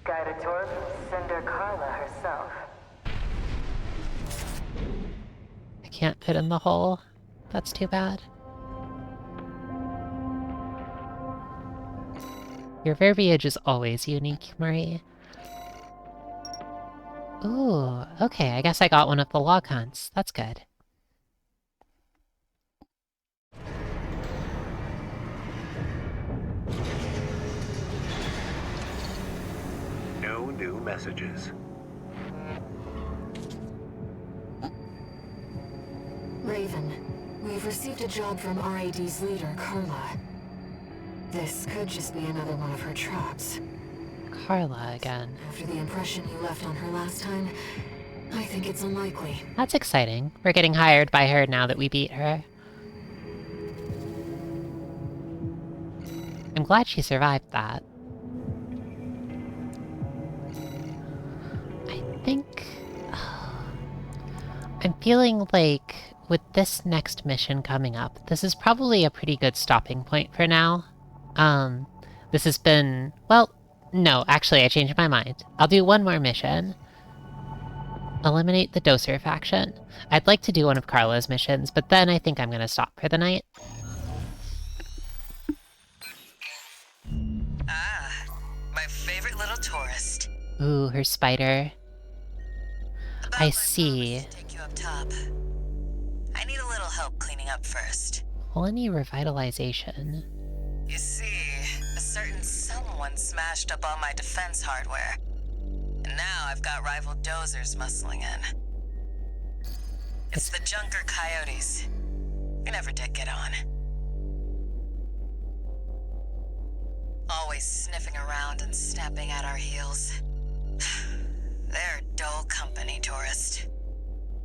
Guided tour from Cinder Carla herself. I can't fit in the hole. That's too bad. Your verbiage is always unique, Marie. Ooh, okay, I guess I got one of the log hunts. That's good. No new messages. Raven, we've received a job from RAD's leader, Carla. This could just be another one of her traps. Carla again. After the impression you left on her last time, I think it's unlikely. That's exciting. We're getting hired by her now that we beat her. I'm glad she survived that. I think... I'm feeling like with this next mission coming up, this is probably a pretty good stopping point for now. This has been... Well, no, actually I changed my mind. I'll do one more mission. Eliminate the Doser faction. I'd like to do one of Carla's missions, but then I think I'm gonna stop for the night. Ah, my favorite little tourist. Ooh, her spider. About I my see. promise to take you up top. I need a little help cleaning up first. Colony revitalization. You see, a certain someone smashed up all my defense hardware. And now I've got rival dozers muscling in. It's the Junker Coyotes. We never did get on. Always sniffing around and snapping at our heels. They're dull company, tourist.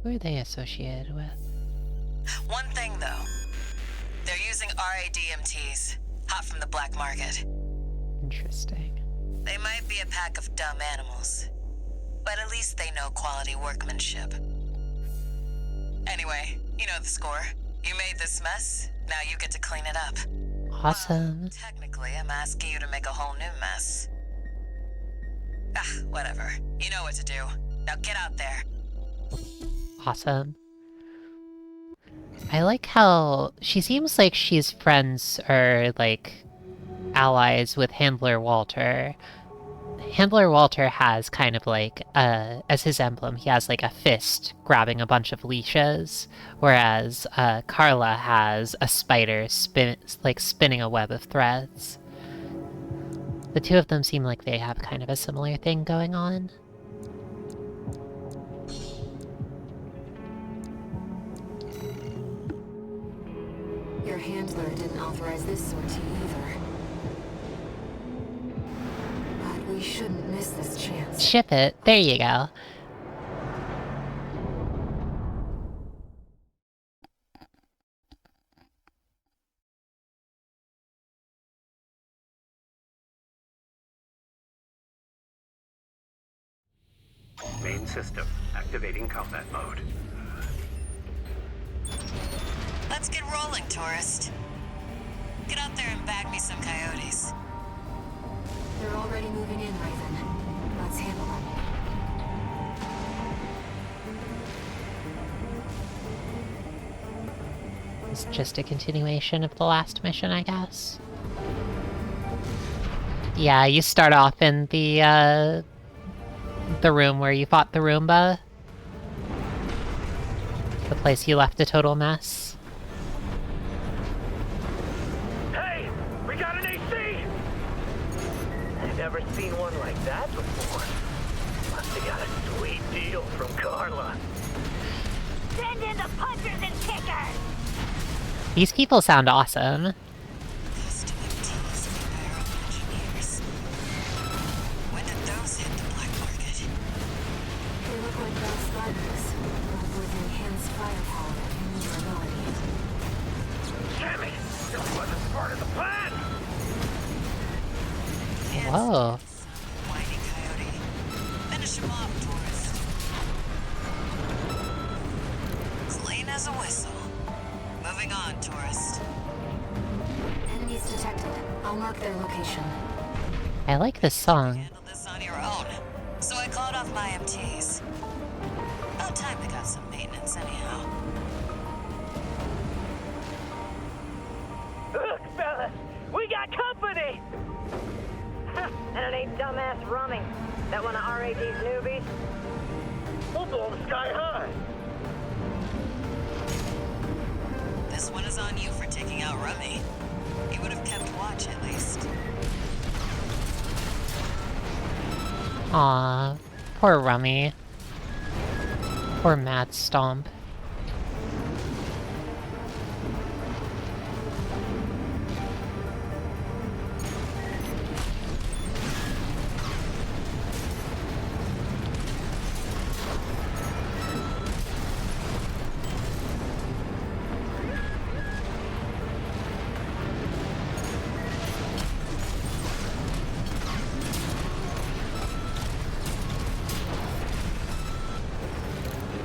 Who are they associated with? One thing, though. They're using RADMTs, hot from the black market. Interesting. They might be a pack of dumb animals, but at least they know quality workmanship. Anyway, you know the score. You made this mess, now you get to clean it up. Awesome. Well, technically, I'm asking you to make a whole new mess. Ah, whatever. You know what to do. Now get out there. Awesome. I like how she seems like she's friends or, like, allies with Handler Walter. Handler Walter has kind of like, as his emblem, he has like a fist grabbing a bunch of leashes, whereas Carla has a spider spinning a web of threads. The two of them seem like they have kind of a similar thing going on. Your handler didn't authorize this sortie either. But we shouldn't miss this chance. Ship it. There you go. Main system activating combat mode. Let's get rolling, tourist. Get out there and bag me some coyotes. They're already moving in, Raven. Let's handle them. It's just a continuation of the last mission, I guess. Yeah, you start off in the room where you fought the Roomba. The place you left a total mess. Hey, we got an AC! I've never seen one like that before. They got a sweet deal from Carla. Send in the punchers and kickers! These people sound awesome. Custom MTs made by our own engineers. When did those hit the black market? They look like Bell sliders, but with enhanced firepower and durability. Damn it! This wasn't part of the plan! Whoa. Whiny coyote. Finish him off, tourist. Clean as a whistle. Moving on, tourist. Enemies detected. I'll mark their location. I like this song. Handle this on your own. So I called off my MTs. About time they got some maintenance anyhow. Look, fellas, we got company! And it ain't dumbass Rummy. That one of RAD's newbies. We'll blow the sky high. This one is on you for taking out Rummy. He would have kept watch at least. Aw, poor Rummy. Poor Mad Stomp.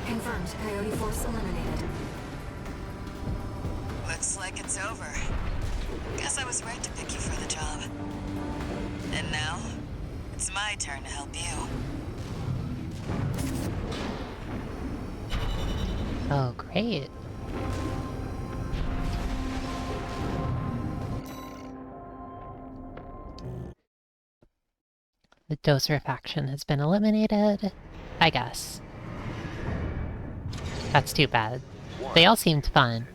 Confirmed. Coyote force eliminated. Looks like it's over. Guess I was right to pick you for the job. And now, it's my turn to help you. Oh, great. The Dozer faction has been eliminated, I guess. That's too bad. They all seemed fun.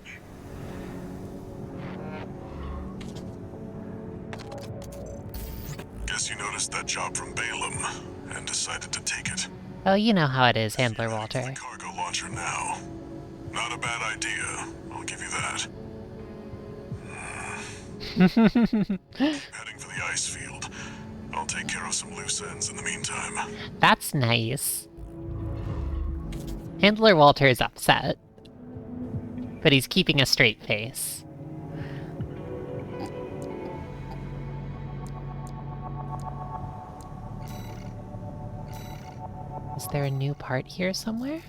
Guess you noticed that job from Balaam and decided to take it. Oh, you know how it is, Handler You're Walter. heading for the cargo launcher now. Not a bad idea, I'll give you that. Heading for the ice field. I'll take care of some loose ends in the meantime. That's nice. Handler Walter is upset, but he's keeping a straight face. Is there a new part here somewhere?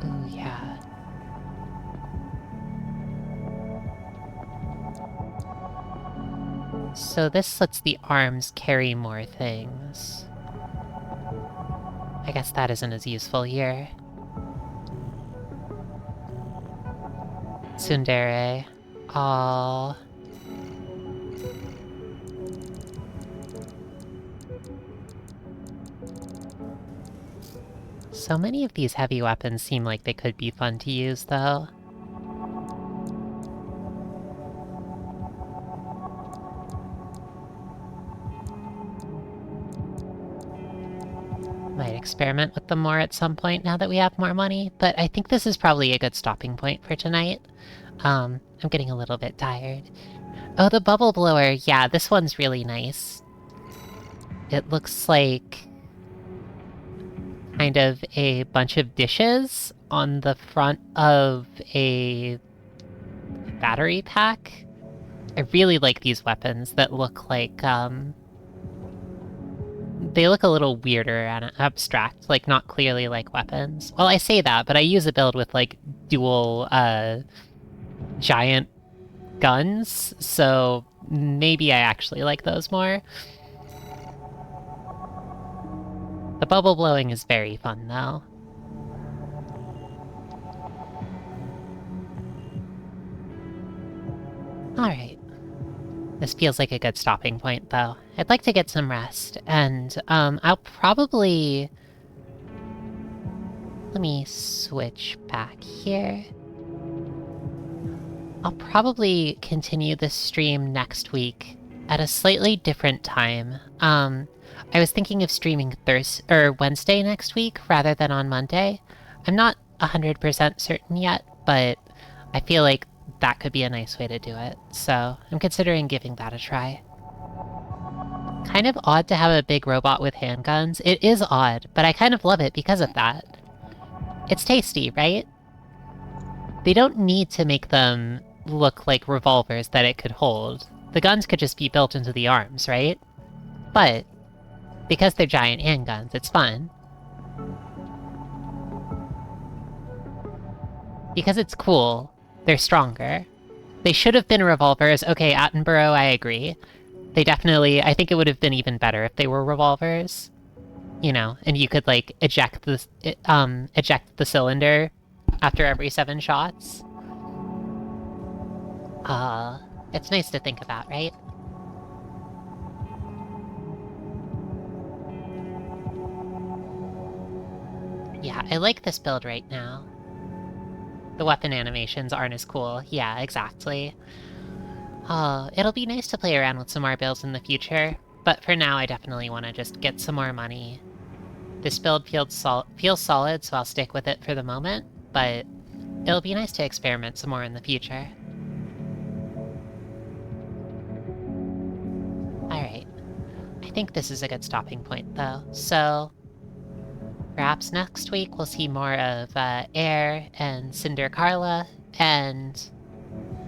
Ooh, yeah. So this lets the arms carry more things. I guess that isn't as useful here. Tsundere. All. So many of these heavy weapons seem like they could be fun to use, though. Might experiment with them more at some point now that we have more money, but I think this is probably a good stopping point for tonight. I'm getting a little bit tired. Oh, the bubble blower. Yeah, this one's really nice. It looks like kind of a bunch of dishes on the front of a battery pack. I really like these weapons that look like, they look a little weirder and abstract, like not clearly like weapons. Well, I say that, but I use a build with like dual, giant guns, so maybe I actually like those more. The bubble blowing is very fun, though. Alright. This feels like a good stopping point, though. I'd like to get some rest, and I'll probably... Let me switch back here. I'll probably continue this stream next week at a slightly different time. I was thinking of streaming Wednesday next week rather than on Monday. I'm not 100% certain yet, but I feel like that could be a nice way to do it. So I'm considering giving that a try. Kind of odd to have a big robot with handguns. It is odd, but I kind of love it because of that. It's tasty, right? They don't need to make them look like revolvers that it could hold. The guns could just be built into the arms, right? But because they're giant handguns, it's fun. Because it's cool, they're stronger. They should have been revolvers. Okay, Attenborough, I agree. They definitely... I think it would have been even better if they were revolvers. You know, and you could, like, eject the cylinder after every 7 shots. It's nice to think about, right? Yeah, I like this build right now. The weapon animations aren't as cool. Yeah, exactly. It'll be nice to play around with some more builds in the future, but for now I definitely want to just get some more money. This build feels solid, so I'll stick with it for the moment, but it'll be nice to experiment some more in the future. Alright. I think this is a good stopping point, though, so... perhaps next week we'll see more of Air and Cinder Carla, and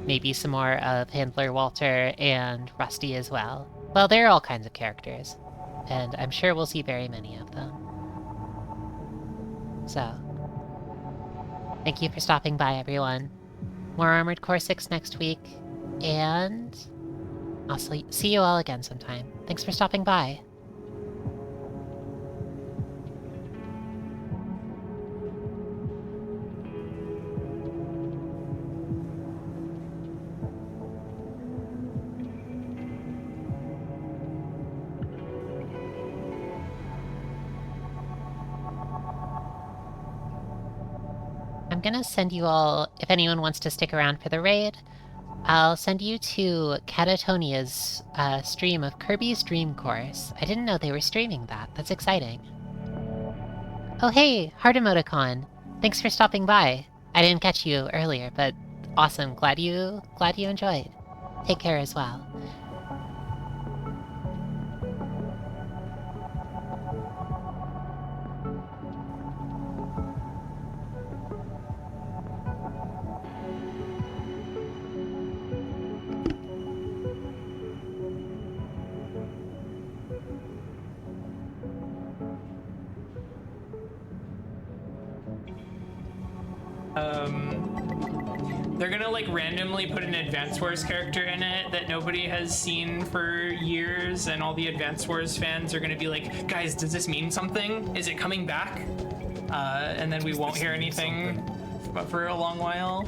maybe some more of Handler Walter and Rusty as well. Well, there are all kinds of characters, and I'm sure we'll see very many of them. So, thank you for stopping by, everyone. More Armored Core 6 next week, and I'll see you all again sometime. Thanks for stopping by. I'm gonna send you all, if anyone wants to stick around for the raid, I'll send you to Catatonia's stream of Kirby's Dream Course. I didn't know they were streaming that. That's exciting. Oh hey, Heart Emoticon. Thanks for stopping by. I didn't catch you earlier, but awesome. Glad you enjoyed. Take care as well. They're gonna like randomly put an Advance Wars character in it that nobody has seen for years, and all the Advance Wars fans are gonna be like, guys, does this mean something? Is it coming back? And then we won't hear anything for a long while.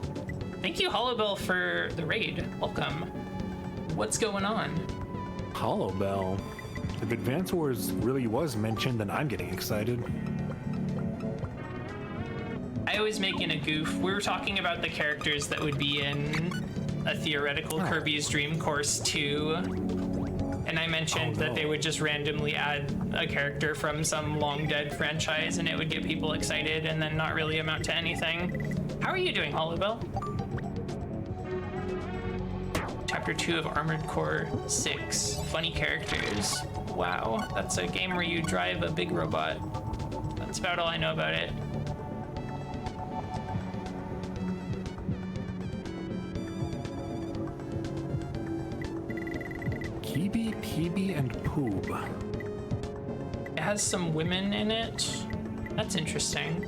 Thank you, Hollowbel, for the raid. Welcome. What's going on? Hollowbel? If Advance Wars really was mentioned, then I'm getting excited. I was making a goof. We were talking about the characters that would be in a theoretical Kirby's Dream Course 2, and I mentioned that they would just randomly add a character from some long-dead franchise, and it would get people excited and then not really amount to anything. How are you doing, Hollowbel? Chapter 2 of Armored Core 6. Funny characters. Wow, that's a game where you drive a big robot. That's about all I know about it. Kibi, Peeby, and Poob. It has some women in it. That's interesting.